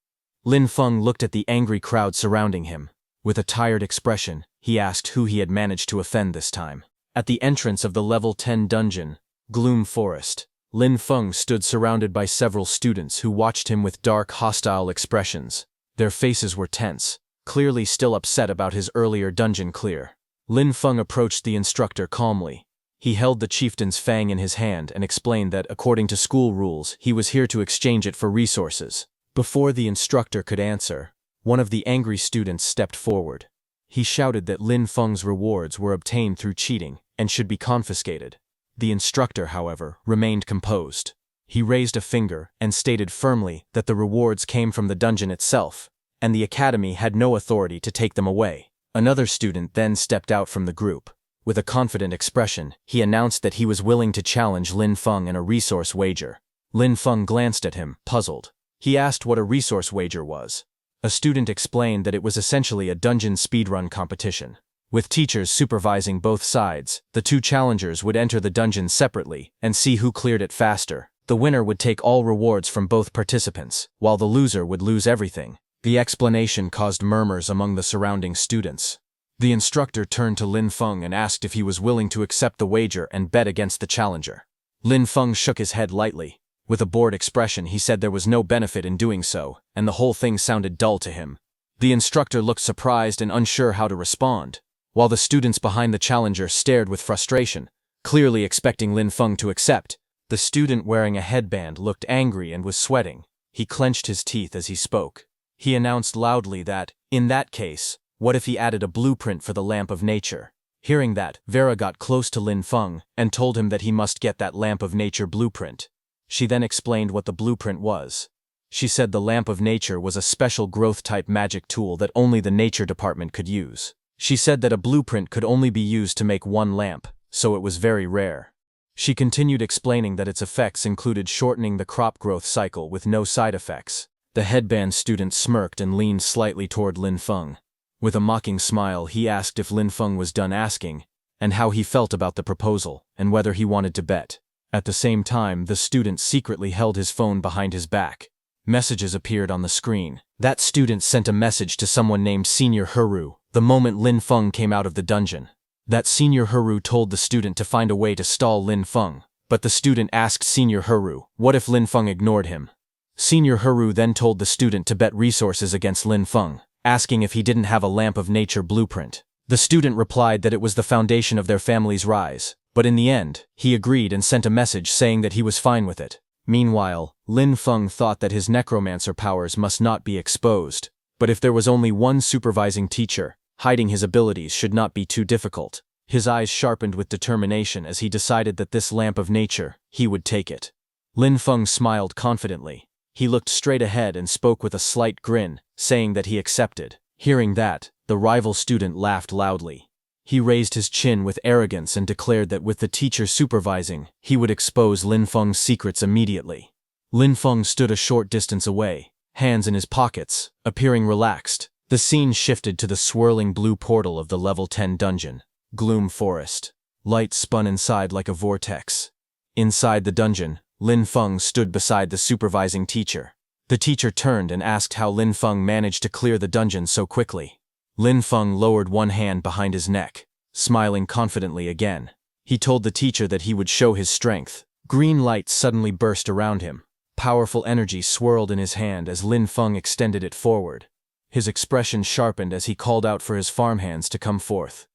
Lin Feng looked at the angry crowd surrounding him. With a tired expression, he asked who he had managed to offend this time. At the entrance of the level 10 dungeon, Gloom Forest, Lin Feng stood surrounded by several students who watched him with dark, hostile expressions. Their faces were tense, clearly still upset about his earlier dungeon clear. Lin Feng approached the instructor calmly. He held the chieftain's fang in his hand and explained that, according to school rules, he was here to exchange it for resources. Before the instructor could answer, one of the angry students stepped forward. He shouted that Lin Feng's rewards were obtained through cheating and should be confiscated. The instructor, however, remained composed. He raised a finger and stated firmly that the rewards came from the dungeon itself, and the academy had no authority to take them away. Another student then stepped out from the group. With a confident expression, he announced that he was willing to challenge Lin Feng in a resource wager. Lin Feng glanced at him, puzzled. He asked what a resource wager was. A student explained that it was essentially a dungeon speedrun competition. With teachers supervising both sides, the two challengers would enter the dungeon separately and see who cleared it faster. The winner would take all rewards from both participants, while the loser would lose everything. The explanation caused murmurs among the surrounding students. The instructor turned to Lin Feng and asked if he was willing to accept the wager and bet against the challenger. Lin Feng shook his head lightly. With a bored expression, he said there was no benefit in doing so, and the whole thing sounded dull to him. The instructor looked surprised and unsure how to respond, while the students behind the challenger stared with frustration, clearly expecting Lin Feng to accept. The student wearing a headband looked angry and was sweating. He clenched his teeth as he spoke. He announced loudly that, in that case, what if he added a blueprint for the Lamp of Nature? Hearing that, Vera got close to Lin Feng and told him that he must get that Lamp of Nature blueprint. She then explained what the blueprint was. She said the Lamp of Nature was a special growth-type magic tool that only the Nature Department could use. She said that a blueprint could only be used to make one lamp, so it was very rare. She continued explaining that its effects included shortening the crop growth cycle with no side effects. The headband student smirked and leaned slightly toward Lin Feng. With a mocking smile, he asked if Lin Feng was done asking, and how he felt about the proposal, and whether he wanted to bet. At the same time, the student secretly held his phone behind his back. Messages appeared on the screen. That student sent a message to someone named Senior Huru the moment Lin Feng came out of the dungeon. That Senior Huru told the student to find a way to stall Lin Feng, but the student asked Senior Huru, what if Lin Feng ignored him? Senior Huru then told the student to bet resources against Lin Feng, asking if he didn't have a Lamp of Nature blueprint. The student replied that it was the foundation of their family's rise, but in the end, he agreed and sent a message saying that he was fine with it. Meanwhile, Lin Feng thought that his necromancer powers must not be exposed, but if there was only one supervising teacher, hiding his abilities should not be too difficult. His eyes sharpened with determination as he decided that this Lamp of Nature, he would take it. Lin Feng smiled confidently. He looked straight ahead and spoke with a slight grin, saying that he accepted. Hearing that, the rival student laughed loudly. He raised his chin with arrogance and declared that with the teacher supervising, he would expose Lin Feng's secrets immediately. Lin Feng stood a short distance away, hands in his pockets, appearing relaxed. The scene shifted to the swirling blue portal of the level 10 dungeon. Gloom Forest. Light spun inside like a vortex. Inside the dungeon, Lin Feng stood beside the supervising teacher. The teacher turned and asked how Lin Feng managed to clear the dungeon so quickly. Lin Feng lowered one hand behind his neck, smiling confidently again. He told the teacher that he would show his strength. Green light suddenly burst around him. Powerful energy swirled in his hand as Lin Feng extended it forward. His expression sharpened as he called out for his farmhands to come forth.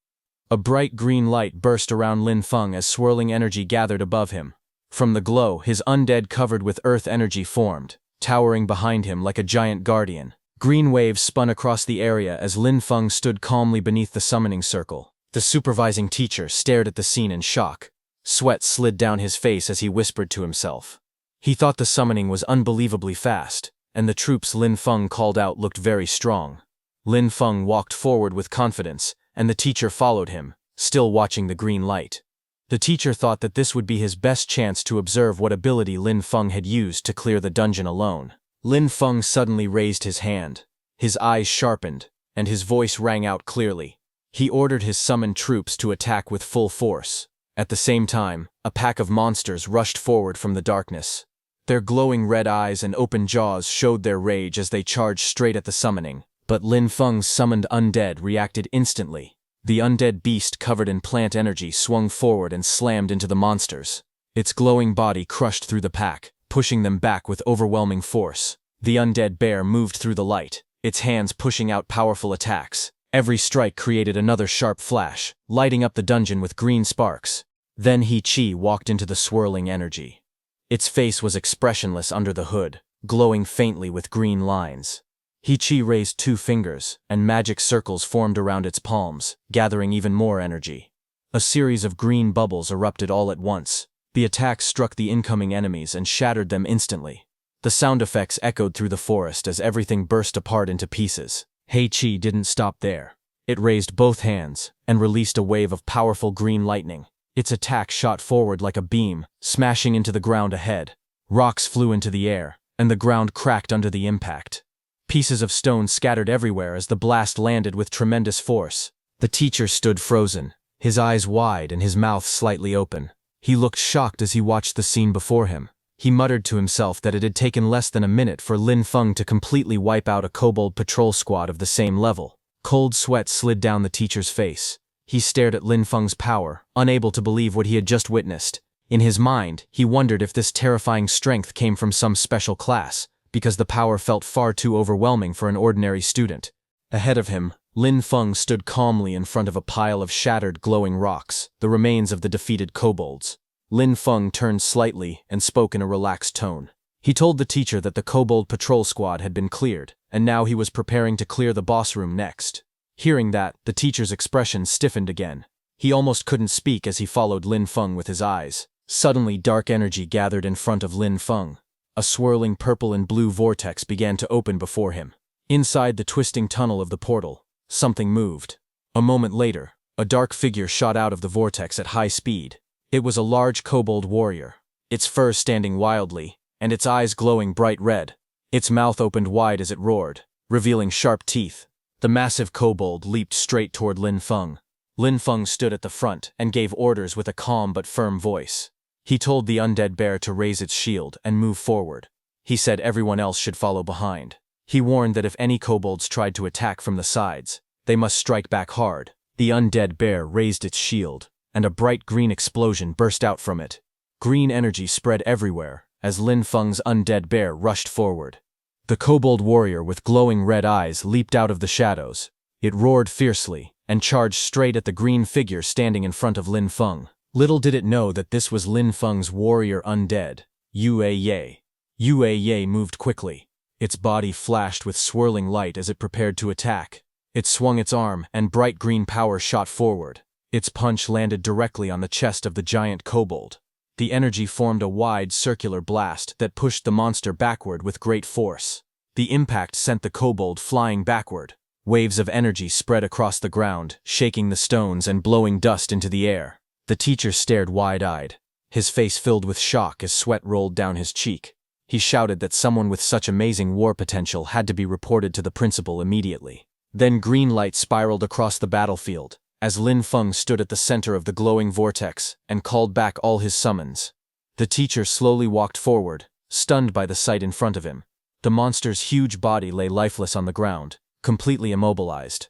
A bright green light burst around Lin Feng as swirling energy gathered above him. From the glow, his undead covered with earth energy formed, towering behind him like a giant guardian. Green waves spun across the area as Lin Feng stood calmly beneath the summoning circle. The supervising teacher stared at the scene in shock. Sweat slid down his face as he whispered to himself. He thought the summoning was unbelievably fast, and the troops Lin Feng called out looked very strong. Lin Feng walked forward with confidence, and the teacher followed him, still watching the green light. The teacher thought that this would be his best chance to observe what ability Lin Feng had used to clear the dungeon alone. Lin Feng suddenly raised his hand. His eyes sharpened, and his voice rang out clearly. He ordered his summoned troops to attack with full force. At the same time, a pack of monsters rushed forward from the darkness. Their glowing red eyes and open jaws showed their rage as they charged straight at the summoning. But Lin Feng's summoned undead reacted instantly. The undead beast covered in plant energy swung forward and slammed into the monsters. Its glowing body crushed through the pack, pushing them back with overwhelming force. The undead bear moved through the light, its hands pushing out powerful attacks. Every strike created another sharp flash, lighting up the dungeon with green sparks. Then He-Chi walked into the swirling energy. Its face was expressionless under the hood, glowing faintly with green lines. He-Chi raised 2 fingers, and magic circles formed around its palms, gathering even more energy. A series of green bubbles erupted all at once. The attacks struck the incoming enemies and shattered them instantly. The sound effects echoed through the forest as everything burst apart into pieces. He-Chi didn't stop there. It raised both hands and released a wave of powerful green lightning. Its attack shot forward like a beam, smashing into the ground ahead. Rocks flew into the air, and the ground cracked under the impact. Pieces of stone scattered everywhere as the blast landed with tremendous force. The teacher stood frozen, his eyes wide and his mouth slightly open. He looked shocked as he watched the scene before him. He muttered to himself that it had taken less than a minute for Lin Feng to completely wipe out a kobold patrol squad of the same level. Cold sweat slid down the teacher's face. He stared at Lin Feng's power, unable to believe what he had just witnessed. In his mind, he wondered if this terrifying strength came from some special class, because the power felt far too overwhelming for an ordinary student. Ahead of him, Lin Feng stood calmly in front of a pile of shattered glowing rocks, the remains of the defeated kobolds. Lin Feng turned slightly and spoke in a relaxed tone. He told the teacher that the kobold patrol squad had been cleared, and now he was preparing to clear the boss room next. Hearing that, the teacher's expression stiffened again. He almost couldn't speak as he followed Lin Feng with his eyes. Suddenly dark energy gathered in front of Lin Feng. A swirling purple and blue vortex began to open before him. Inside the twisting tunnel of the portal, something moved. A moment later, a dark figure shot out of the vortex at high speed. It was a large kobold warrior, its fur standing wildly, and its eyes glowing bright red. Its mouth opened wide as it roared, revealing sharp teeth. The massive kobold leaped straight toward Lin Feng. Lin Feng stood at the front and gave orders with a calm but firm voice. He told the undead bear to raise its shield and move forward. He said everyone else should follow behind. He warned that if any kobolds tried to attack from the sides, they must strike back hard. The undead bear raised its shield, and a bright green explosion burst out from it. Green energy spread everywhere as Lin Feng's undead bear rushed forward. The kobold warrior with glowing red eyes leaped out of the shadows. It roared fiercely and charged straight at the green figure standing in front of Lin Feng. Little did it know that this was Lin Feng's warrior undead, Yue Ye. Yue Ye moved quickly. Its body flashed with swirling light as it prepared to attack. It swung its arm, and bright green power shot forward. Its punch landed directly on the chest of the giant kobold. The energy formed a wide, circular blast that pushed the monster backward with great force. The impact sent the kobold flying backward. Waves of energy spread across the ground, shaking the stones and blowing dust into the air. The teacher stared wide-eyed. His face filled with shock as sweat rolled down his cheek. He shouted that someone with such amazing war potential had to be reported to the principal immediately. Then green light spiraled across the battlefield, as Lin Feng stood at the center of the glowing vortex and called back all his summons. The teacher slowly walked forward, stunned by the sight in front of him. The monster's huge body lay lifeless on the ground, completely immobilized.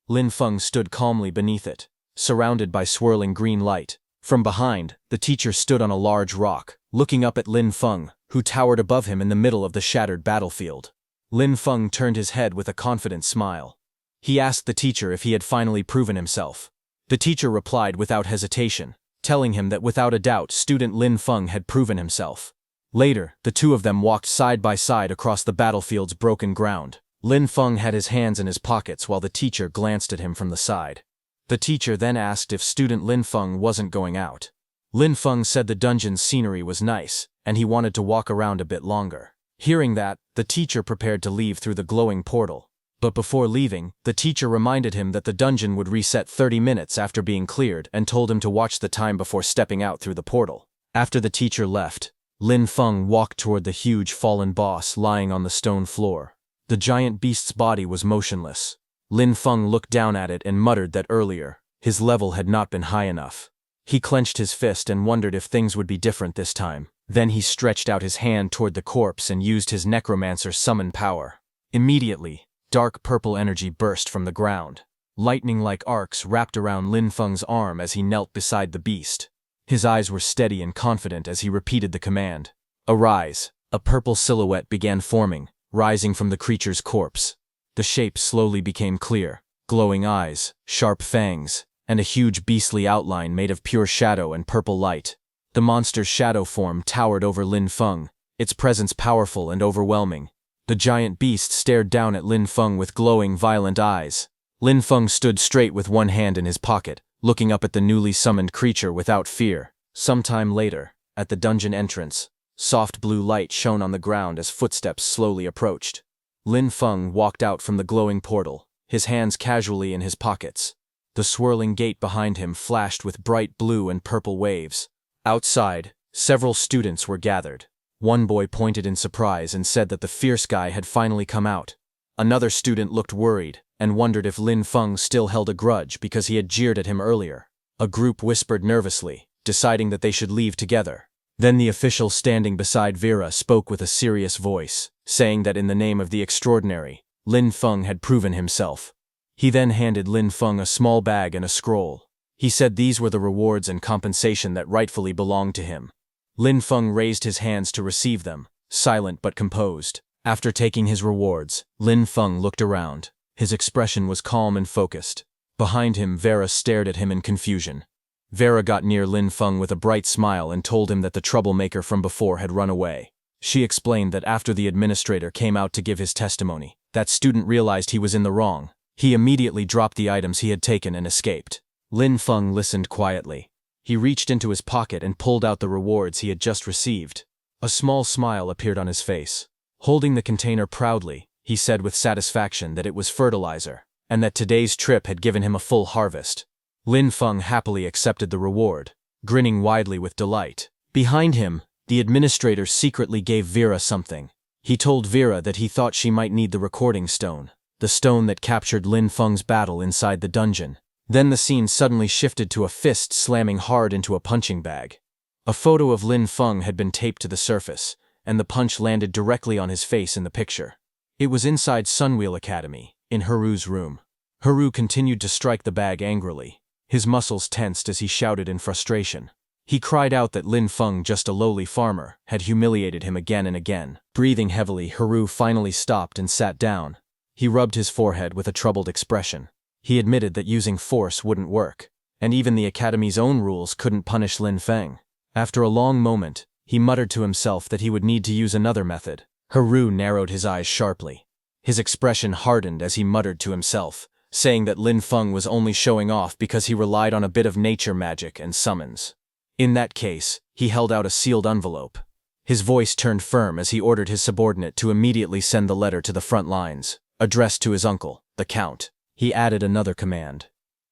Lin Feng stood calmly beneath it, surrounded by swirling green light. From behind, the teacher stood on a large rock, looking up at Lin Feng, who towered above him in the middle of the shattered battlefield. Lin Feng turned his head with a confident smile. He asked the teacher if he had finally proven himself. The teacher replied without hesitation, telling him that without a doubt student Lin Feng had proven himself. Later, the two of them walked side by side across the battlefield's broken ground. Lin Feng had his hands in his pockets while the teacher glanced at him from the side. The teacher then asked if student Lin Feng wasn't going out. Lin Feng said the dungeon's scenery was nice, and he wanted to walk around a bit longer. Hearing that, the teacher prepared to leave through the glowing portal. But before leaving, the teacher reminded him that the dungeon would reset 30 minutes after being cleared and told him to watch the time before stepping out through the portal. After the teacher left, Lin Feng walked toward the huge fallen boss lying on the stone floor. The giant beast's body was motionless. Lin Feng looked down at it and muttered that earlier, his level had not been high enough. He clenched his fist and wondered if things would be different this time. Then he stretched out his hand toward the corpse and used his Necromancer summon power. Immediately, dark purple energy burst from the ground. Lightning-like arcs wrapped around Lin Feng's arm as he knelt beside the beast. His eyes were steady and confident as he repeated the command. Arise! A purple silhouette began forming, rising from the creature's corpse. The shape slowly became clear. Glowing eyes, sharp fangs, and a huge beastly outline made of pure shadow and purple light. The monster's shadow form towered over Lin Feng, its presence powerful and overwhelming. The giant beast stared down at Lin Feng with glowing, violent eyes. Lin Feng stood straight with one hand in his pocket, looking up at the newly summoned creature without fear. Sometime later, at the dungeon entrance, soft blue light shone on the ground as footsteps slowly approached. Lin Feng walked out from the glowing portal, his hands casually in his pockets. The swirling gate behind him flashed with bright blue and purple waves. Outside, several students were gathered. One boy pointed in surprise and said that the fierce guy had finally come out. Another student looked worried and wondered if Lin Feng still held a grudge because he had jeered at him earlier. A group whispered nervously, deciding that they should leave together. Then the official standing beside Vera spoke with a serious voice, saying that in the name of the extraordinary, Lin Feng had proven himself. He then handed Lin Feng a small bag and a scroll. He said these were the rewards and compensation that rightfully belonged to him. Lin Feng raised his hands to receive them, silent but composed. After taking his rewards, Lin Feng looked around. His expression was calm and focused. Behind him, Vera stared at him in confusion. Vera got near Lin Feng with a bright smile and told him that the troublemaker from before had run away. She explained that after the administrator came out to give his testimony, that student realized he was in the wrong. He immediately dropped the items he had taken and escaped. Lin Feng listened quietly. He reached into his pocket and pulled out the rewards he had just received. A small smile appeared on his face. Holding the container proudly, he said with satisfaction that it was fertilizer, and that today's trip had given him a full harvest. Lin Feng happily accepted the reward, grinning widely with delight. Behind him, the administrator secretly gave Vera something. He told Vera that he thought she might need the recording stone, the stone that captured Lin Feng's battle inside the dungeon. Then the scene suddenly shifted to a fist slamming hard into a punching bag. A photo of Lin Feng had been taped to the surface, and the punch landed directly on his face in the picture. It was inside Sunwheel Academy, in Haru's room. Haru continued to strike the bag angrily. His muscles tensed as he shouted in frustration. He cried out that Lin Feng, just a lowly farmer, had humiliated him again and again. Breathing heavily, Haru finally stopped and sat down. He rubbed his forehead with a troubled expression. He admitted that using force wouldn't work, and even the Academy's own rules couldn't punish Lin Feng. After a long moment, he muttered to himself that he would need to use another method. Haru narrowed his eyes sharply. His expression hardened as he muttered to himself, saying that Lin Feng was only showing off because he relied on a bit of nature magic and summons. In that case, he held out a sealed envelope. His voice turned firm as he ordered his subordinate to immediately send the letter to the front lines, addressed to his uncle, the Count. He added another command.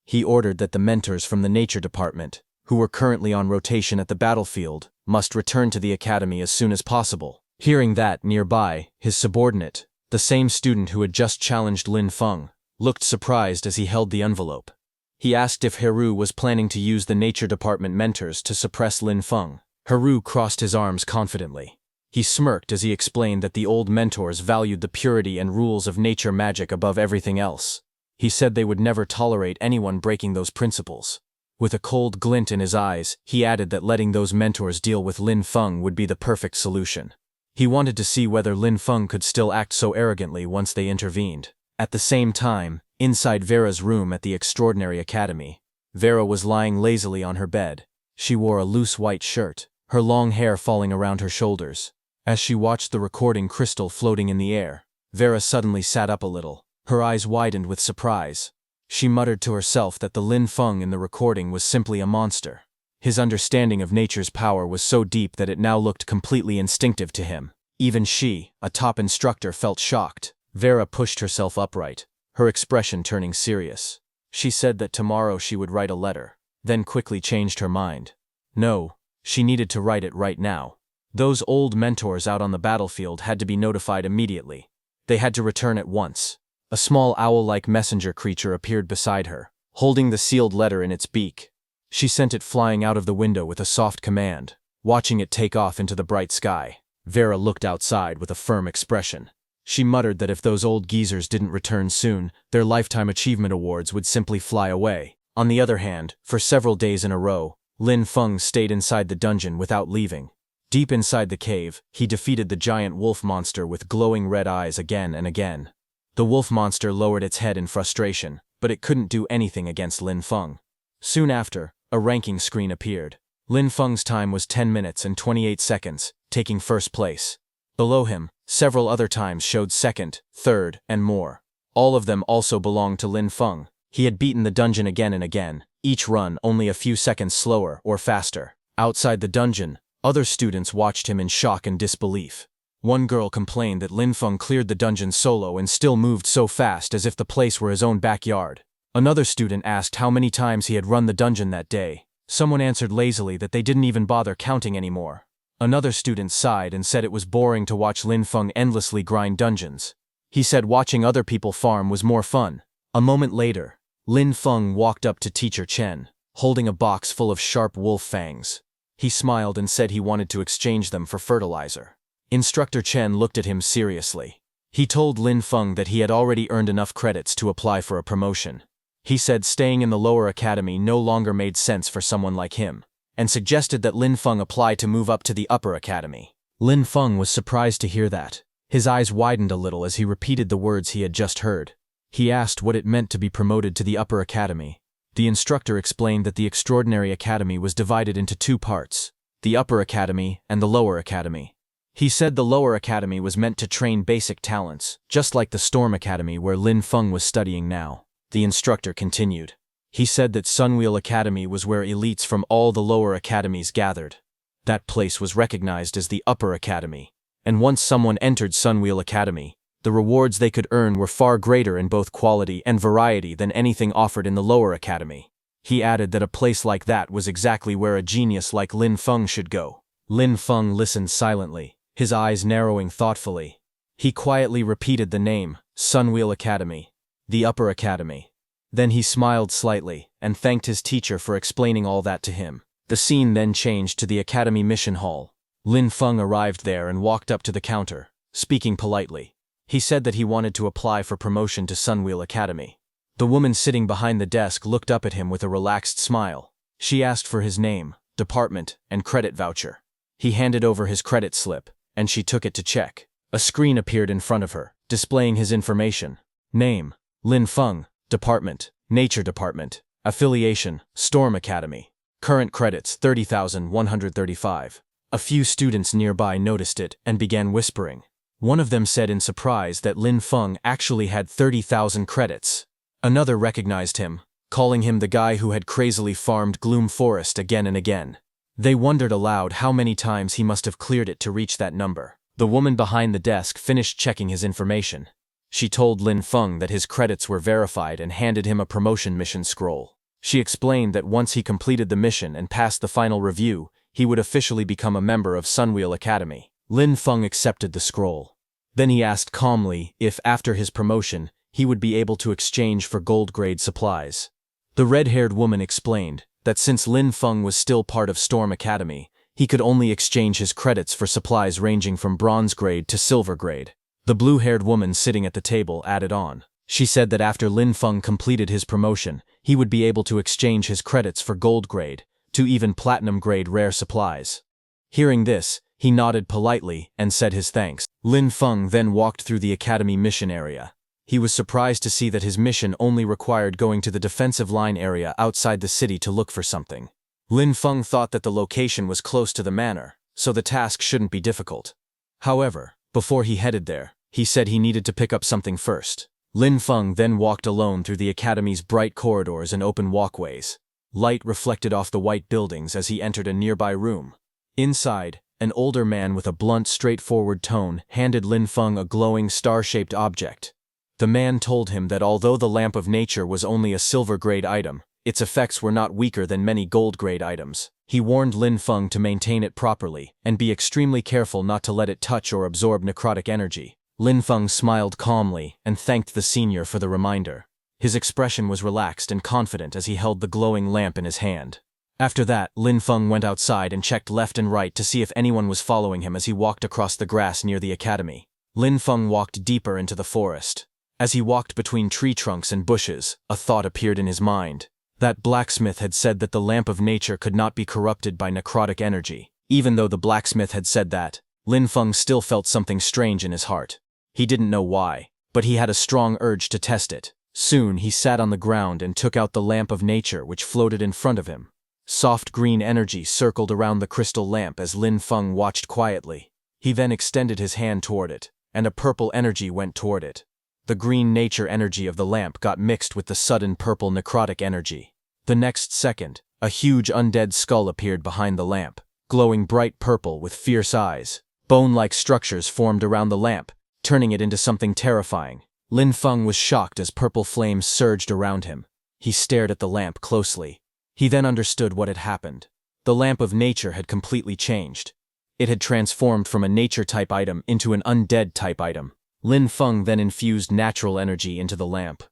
He ordered that the mentors from the Nature Department, who were currently on rotation at the battlefield, must return to the Academy as soon as possible. Hearing that, nearby, his subordinate, the same student who had just challenged Lin Feng, looked surprised as he held the envelope. He asked if Haru was planning to use the Nature Department mentors to suppress Lin Feng. Haru crossed his arms confidently. He smirked as he explained that the old mentors valued the purity and rules of nature magic above everything else. He said they would never tolerate anyone breaking those principles. With a cold glint in his eyes, he added that letting those mentors deal with Lin Feng would be the perfect solution. He wanted to see whether Lin Feng could still act so arrogantly once they intervened. At the same time, inside Vera's room at the Extraordinary Academy, Vera was lying lazily on her bed. She wore a loose white shirt, her long hair falling around her shoulders. As she watched the recording crystal floating in the air, Vera suddenly sat up a little. Her eyes widened with surprise. She muttered to herself that the Lin Feng in the recording was simply a monster. His understanding of nature's power was so deep that it now looked completely instinctive to him. Even she, a top instructor, felt shocked. Vera pushed herself upright, her expression turning serious. She said that tomorrow she would write a letter, then quickly changed her mind. No, she needed to write it right now. Those old mentors out on the battlefield had to be notified immediately. They had to return at once. A small owl-like messenger creature appeared beside her, holding the sealed letter in its beak. She sent it flying out of the window with a soft command, watching it take off into the bright sky. Vera looked outside with a firm expression. She muttered that if those old geezers didn't return soon, their lifetime achievement awards would simply fly away. On the other hand, for several days in a row, Lin Feng stayed inside the dungeon without leaving. Deep inside the cave, he defeated the giant wolf monster with glowing red eyes again and again. The wolf monster lowered its head in frustration, but it couldn't do anything against Lin Feng. Soon after, a ranking screen appeared. Lin Feng's time was 10 minutes and 28 seconds, taking first place. Below him, several other times showed second, third, and more. All of them also belonged to Lin Feng. He had beaten the dungeon again and again, each run only a few seconds slower or faster. Outside the dungeon, other students watched him in shock and disbelief. One girl complained that Lin Feng cleared the dungeon solo and still moved so fast as if the place were his own backyard. Another student asked how many times he had run the dungeon that day. Someone answered lazily that they didn't even bother counting anymore. Another student sighed and said it was boring to watch Lin Feng endlessly grind dungeons. He said watching other people farm was more fun. A moment later, Lin Feng walked up to Teacher Chen, holding a box full of sharp wolf fangs. He smiled and said he wanted to exchange them for fertilizer. Instructor Chen looked at him seriously. He told Lin Feng that he had already earned enough credits to apply for a promotion. He said staying in the lower academy no longer made sense for someone like him, and suggested that Lin Feng apply to move up to the upper academy. Lin Feng was surprised to hear that. His eyes widened a little as he repeated the words he had just heard. He asked what it meant to be promoted to the upper academy. The instructor explained that the Extraordinary Academy was divided into two parts, the upper academy and the lower academy. He said the lower academy was meant to train basic talents, just like the Storm Academy where Lin Feng was studying now. The instructor continued. He said that Sunwheel Academy was where elites from all the lower academies gathered. That place was recognized as the Upper Academy, and once someone entered Sunwheel Academy, the rewards they could earn were far greater in both quality and variety than anything offered in the Lower Academy. He added that a place like that was exactly where a genius like Lin Feng should go. Lin Feng listened silently, his eyes narrowing thoughtfully. He quietly repeated the name, Sunwheel Academy, the Upper Academy. Then he smiled slightly and thanked his teacher for explaining all that to him. The scene then changed to the Academy Mission Hall. Lin Feng arrived there and walked up to the counter, speaking politely. He said that he wanted to apply for promotion to Sunwheel Academy. The woman sitting behind the desk looked up at him with a relaxed smile. She asked for his name, department, and credit voucher. He handed over his credit slip, and she took it to check. A screen appeared in front of her, displaying his information. Name, Lin Feng. Department, Nature Department. Affiliation, Storm Academy. Current credits, 30,135. A few students nearby noticed it and began whispering. One of them said in surprise that Lin Feng actually had 30,000 credits. Another recognized him, calling him the guy who had crazily farmed Gloom Forest again and again. They wondered aloud how many times he must have cleared it to reach that number. The woman behind the desk finished checking his information. She told Lin Feng that his credits were verified and handed him a promotion mission scroll. She explained that once he completed the mission and passed the final review, he would officially become a member of Sunwheel Academy. Lin Feng accepted the scroll. Then he asked calmly if, after his promotion, he would be able to exchange for gold-grade supplies. The red-haired woman explained that since Lin Feng was still part of Storm Academy, he could only exchange his credits for supplies ranging from bronze grade to silver grade. The blue-haired woman sitting at the table added on. She said that after Lin Feng completed his promotion, he would be able to exchange his credits for gold grade, to even platinum grade rare supplies. Hearing this, he nodded politely and said his thanks. Lin Feng then walked through the academy mission area. He was surprised to see that his mission only required going to the defensive line area outside the city to look for something. Lin Feng thought that the location was close to the manor, so the task shouldn't be difficult. However, before he headed there, he said he needed to pick up something first. Lin Feng then walked alone through the academy's bright corridors and open walkways. Light reflected off the white buildings as he entered a nearby room. Inside, an older man with a blunt, straightforward tone handed Lin Feng a glowing, star-shaped object. The man told him that although the Lamp of Nature was only a silver-grade item, its effects were not weaker than many gold-grade items. He warned Lin Feng to maintain it properly and be extremely careful not to let it touch or absorb necrotic energy. Lin Feng smiled calmly and thanked the senior for the reminder. His expression was relaxed and confident as he held the glowing lamp in his hand. After that, Lin Feng went outside and checked left and right to see if anyone was following him as he walked across the grass near the academy. Lin Feng walked deeper into the forest. As he walked between tree trunks and bushes, a thought appeared in his mind. That blacksmith had said that the Lamp of Nature could not be corrupted by necrotic energy. Even though the blacksmith had said that, Lin Feng still felt something strange in his heart. He didn't know why, but he had a strong urge to test it. Soon he sat on the ground and took out the Lamp of Nature which floated in front of him. Soft green energy circled around the crystal lamp as Lin Feng watched quietly. He then extended his hand toward it, and a purple energy went toward it. The green nature energy of the lamp got mixed with the sudden purple necrotic energy. The next second, a huge undead skull appeared behind the lamp, glowing bright purple with fierce eyes. Bone-like structures formed around the lamp, turning it into something terrifying. Lin Feng was shocked as purple flames surged around him. He stared at the lamp closely. He then understood what had happened. The Lamp of Nature had completely changed. It had transformed from a nature-type item into an undead-type item. Lin Feng then infused natural energy into the lamp.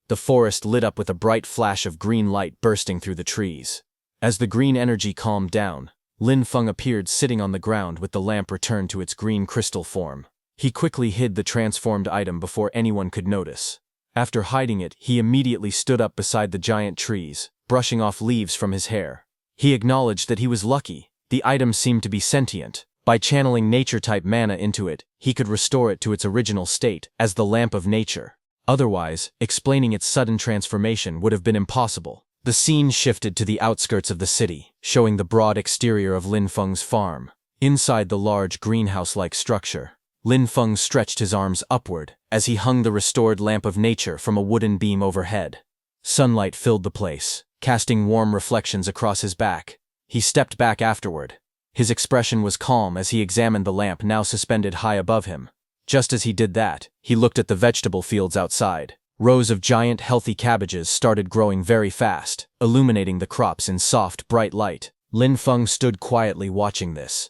The forest lit up with a bright flash of green light bursting through the trees. As the green energy calmed down, Lin Feng appeared sitting on the ground with the lamp returned to its green crystal form. He quickly hid the transformed item before anyone could notice. After hiding it, he immediately stood up beside the giant trees, brushing off leaves from his hair. He acknowledged that he was lucky. The item seemed to be sentient. By channeling nature-type mana into it, he could restore it to its original state, as the Lamp of Nature. Otherwise, explaining its sudden transformation would have been impossible. The scene shifted to the outskirts of the city, showing the broad exterior of Lin Feng's farm. Inside the large greenhouse-like structure, Lin Feng stretched his arms upward as he hung the restored Lamp of Nature from a wooden beam overhead. Sunlight filled the place, casting warm reflections across his back. He stepped back afterward. His expression was calm as he examined the lamp now suspended high above him. Just as he did that, he looked at the vegetable fields outside. Rows of giant, healthy cabbages started growing very fast, illuminating the crops in soft, bright light. Lin Feng stood quietly watching this.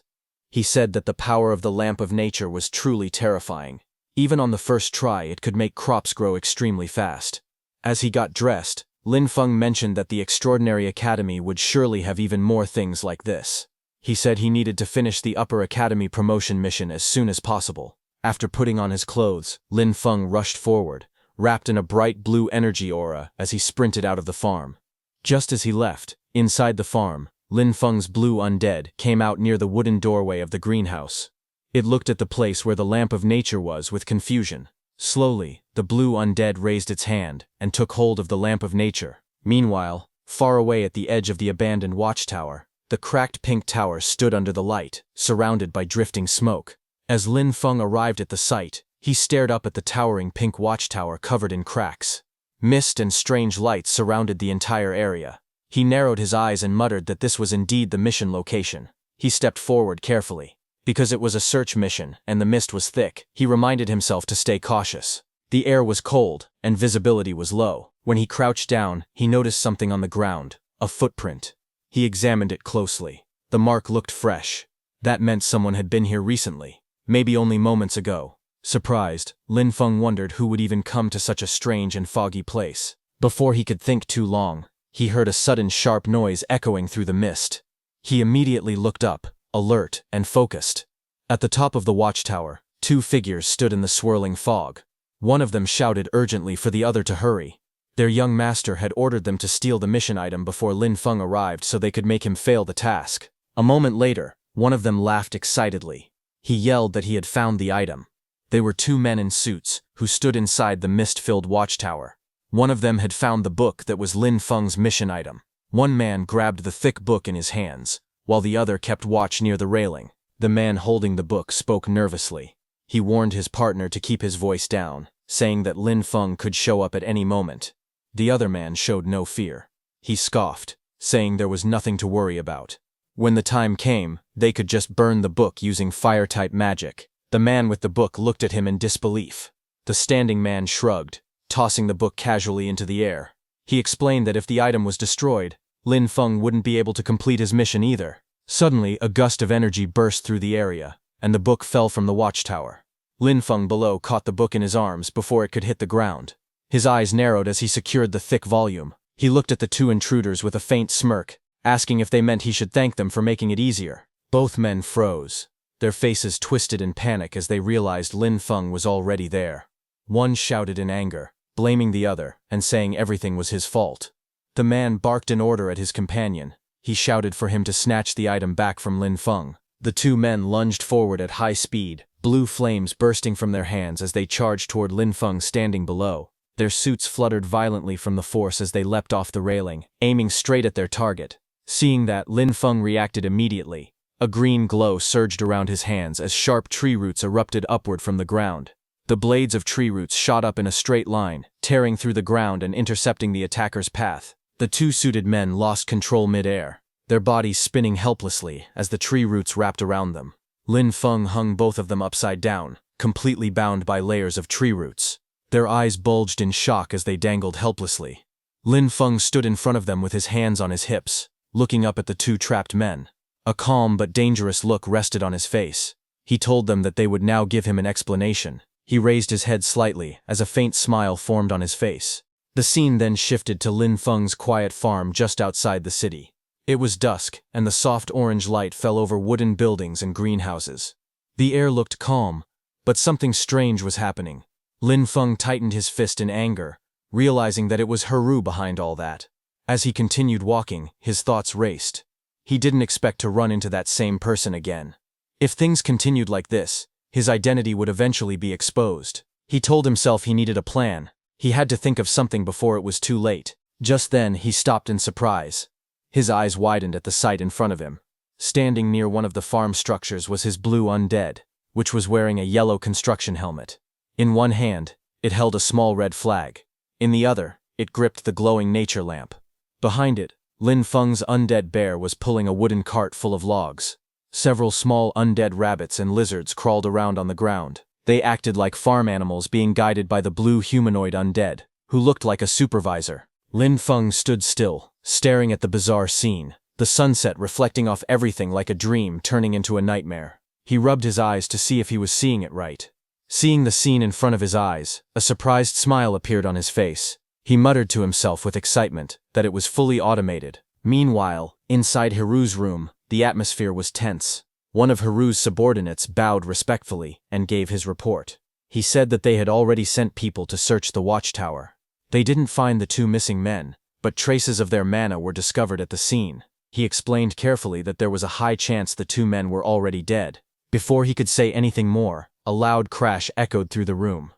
He said that the power of the lamp of nature was truly terrifying. Even on the first try, it could make crops grow extremely fast. As he got dressed, Lin Feng mentioned that the Extraordinary Academy would surely have even more things like this. He said he needed to finish the Upper Academy promotion mission as soon as possible. After putting on his clothes, Lin Feng rushed forward, wrapped in a bright blue energy aura as he sprinted out of the farm. Just as he left, inside the farm, Lin Feng's blue undead came out near the wooden doorway of the greenhouse. It looked at the place where the lamp of nature was with confusion. Slowly, the blue undead raised its hand and took hold of the lamp of nature. Meanwhile, far away at the edge of the abandoned watchtower, the cracked pink tower stood under the light, surrounded by drifting smoke. As Lin Feng arrived at the site, he stared up at the towering pink watchtower covered in cracks. Mist and strange lights surrounded the entire area. He narrowed his eyes and muttered that this was indeed the mission location. He stepped forward carefully. Because it was a search mission and the mist was thick, he reminded himself to stay cautious. The air was cold and visibility was low. When he crouched down, he noticed something on the ground, a footprint. He examined it closely. The mark looked fresh. That meant someone had been here recently, maybe only moments ago. Surprised, Lin Feng wondered who would even come to such a strange and foggy place. Before he could think too long, he heard a sudden sharp noise echoing through the mist. He immediately looked up, alert and focused. At the top of the watchtower, two figures stood in the swirling fog. One of them shouted urgently for the other to hurry. Their young master had ordered them to steal the mission item before Lin Feng arrived so they could make him fail the task. A moment later, one of them laughed excitedly. He yelled that he had found the item. They were two men in suits, who stood inside the mist-filled watchtower. One of them had found the book that was Lin Feng's mission item. One man grabbed the thick book in his hands, while the other kept watch near the railing. The man holding the book spoke nervously. He warned his partner to keep his voice down, saying that Lin Feng could show up at any moment. The other man showed no fear. He scoffed, saying there was nothing to worry about. When the time came, they could just burn the book using fire-type magic. The man with the book looked at him in disbelief. The standing man shrugged, tossing the book casually into the air. He explained that if the item was destroyed, Lin Feng wouldn't be able to complete his mission either. Suddenly, a gust of energy burst through the area, and the book fell from the watchtower. Lin Feng below caught the book in his arms before it could hit the ground. His eyes narrowed as he secured the thick volume. He looked at the two intruders with a faint smirk, asking if they meant he should thank them for making it easier. Both men froze. Their faces twisted in panic as they realized Lin Feng was already there. One shouted in anger, blaming the other, and saying everything was his fault. The man barked an order at his companion. He shouted for him to snatch the item back from Lin Feng. The two men lunged forward at high speed, blue flames bursting from their hands as they charged toward Lin Feng standing below. Their suits fluttered violently from the force as they leapt off the railing, aiming straight at their target. Seeing that, Lin Feng reacted immediately. A green glow surged around his hands as sharp tree roots erupted upward from the ground. The blades of tree roots shot up in a straight line, tearing through the ground and intercepting the attacker's path. The two suited men lost control mid-air, their bodies spinning helplessly as the tree roots wrapped around them. Lin Feng hung both of them upside down, completely bound by layers of tree roots. Their eyes bulged in shock as they dangled helplessly. Lin Feng stood in front of them with his hands on his hips, looking up at the two trapped men. A calm but dangerous look rested on his face. He told them that they would now give him an explanation. He raised his head slightly as a faint smile formed on his face. The scene then shifted to Lin Feng's quiet farm just outside the city. It was dusk, and the soft orange light fell over wooden buildings and greenhouses. The air looked calm, but something strange was happening. Lin Feng tightened his fist in anger, realizing that it was Heru behind all that. As he continued walking, his thoughts raced. He didn't expect to run into that same person again. If things continued like this, his identity would eventually be exposed. He told himself he needed a plan. He had to think of something before it was too late. Just then, he stopped in surprise. His eyes widened at the sight in front of him. Standing near one of the farm structures was his blue undead, which was wearing a yellow construction helmet. In one hand, it held a small red flag. In the other, it gripped the glowing nature lamp. Behind it, Lin Feng's undead bear was pulling a wooden cart full of logs. Several small undead rabbits and lizards crawled around on the ground. They acted like farm animals being guided by the blue humanoid undead, who looked like a supervisor. Lin Feng stood still, staring at the bizarre scene, the sunset reflecting off everything like a dream turning into a nightmare. He rubbed his eyes to see if he was seeing it right. Seeing the scene in front of his eyes, a surprised smile appeared on his face. He muttered to himself with excitement that it was fully automated. Meanwhile, inside Hiru's room, the atmosphere was tense. One of Hiru's subordinates bowed respectfully and gave his report. He said that they had already sent people to search the watchtower. They didn't find the 2 missing men, but traces of their mana were discovered at the scene. He explained carefully that there was a high chance the 2 men were already dead. Before he could say anything more, a loud crash echoed through the room.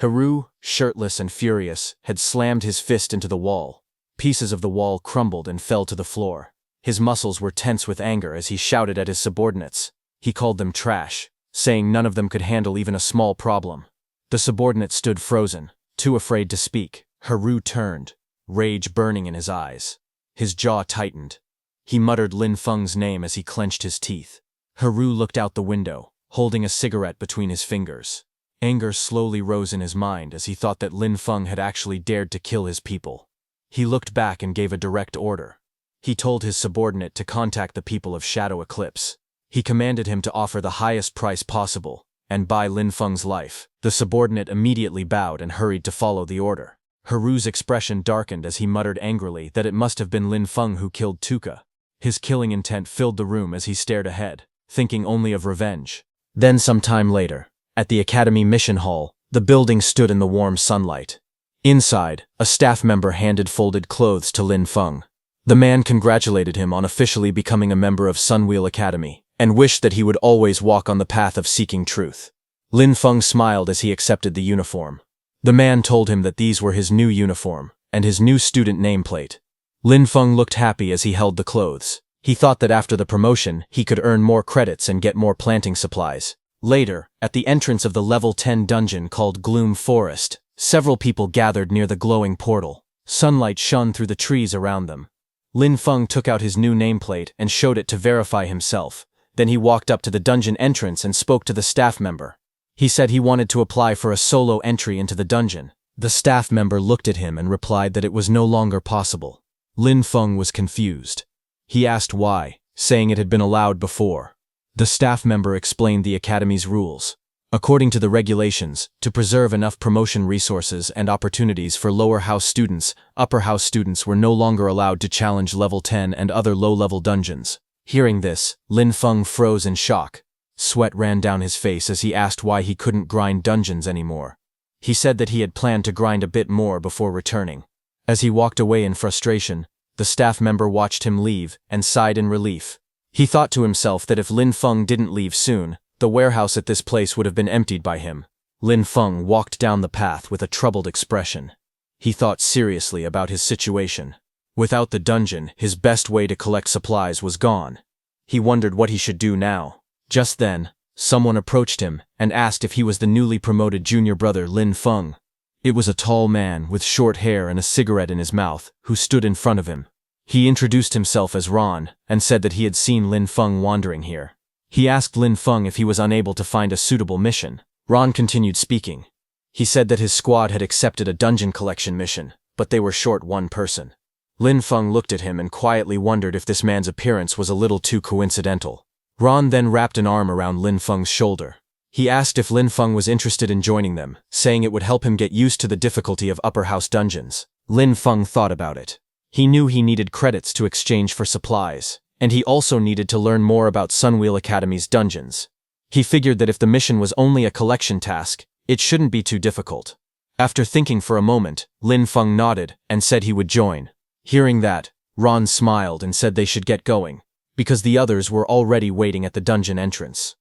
Hiru, shirtless and furious, had slammed his fist into the wall. Pieces of the wall crumbled and fell to the floor. His muscles were tense with anger as he shouted at his subordinates. He called them trash, saying none of them could handle even a small problem. The subordinate stood frozen, too afraid to speak. Hiru turned, rage burning in his eyes. His jaw tightened. He muttered Lin Feng's name as he clenched his teeth. Hiru looked out the window, holding a cigarette between his fingers. Anger slowly rose in his mind as he thought that Lin Feng had actually dared to kill his people. He looked back and gave a direct order. He told his subordinate to contact the people of Shadow Eclipse. He commanded him to offer the highest price possible and buy Lin Feng's life. The subordinate immediately bowed and hurried to follow the order. Hiru's expression darkened as he muttered angrily that it must have been Lin Feng who killed Tuka. His killing intent filled the room as he stared ahead, thinking only of revenge. Then some time later, at the Academy Mission Hall, the building stood in the warm sunlight. Inside, a staff member handed folded clothes to Lin Feng. The man congratulated him on officially becoming a member of Sunwheel Academy, and wished that he would always walk on the path of seeking truth. Lin Feng smiled as he accepted the uniform. The man told him that these were his new uniform, and his new student nameplate. Lin Feng looked happy as he held the clothes. He thought that after the promotion, he could earn more credits and get more planting supplies. Later, at the entrance of the level 10 dungeon called Gloom Forest, several people gathered near the glowing portal. Sunlight shone through the trees around them. Lin Feng took out his new nameplate and showed it to verify himself. Then he walked up to the dungeon entrance and spoke to the staff member. He said he wanted to apply for a solo entry into the dungeon. The staff member looked at him and replied that it was no longer possible. Lin Feng was confused. He asked why, saying it had been allowed before. The staff member explained the academy's rules. According to the regulations, to preserve enough promotion resources and opportunities for lower house students, upper house students were no longer allowed to challenge level 10 and other low-level dungeons. Hearing this, Lin Feng froze in shock. Sweat ran down his face as he asked why he couldn't grind dungeons anymore. He said that he had planned to grind a bit more before returning. As he walked away in frustration, the staff member watched him leave and sighed in relief. He thought to himself that if Lin Feng didn't leave soon, the warehouse at this place would have been emptied by him. Lin Feng walked down the path with a troubled expression. He thought seriously about his situation. Without the dungeon, his best way to collect supplies was gone. He wondered what he should do now. Just then, someone approached him and asked if he was the newly promoted junior brother Lin Feng. It was a tall man with short hair and a cigarette in his mouth who stood in front of him. He introduced himself as Ron and said that he had seen Lin Feng wandering here. He asked Lin Feng if he was unable to find a suitable mission. Ron continued speaking. He said that his squad had accepted a dungeon collection mission, but they were short one person. Lin Feng looked at him and quietly wondered if this man's appearance was a little too coincidental. Ron then wrapped an arm around Lin Feng's shoulder. He asked if Lin Feng was interested in joining them, saying it would help him get used to the difficulty of upper house dungeons. Lin Feng thought about it. He knew he needed credits to exchange for supplies, and he also needed to learn more about Sunwheel Academy's dungeons. He figured that if the mission was only a collection task, it shouldn't be too difficult. After thinking for a moment, Lin Feng nodded and said he would join. Hearing that, Ron smiled and said they should get going, because the others were already waiting at the dungeon entrance.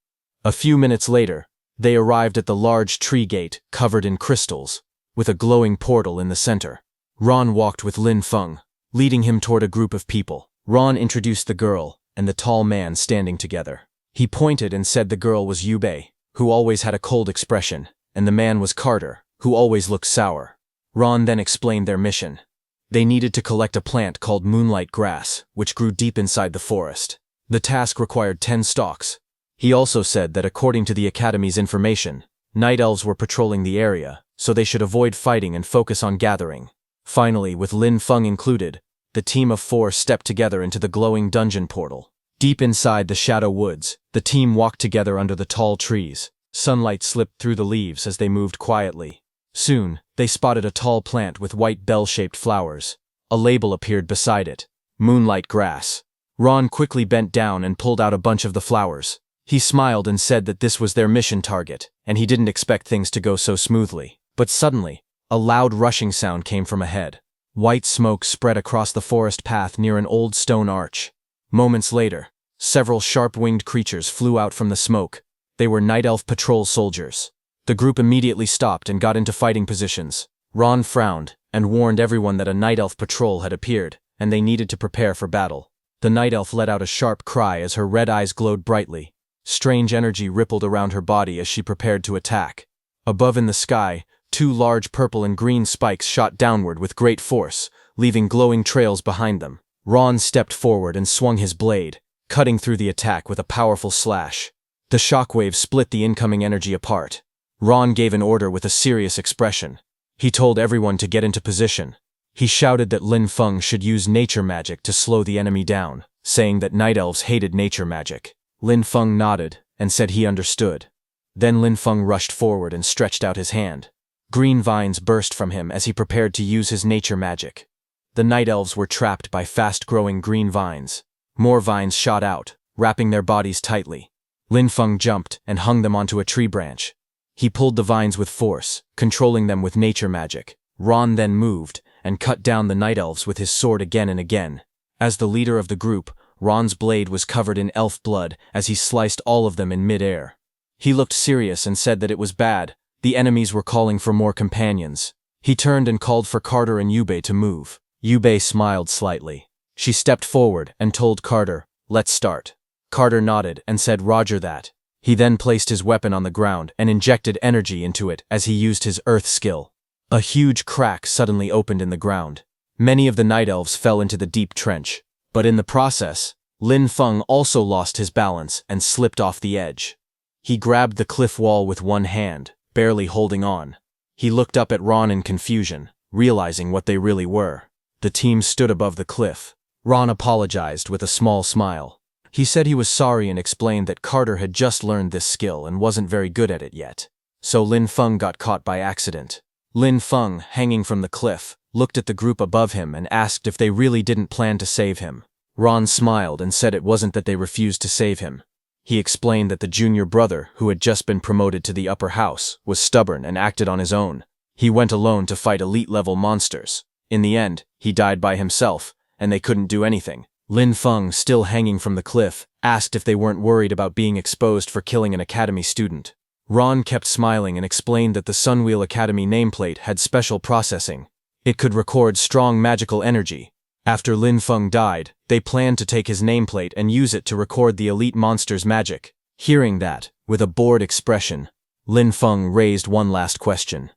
A few minutes later, they arrived at the large tree gate covered in crystals, with a glowing portal in the center. Ron walked with Lin Feng, leading him toward a group of people. Ron introduced the girl and the tall man standing together. He pointed and said the girl was Yubei, who always had a cold expression, and the man was Carter, who always looked sour. Ron then explained their mission. They needed to collect a plant called moonlight grass, which grew deep inside the forest. The task required 10 stalks. He also said that according to the Academy's information, night elves were patrolling the area, so they should avoid fighting and focus on gathering. Finally, with Lin Feng included, the team of 4 stepped together into the glowing dungeon portal. Deep inside the shadow woods, the team walked together under the tall trees. Sunlight slipped through the leaves as they moved quietly. Soon, they spotted a tall plant with white bell-shaped flowers. A label appeared beside it. Moonlight grass. Ron quickly bent down and pulled out a bunch of the flowers. He smiled and said that this was their mission target, and he didn't expect things to go so smoothly. But suddenly, a loud rushing sound came from ahead. White smoke spread across the forest path near an old stone arch. Moments later, several sharp-winged creatures flew out from the smoke. They were night elf patrol soldiers. The group immediately stopped and got into fighting positions. Ron frowned and warned everyone that a night elf patrol had appeared, and they needed to prepare for battle. The night elf let out a sharp cry as her red eyes glowed brightly. Strange energy rippled around her body as she prepared to attack. Above in the sky, 2 large purple and green spikes shot downward with great force, leaving glowing trails behind them. Ron stepped forward and swung his blade, cutting through the attack with a powerful slash. The shockwave split the incoming energy apart. Ron gave an order with a serious expression. He told everyone to get into position. He shouted that Lin Feng should use nature magic to slow the enemy down, saying that night elves hated nature magic. Lin Feng nodded and said he understood. Then Lin Feng rushed forward and stretched out his hand. Green vines burst from him as he prepared to use his nature magic. The night elves were trapped by fast-growing green vines. More vines shot out, wrapping their bodies tightly. Lin Feng jumped and hung them onto a tree branch. He pulled the vines with force, controlling them with nature magic. Ron then moved and cut down the night elves with his sword again and again. As the leader of the group, Ron's blade was covered in elf blood as he sliced all of them in mid-air. He looked serious and said that it was bad. The enemies were calling for more companions. He turned and called for Carter and Yubei to move. Yubei smiled slightly. She stepped forward and told Carter, "Let's start." Carter nodded and said Roger that. He then placed his weapon on the ground and injected energy into it as he used his earth skill. A huge crack suddenly opened in the ground. Many of the night elves fell into the deep trench. But in the process, Lin Feng also lost his balance and slipped off the edge. He grabbed the cliff wall with one hand, barely holding on. He looked up at Ron in confusion, realizing what they really were. The team stood above the cliff. Ron apologized with a small smile. He said he was sorry and explained that Carter had just learned this skill and wasn't very good at it yet. So Lin Feng got caught by accident. Lin Feng, hanging from the cliff, looked at the group above him and asked if they really didn't plan to save him. Ron smiled and said it wasn't that they refused to save him. He explained that the junior brother, who had just been promoted to the upper house, was stubborn and acted on his own. He went alone to fight elite-level monsters. In the end, he died by himself, and they couldn't do anything. Lin Feng, still hanging from the cliff, asked if they weren't worried about being exposed for killing an academy student. Ron kept smiling and explained that the Sunwheel Academy nameplate had special processing. It could record strong magical energy. After Lin Feng died, they planned to take his nameplate and use it to record the elite monster's magic. Hearing that, with a bored expression, Lin Feng raised one last question.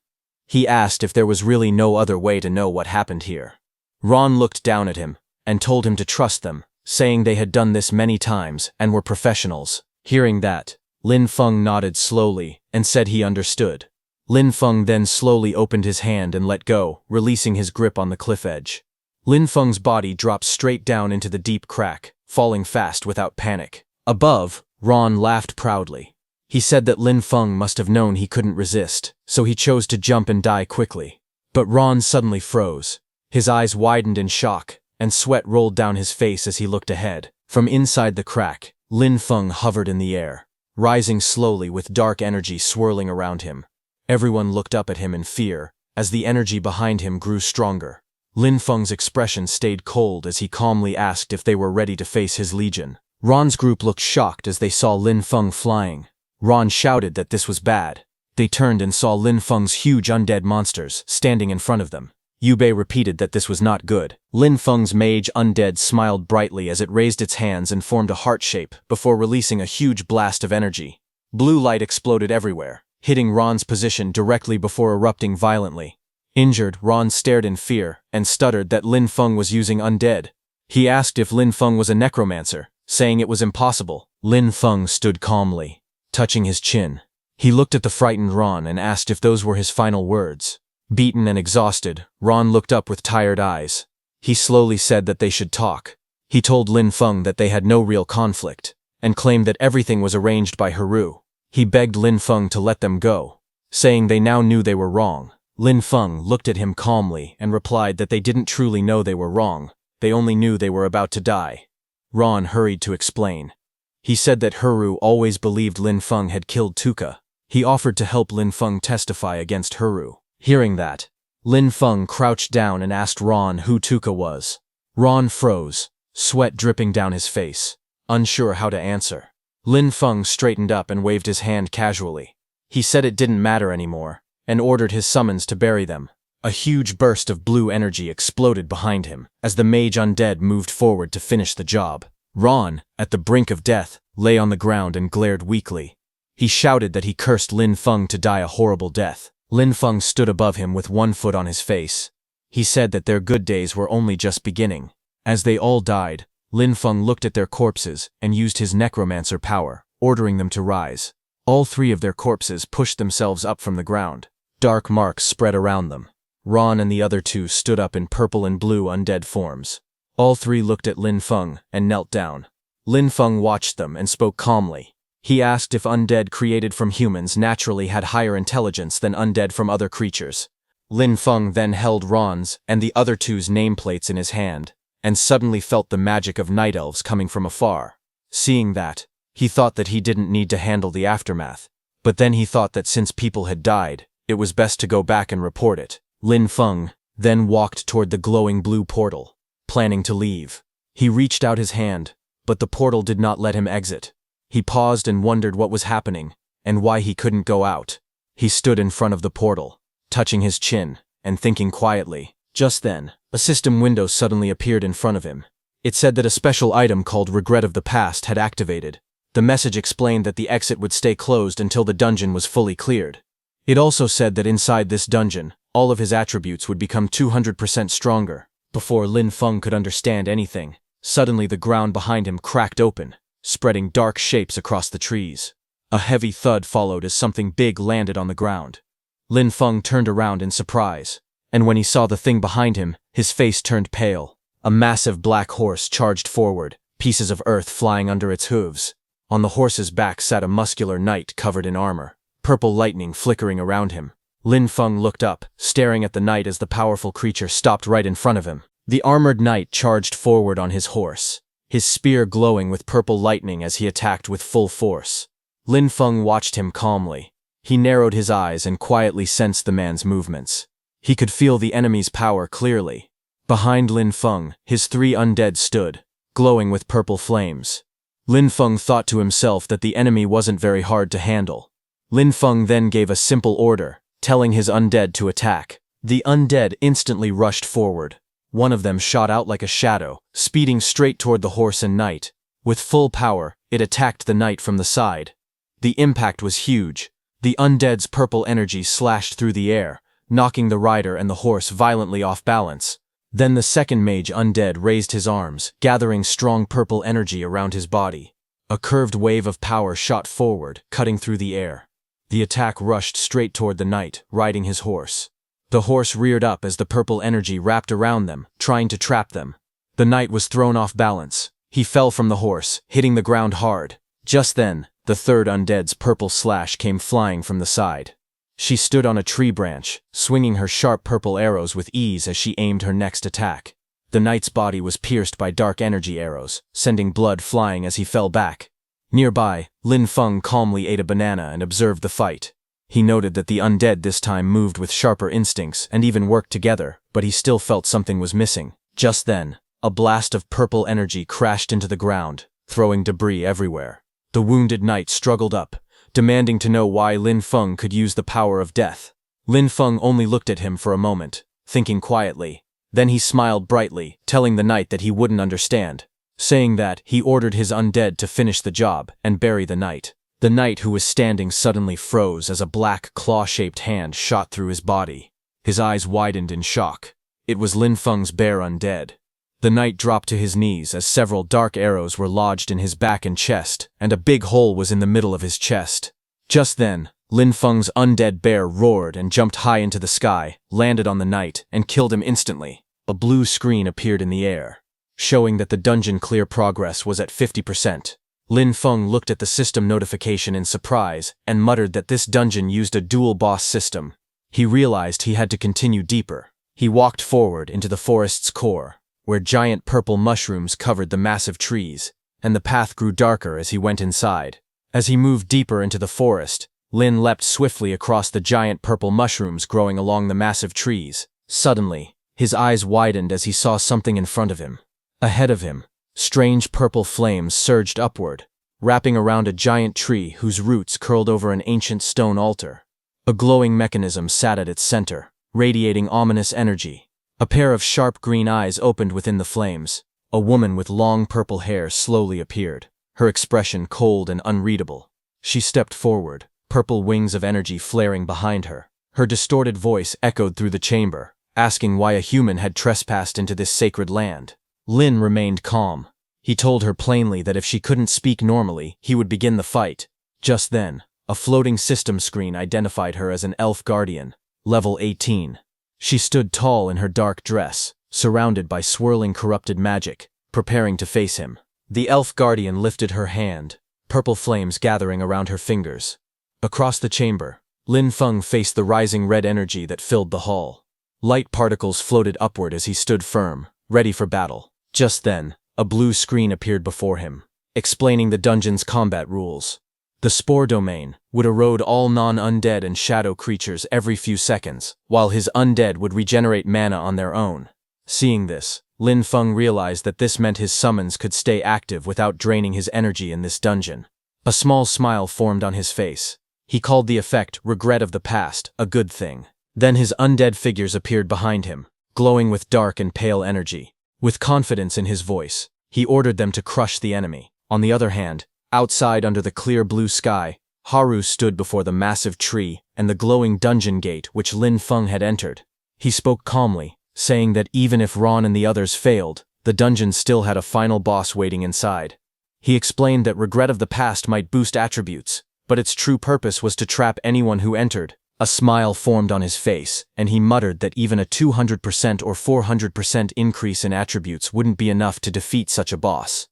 He asked if there was really no other way to know what happened here. Ron looked down at him and told him to trust them, saying they had done this many times and were professionals. Hearing that, Lin Feng nodded slowly and said he understood. Lin Feng then slowly opened his hand and let go, releasing his grip on the cliff edge. Lin Feng's body dropped straight down into the deep crack, falling fast without panic. Above, Ron laughed proudly. He said that Lin Feng must have known he couldn't resist, so he chose to jump and die quickly. But Ron suddenly froze. His eyes widened in shock, and sweat rolled down his face as he looked ahead. From inside the crack, Lin Feng hovered in the air, rising slowly with dark energy swirling around him. Everyone looked up at him in fear, as the energy behind him grew stronger. Lin Feng's expression stayed cold as he calmly asked if they were ready to face his legion. Ron's group looked shocked as they saw Lin Feng flying. Ron shouted that this was bad. They turned and saw Lin Feng's huge undead monsters standing in front of them. Yubei repeated that this was not good. Lin Feng's mage Undead smiled brightly as it raised its hands and formed a heart shape before releasing a huge blast of energy. Blue light exploded everywhere, hitting Ron's position directly before erupting violently. Injured, Ron stared in fear and stuttered that Lin Feng was using Undead. He asked if Lin Feng was a Necromancer, saying it was impossible. Lin Feng stood calmly, touching his chin. He looked at the frightened Ron and asked if those were his final words. Beaten and exhausted, Ron looked up with tired eyes. He slowly said that they should talk. He told Lin Feng that they had no real conflict, and claimed that everything was arranged by Haru. He begged Lin Feng to let them go, saying they now knew they were wrong. Lin Feng looked at him calmly and replied that they didn't truly know they were wrong, they only knew they were about to die. Ron hurried to explain. He said that Haru always believed Lin Feng had killed Tuka. He offered to help Lin Feng testify against Haru. Hearing that, Lin Feng crouched down and asked Ron who Tuka was. Ron froze, sweat dripping down his face, unsure how to answer. Lin Feng straightened up and waved his hand casually. He said it didn't matter anymore, and ordered his summons to bury them. A huge burst of blue energy exploded behind him as the mage Undead moved forward to finish the job. Ron, at the brink of death, lay on the ground and glared weakly. He shouted that he cursed Lin Feng to die a horrible death. Lin Feng stood above him with one foot on his face. He said that their good days were only just beginning. As they all died, Lin Feng looked at their corpses and used his Necromancer power, ordering them to rise. All three of their corpses pushed themselves up from the ground. Dark marks spread around them. Ron and the other two stood up in purple and blue undead forms. All three looked at Lin Feng and knelt down. Lin Feng watched them and spoke calmly. He asked if undead created from humans naturally had higher intelligence than undead from other creatures. Lin Feng then held Ron's and the other two's nameplates in his hand, and suddenly felt the magic of night elves coming from afar. Seeing that, he thought that he didn't need to handle the aftermath. But then he thought that since people had died, it was best to go back and report it. Lin Feng then walked toward the glowing blue portal, planning to leave. He reached out his hand, but the portal did not let him exit. He paused and wondered what was happening, and why he couldn't go out. He stood in front of the portal, touching his chin, and thinking quietly. Just then, a system window suddenly appeared in front of him. It said that a special item called Regret of the Past had activated. The message explained that the exit would stay closed until the dungeon was fully cleared. It also said that inside this dungeon, all of his attributes would become 200% stronger. Before Lin Feng could understand anything, suddenly the ground behind him cracked open, spreading dark shapes across the trees. A heavy thud followed as something big landed on the ground. Lin Feng turned around in surprise, and when he saw the thing behind him, his face turned pale. A massive black horse charged forward, pieces of earth flying under its hooves. On the horse's back sat a muscular knight covered in armor, purple lightning flickering around him. Lin Feng looked up, staring at the knight as the powerful creature stopped right in front of him. The armored knight charged forward on his horse, his spear glowing with purple lightning as he attacked with full force. Lin Feng watched him calmly. He narrowed his eyes and quietly sensed the man's movements. He could feel the enemy's power clearly. Behind Lin Feng, his three undead stood, glowing with purple flames. Lin Feng thought to himself that the enemy wasn't very hard to handle. Lin Feng then gave a simple order, telling his undead to attack. The undead instantly rushed forward. One of them shot out like a shadow, speeding straight toward the horse and knight. With full power, it attacked the knight from the side. The impact was huge. The undead's purple energy slashed through the air, knocking the rider and the horse violently off balance. Then the second mage undead raised his arms, gathering strong purple energy around his body. A curved wave of power shot forward, cutting through the air. The attack rushed straight toward the knight, riding his horse. The horse reared up as the purple energy wrapped around them, trying to trap them. The knight was thrown off balance. He fell from the horse, hitting the ground hard. Just then, the third undead's purple slash came flying from the side. She stood on a tree branch, swinging her sharp purple arrows with ease as she aimed her next attack. The knight's body was pierced by dark energy arrows, sending blood flying as he fell back. Nearby, Lin Feng calmly ate a banana and observed the fight. He noted that the undead this time moved with sharper instincts and even worked together, but he still felt something was missing. Just then, a blast of purple energy crashed into the ground, throwing debris everywhere. The wounded knight struggled up, demanding to know why Lin Feng could use the power of death. Lin Feng only looked at him for a moment, thinking quietly. Then he smiled brightly, telling the knight that he wouldn't understand. Saying that, he ordered his undead to finish the job and bury the knight. The knight who was standing suddenly froze as a black claw-shaped hand shot through his body. His eyes widened in shock. It was Lin Feng's bear undead. The knight dropped to his knees as several dark arrows were lodged in his back and chest, and a big hole was in the middle of his chest. Just then, Lin Feng's undead bear roared and jumped high into the sky, landed on the knight, and killed him instantly. A blue screen appeared in the air, showing that the dungeon clear progress was at 50%. Lin Feng looked at the system notification in surprise and muttered that this dungeon used a dual boss system. He realized he had to continue deeper. He walked forward into the forest's core, where giant purple mushrooms covered the massive trees, and the path grew darker as he went inside. As he moved deeper into the forest, Lin leapt swiftly across the giant purple mushrooms growing along the massive trees. Suddenly, his eyes widened as he saw something in front of him. Ahead of him, strange purple flames surged upward, wrapping around a giant tree whose roots curled over an ancient stone altar. A glowing mechanism sat at its center, radiating ominous energy. A pair of sharp green eyes opened within the flames. A woman with long purple hair slowly appeared, her expression cold and unreadable. She stepped forward, purple wings of energy flaring behind her. Her distorted voice echoed through the chamber, asking why a human had trespassed into this sacred land. Lin remained calm. He told her plainly that if she couldn't speak normally, he would begin the fight. Just then, a floating system screen identified her as an elf guardian, level 18. She stood tall in her dark dress, surrounded by swirling corrupted magic, preparing to face him. The elf guardian lifted her hand, purple flames gathering around her fingers. Across the chamber, Lin Feng faced the rising red energy that filled the hall. Light particles floated upward as he stood firm, ready for battle. Just then, a blue screen appeared before him, explaining the dungeon's combat rules. The spore domain would erode all non-undead and shadow creatures every few seconds, while his undead would regenerate mana on their own. Seeing this, Lin Feng realized that this meant his summons could stay active without draining his energy in this dungeon. A small smile formed on his face. He called the effect "regret of the past" a good thing. Then his undead figures appeared behind him, glowing with dark and pale energy. With confidence in his voice, he ordered them to crush the enemy. On the other hand, outside under the clear blue sky, Haru stood before the massive tree and the glowing dungeon gate which Lin Feng had entered. He spoke calmly, saying that even if Ron and the others failed, the dungeon still had a final boss waiting inside. He explained that regret of the past might boost attributes, but its true purpose was to trap anyone who entered. A smile formed on his face, and he muttered that even a 200% or 400% increase in attributes wouldn't be enough to defeat such a boss.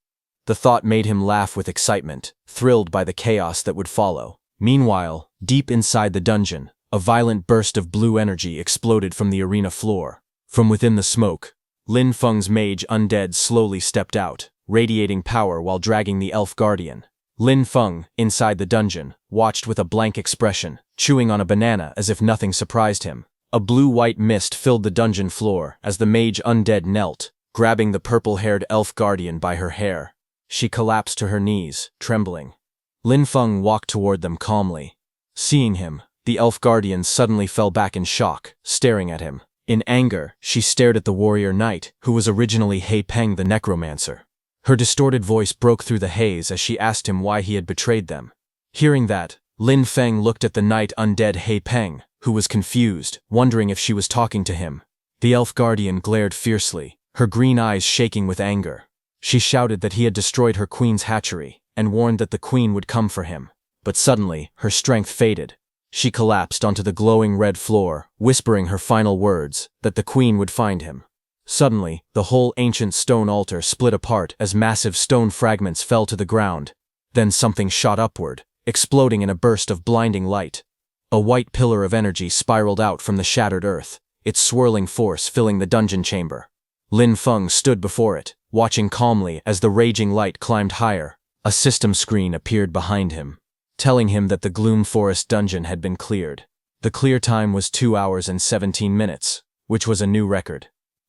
The thought made him laugh with excitement, thrilled by the chaos that would follow. Meanwhile, deep inside the dungeon, a violent burst of blue energy exploded from the arena floor. From within the smoke, Lin Feng's mage undead slowly stepped out, radiating power while dragging the elf guardian. Lin Feng, inside the dungeon, watched with a blank expression, chewing on a banana as if nothing surprised him. A blue-white mist filled the dungeon floor as the mage undead knelt, grabbing the purple-haired elf guardian by her hair. She collapsed to her knees, trembling. Lin Feng walked toward them calmly. Seeing him, the elf guardian suddenly fell back in shock, staring at him. In anger, she stared at the warrior knight, who was originally He Peng the Necromancer. Her distorted voice broke through the haze as she asked him why he had betrayed them. Hearing that, Lin Feng looked at the knight undead He Peng, who was confused, wondering if she was talking to him. The elf guardian glared fiercely, her green eyes shaking with anger. She shouted that he had destroyed her queen's hatchery, and warned that the queen would come for him. But suddenly, her strength faded. She collapsed onto the glowing red floor, whispering her final words, that the queen would find him. Suddenly, the whole ancient stone altar split apart as massive stone fragments fell to the ground. Then something shot upward, exploding in a burst of blinding light. A white pillar of energy spiraled out from the shattered earth, its swirling force filling the dungeon chamber. Lin Feng stood before it, watching calmly as the raging light climbed higher. A system screen appeared behind him, telling him that the Gloom Forest dungeon had been cleared. The clear time was 2 hours and 17 minutes, which was a new record.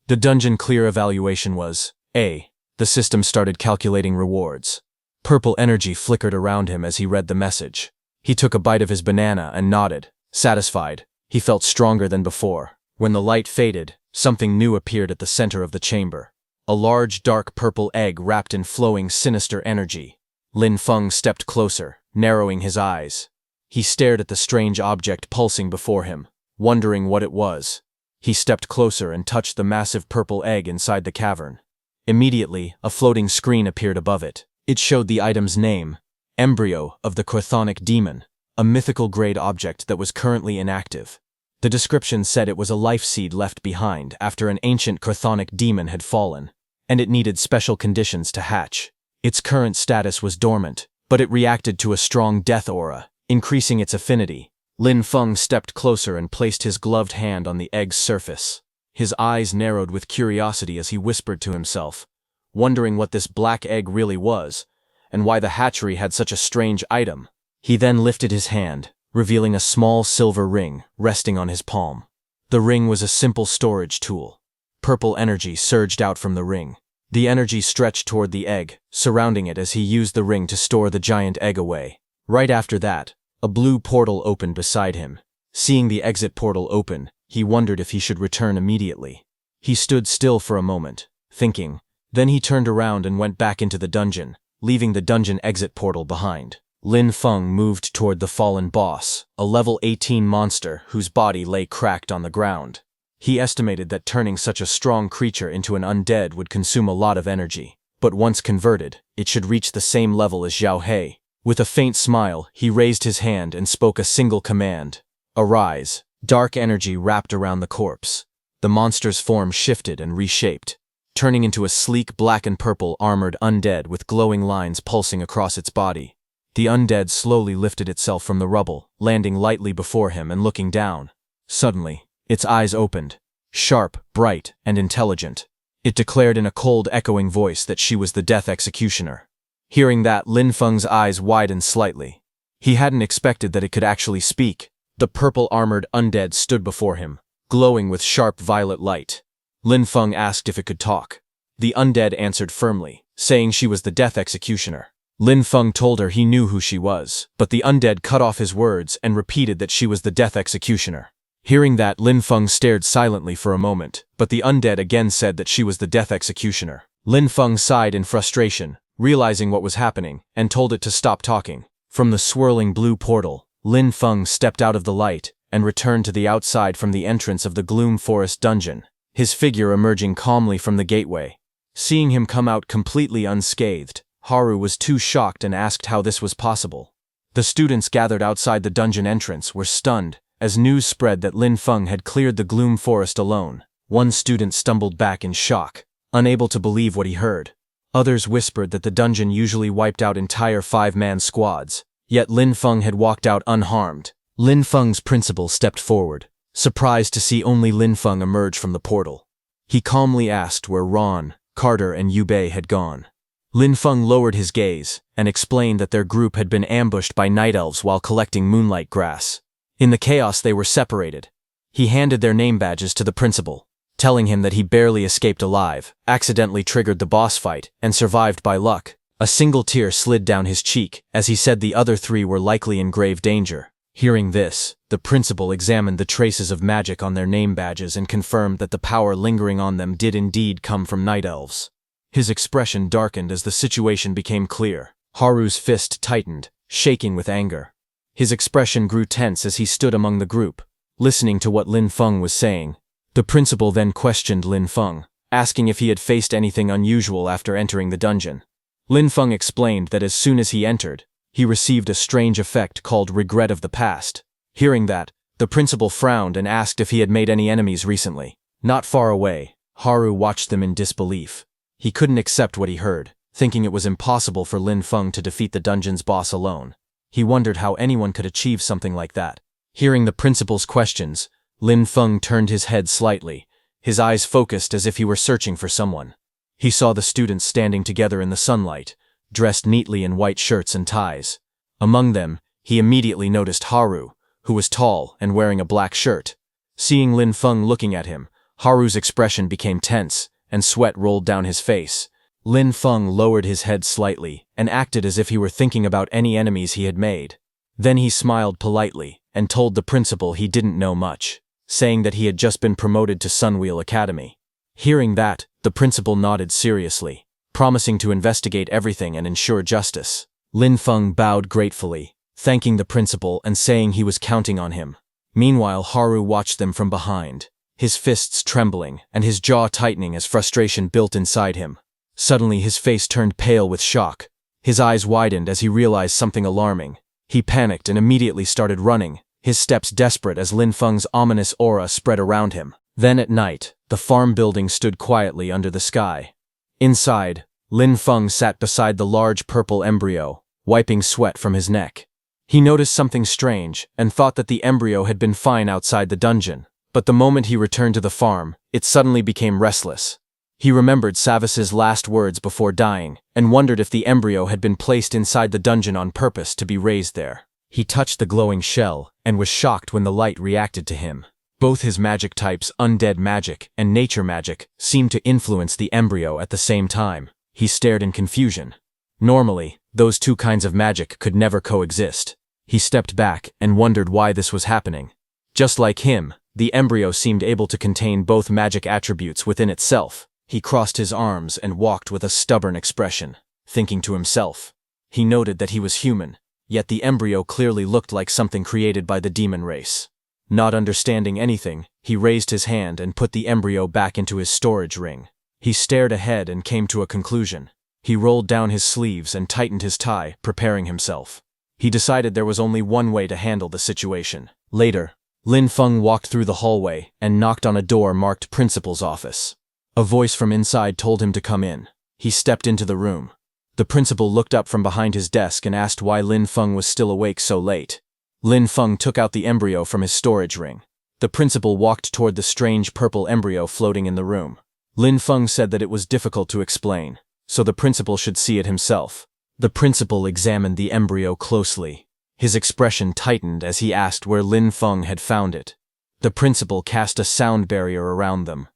The dungeon clear evaluation was A. The system started calculating rewards. Purple energy flickered around him as he read the message. He took a bite of his banana and nodded, satisfied. He felt stronger than before. When the light faded, something new appeared at the center of the chamber. A large dark purple egg wrapped in flowing sinister energy. Lin Feng stepped closer, narrowing his eyes. He stared at the strange object pulsing before him, wondering what it was. He stepped closer and touched the massive purple egg inside the cavern. Immediately, a floating screen appeared above it. It showed the item's name, Embryo of the Chthonic Demon, a mythical-grade object that was currently inactive. The description said it was a life seed left behind after an ancient chthonic demon had fallen, and it needed special conditions to hatch. Its current status was dormant, but it reacted to a strong death aura, increasing its affinity. Lin Feng stepped closer and placed his gloved hand on the egg's surface. His eyes narrowed with curiosity as he whispered to himself, wondering what this black egg really was, and why the hatchery had such a strange item. He then lifted his hand, revealing a small silver ring resting on his palm. The ring was a simple storage tool. Purple energy surged out from the ring. The energy stretched toward the egg, surrounding it as he used the ring to store the giant egg away. Right after that, a blue portal opened beside him. Seeing the exit portal open, he wondered if he should return immediately. He stood still for a moment, thinking. Then he turned around and went back into the dungeon, leaving the dungeon exit portal behind. Lin Feng moved toward the fallen boss, a level 18 monster whose body lay cracked on the ground. He estimated that turning such a strong creature into an undead would consume a lot of energy, but once converted, it should reach the same level as Xiao He. With a faint smile, he raised his hand and spoke a single command. Arise. Dark energy wrapped around the corpse. The monster's form shifted and reshaped, turning into a sleek black and purple armored undead with glowing lines pulsing across its body. The undead slowly lifted itself from the rubble, landing lightly before him and looking down. Suddenly, its eyes opened, sharp, bright, and intelligent. It declared in a cold, echoing voice that she was the Death Executioner. Hearing that, Lin Feng's eyes widened slightly. He hadn't expected that it could actually speak. The purple-armored undead stood before him, glowing with sharp violet light. Lin Feng asked if it could talk. The undead answered firmly, saying she was the Death Executioner. Lin Feng told her he knew who she was, but the undead cut off his words and repeated that she was the Death Executioner. Hearing that, Lin Feng stared silently for a moment, but the undead again said that she was the Death Executioner. Lin Feng sighed in frustration, realizing what was happening, and told it to stop talking. From the swirling blue portal, Lin Feng stepped out of the light and returned to the outside from the entrance of the Gloom Forest dungeon, his figure emerging calmly from the gateway. Seeing him come out completely unscathed, Haru was too shocked and asked how this was possible. The students gathered outside the dungeon entrance were stunned as news spread that Lin Feng had cleared the Gloom Forest alone. One student stumbled back in shock, unable to believe what he heard. Others whispered that the dungeon usually wiped out entire 5-man squads, yet Lin Feng had walked out unharmed. Lin Feng's principal stepped forward, surprised to see only Lin Feng emerge from the portal. He calmly asked where Ron, Carter, and Yubei had gone. Lin Feng lowered his gaze and explained that their group had been ambushed by night elves while collecting moonlight grass. In the chaos, they were separated. He handed their name badges to the principal, telling him that he barely escaped alive, accidentally triggered the boss fight, and survived by luck. A single tear slid down his cheek as he said the other 3 were likely in grave danger. Hearing this, the principal examined the traces of magic on their name badges and confirmed that the power lingering on them did indeed come from night elves. His expression darkened as the situation became clear. Haru's fist tightened, shaking with anger. His expression grew tense as he stood among the group, listening to what Lin Feng was saying. The principal then questioned Lin Feng, asking if he had faced anything unusual after entering the dungeon. Lin Feng explained that as soon as he entered, he received a strange effect called regret of the past. Hearing that, the principal frowned and asked if he had made any enemies recently. Not far away, Haru watched them in disbelief. He couldn't accept what he heard, thinking it was impossible for Lin Feng to defeat the dungeon's boss alone. He wondered how anyone could achieve something like that. Hearing the principal's questions, Lin Feng turned his head slightly, his eyes focused as if he were searching for someone. He saw the students standing together in the sunlight, dressed neatly in white shirts and ties. Among them, he immediately noticed Haru, who was tall and wearing a black shirt. Seeing Lin Feng looking at him, Haru's expression became tense, and sweat rolled down his face. Lin Feng lowered his head slightly and acted as if he were thinking about any enemies he had made. Then he smiled politely and told the principal he didn't know much, saying that he had just been promoted to Sunwheel Academy. Hearing that, the principal nodded seriously, promising to investigate everything and ensure justice. Lin Feng bowed gratefully, thanking the principal and saying he was counting on him. Meanwhile, Haru watched them from behind, his fists trembling and his jaw tightening as frustration built inside him. Suddenly his face turned pale with shock. His eyes widened as he realized something alarming. He panicked and immediately started running, his steps desperate as Lin Feng's ominous aura spread around him. Then at night, the farm building stood quietly under the sky. Inside, Lin Feng sat beside the large purple embryo, wiping sweat from his neck. He noticed something strange and thought that the embryo had been fine outside the dungeon, but the moment he returned to the farm, it suddenly became restless. He remembered Savis's last words before dying and wondered if the embryo had been placed inside the dungeon on purpose to be raised there. He touched the glowing shell and was shocked when the light reacted to him. Both his magic types, undead magic and nature magic, seemed to influence the embryo at the same time. He stared in confusion. Normally, those two kinds of magic could never coexist. He stepped back and wondered why this was happening. Just like him, the embryo seemed able to contain both magic attributes within itself. He crossed his arms and walked with a stubborn expression, thinking to himself. He noted that he was human, yet the embryo clearly looked like something created by the demon race. Not understanding anything, he raised his hand and put the embryo back into his storage ring. He stared ahead and came to a conclusion. He rolled down his sleeves and tightened his tie, preparing himself. He decided there was only one way to handle the situation. Later, Lin Feng walked through the hallway and knocked on a door marked Principal's office. A voice from inside told him to come in. He stepped into the room. The principal looked up from behind his desk and asked why Lin Feng was still awake so late. Lin Feng took out the embryo from his storage ring. The principal walked toward the strange purple embryo floating in the room. Lin Feng said that it was difficult to explain, so the principal should see it himself. The principal examined the embryo closely. His expression tightened as he asked where Lin Feng had found it. The principal cast a sound barrier around them.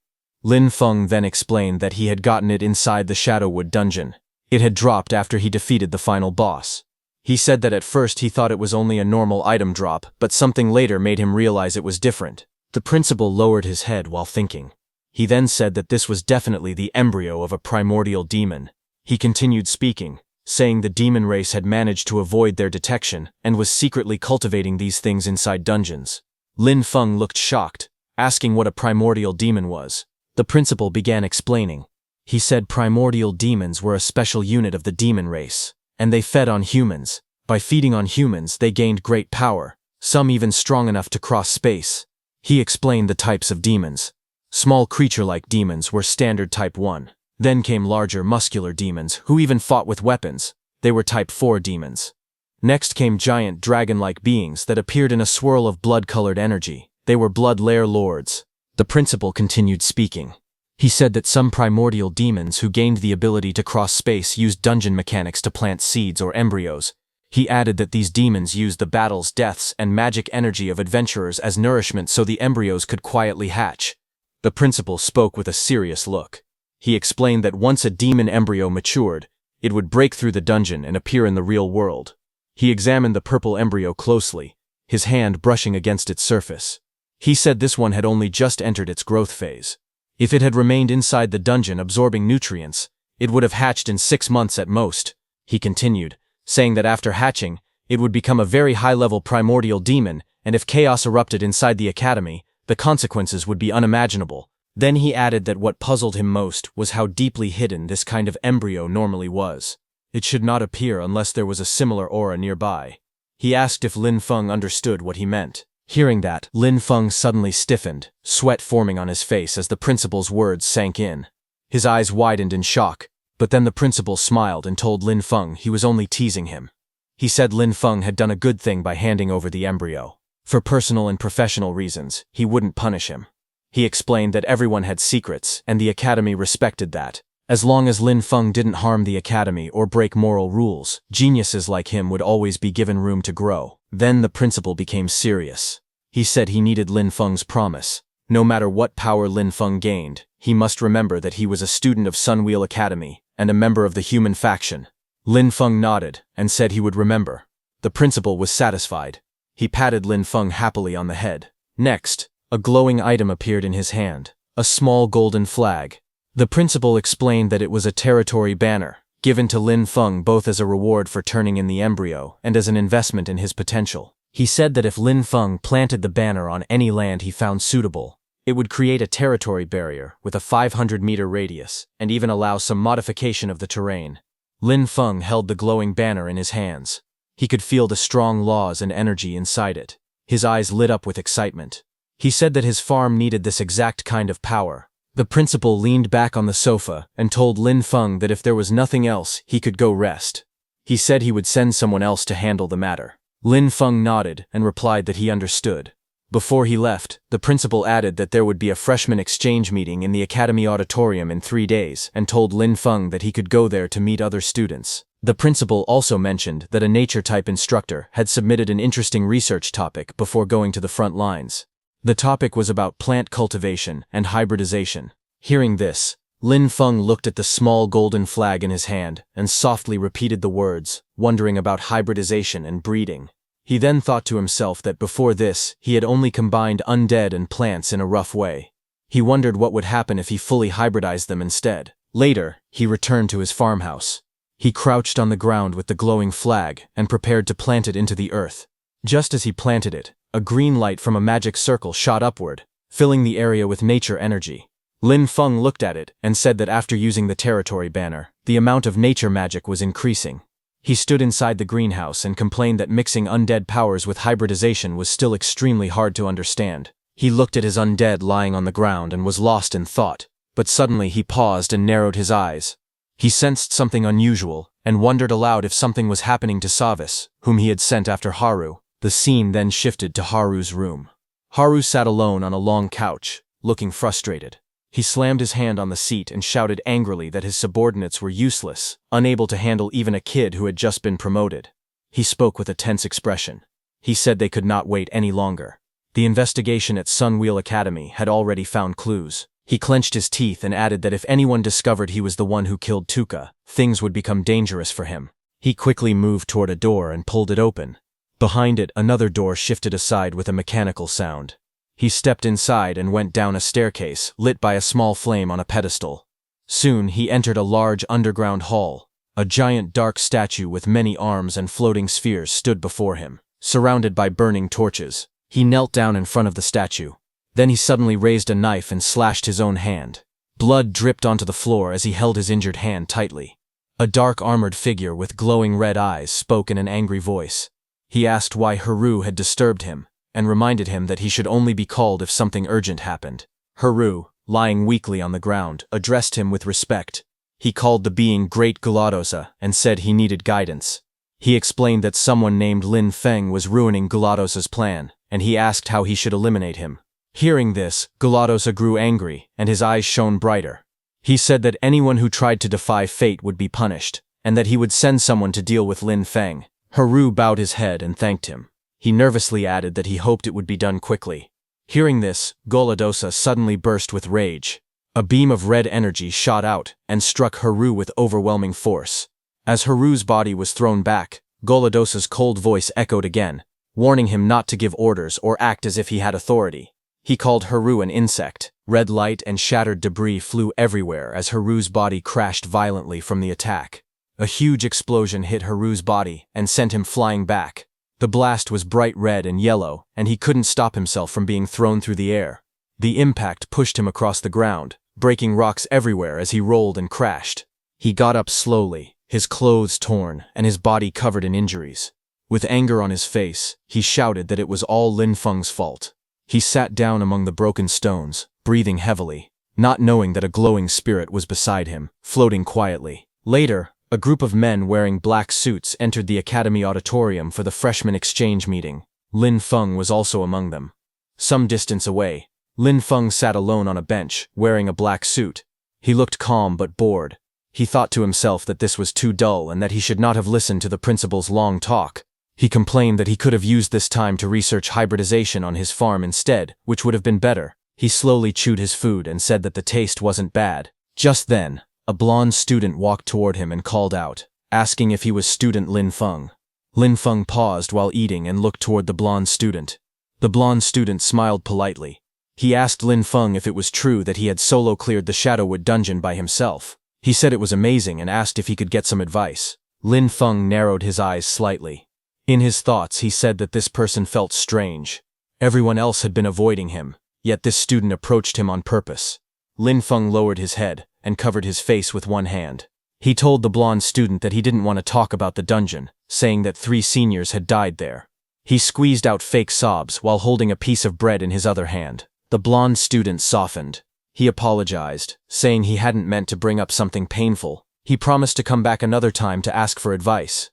Lin Feng then explained that he had gotten it inside the Shadowwood dungeon. It had dropped after he defeated the final boss. He said that at first he thought it was only a normal item drop, but something later made him realize it was different. The principal lowered his head while thinking. He then said that this was definitely the embryo of a primordial demon. He continued speaking, saying the demon race had managed to avoid their detection and was secretly cultivating these things inside dungeons. Lin Feng looked shocked, asking what a primordial demon was. The principal began explaining. He said primordial demons were a special unit of the demon race, and they fed on humans. By feeding on humans, they gained great power, some even strong enough to cross space. He explained the types of demons. Small creature-like demons were standard type 1. Then came larger muscular demons who even fought with weapons. They were type 4 demons. Next came giant dragon-like beings that appeared in a swirl of blood-colored energy. They were blood lair lords. The principal continued speaking. He said that some primordial demons who gained the ability to cross space used dungeon mechanics to plant seeds or embryos. He added that these demons used the battles, deaths, and magic energy of adventurers as nourishment so the embryos could quietly hatch. The principal spoke with a serious look. He explained that once a demon embryo matured, it would break through the dungeon and appear in the real world. He examined the purple embryo closely, his hand brushing against its surface. He said this one had only just entered its growth phase. If it had remained inside the dungeon absorbing nutrients, it would have hatched in 6 months at most. He continued, saying that after hatching, it would become a very high-level primordial demon, and if chaos erupted inside the academy, the consequences would be unimaginable. Then he added that what puzzled him most was how deeply hidden this kind of embryo normally was. It should not appear unless there was a similar aura nearby. He asked if Lin Feng understood what he meant. Hearing that, Lin Feng suddenly stiffened, sweat forming on his face as the principal's words sank in. His eyes widened in shock, but then the principal smiled and told Lin Feng he was only teasing him. He said Lin Feng had done a good thing by handing over the embryo. For personal and professional reasons, he wouldn't punish him. He explained that everyone had secrets, and the academy respected that. As long as Lin Feng didn't harm the academy or break moral rules, geniuses like him would always be given room to grow. Then the principal became serious. He said he needed Lin Feng's promise. No matter what power Lin Feng gained, he must remember that he was a student of Sunwheel Academy and a member of the human faction. Lin Feng nodded and said he would remember. The principal was satisfied. He patted Lin Feng happily on the head. Next, a glowing item appeared in his hand, a small golden flag. The principal explained that it was a territory banner, given to Lin Feng both as a reward for turning in the embryo and as an investment in his potential. He said that if Lin Feng planted the banner on any land he found suitable, It would create a territory barrier with a 500-meter radius and even allow some modification of the terrain. Lin Feng held the glowing banner in his hands. He could feel the strong laws and energy inside it. His eyes lit up with excitement. He said that his farm needed this exact kind of power. The principal leaned back on the sofa and told Lin Feng that if there was nothing else, he could go rest. He said he would send someone else to handle the matter. Lin Feng nodded and replied that he understood. Before he left, the principal added that there would be a freshman exchange meeting in the academy auditorium in 3 days and told Lin Feng that he could go there to meet other students. The principal also mentioned that a nature-type instructor had submitted an interesting research topic before going to the front lines. The topic was about plant cultivation and hybridization. Hearing this, Lin Feng looked at the small golden flag in his hand and softly repeated the words, wondering about hybridization and breeding. He then thought to himself that before this, he had only combined undead and plants in a rough way. He wondered what would happen if he fully hybridized them instead. Later, he returned to his farmhouse. He crouched on the ground with the glowing flag and prepared to plant it into the earth. Just as he planted it, a green light from a magic circle shot upward, filling the area with nature energy. Lin Feng looked at it and said that after using the territory banner, the amount of nature magic was increasing. He stood inside the greenhouse and complained that mixing undead powers with hybridization was still extremely hard to understand. He looked at his undead lying on the ground and was lost in thought, but suddenly he paused and narrowed his eyes. He sensed something unusual and wondered aloud if something was happening to Savis, whom he had sent after Haru. The scene then shifted to Haru's room. Haru sat alone on a long couch, looking frustrated. He slammed his hand on the seat and shouted angrily that his subordinates were useless, unable to handle even a kid who had just been promoted. He spoke with a tense expression. He said they could not wait any longer. The investigation at Sunwheel Academy had already found clues. He clenched his teeth and added that if anyone discovered he was the one who killed Tuka, things would become dangerous for him. He quickly moved toward a door and pulled it open. Behind it, another door shifted aside with a mechanical sound. He stepped inside and went down a staircase, lit by a small flame on a pedestal. Soon he entered a large underground hall. A giant dark statue with many arms and floating spheres stood before him, surrounded by burning torches. He knelt down in front of the statue. Then he suddenly raised a knife and slashed his own hand. Blood dripped onto the floor as he held his injured hand tightly. A dark armored figure with glowing red eyes spoke in an angry voice. He asked why Haru had disturbed him, and reminded him that he should only be called if something urgent happened. Haru, lying weakly on the ground, addressed him with respect. He called the being Great Guladosa and said he needed guidance. He explained that someone named Lin Feng was ruining Guladosa's plan, and he asked how he should eliminate him. Hearing this, Guladosa grew angry, and his eyes shone brighter. He said that anyone who tried to defy fate would be punished, and that he would send someone to deal with Lin Feng. Haru bowed his head and thanked him. He nervously added that he hoped it would be done quickly. Hearing this, Guladosa suddenly burst with rage. A beam of red energy shot out and struck Haru with overwhelming force. As Haru's body was thrown back, Guladosa's cold voice echoed again, warning him not to give orders or act as if he had authority. He called Haru an insect. Red light and shattered debris flew everywhere as Haru's body crashed violently from the attack. A huge explosion hit Haru's body and sent him flying back. The blast was bright red and yellow, and he couldn't stop himself from being thrown through the air. The impact pushed him across the ground, breaking rocks everywhere as he rolled and crashed. He got up slowly, his clothes torn and his body covered in injuries. With anger on his face, he shouted that it was all Lin Feng's fault. He sat down among the broken stones, breathing heavily, not knowing that a glowing spirit was beside him, floating quietly. Later, a group of men wearing black suits entered the academy auditorium for the freshman exchange meeting. Lin Feng was also among them. Some distance away, Lin Feng sat alone on a bench, wearing a black suit. He looked calm but bored. He thought to himself that this was too dull and that he should not have listened to the principal's long talk. He complained that he could have used this time to research hybridization on his farm instead, which would have been better. He slowly chewed his food and said that the taste wasn't bad. Just then, a blonde student walked toward him and called out, asking if he was student Lin Feng. Lin Feng paused while eating and looked toward the blonde student. The blonde student smiled politely. He asked Lin Feng if it was true that he had solo cleared the Shadowwood dungeon by himself. He said it was amazing and asked if he could get some advice. Lin Feng narrowed his eyes slightly. In his thoughts, he said that this person felt strange. Everyone else had been avoiding him. Yet this student approached him on purpose. Lin Feng lowered his head and covered his face with one hand. He told the blonde student that he didn't want to talk about the dungeon, saying that 3 seniors had died there. He squeezed out fake sobs while holding a piece of bread in his other hand. The blonde student softened. He apologized, saying he hadn't meant to bring up something painful. He promised to come back another time to ask for advice.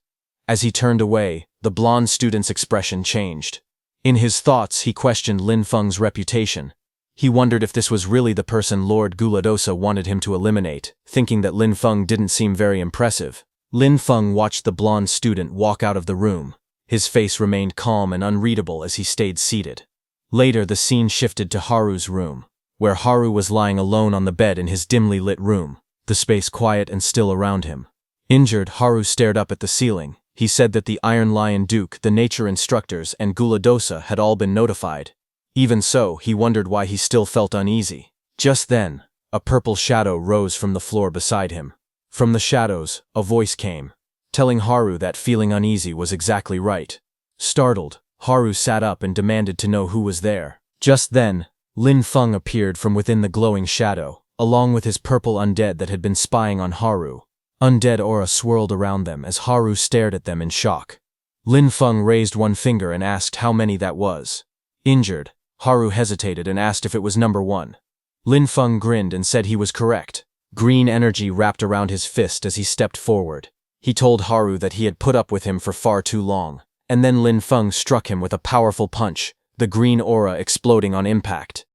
As he turned away, the blonde student's expression changed. In his thoughts, he questioned Lin Feng's reputation. He wondered if this was really the person Lord Guladosa wanted him to eliminate, thinking that Lin Feng didn't seem very impressive. Lin Feng watched the blonde student walk out of the room. His face remained calm and unreadable as he stayed seated. Later, the scene shifted to Haru's room, where Haru was lying alone on the bed in his dimly lit room, the space quiet and still around him. Injured, Haru stared up at the ceiling. He said that the Iron Lion Duke, the nature instructors, and Guladosa had all been notified. Even so, he wondered why he still felt uneasy. Just then, a purple shadow rose from the floor beside him. From the shadows, a voice came, telling Haru that feeling uneasy was exactly right. Startled, Haru sat up and demanded to know who was there. Just then, Lin Feng appeared from within the glowing shadow, along with his purple undead that had been spying on Haru. Undead aura swirled around them as Haru stared at them in shock. Lin Feng raised one finger and asked how many that was. Injured, Haru hesitated and asked if it was number 1. Lin Feng grinned and said he was correct. Green energy wrapped around his fist as he stepped forward. He told Haru that he had put up with him for far too long. And then Lin Feng struck him with a powerful punch, the green aura exploding on impact.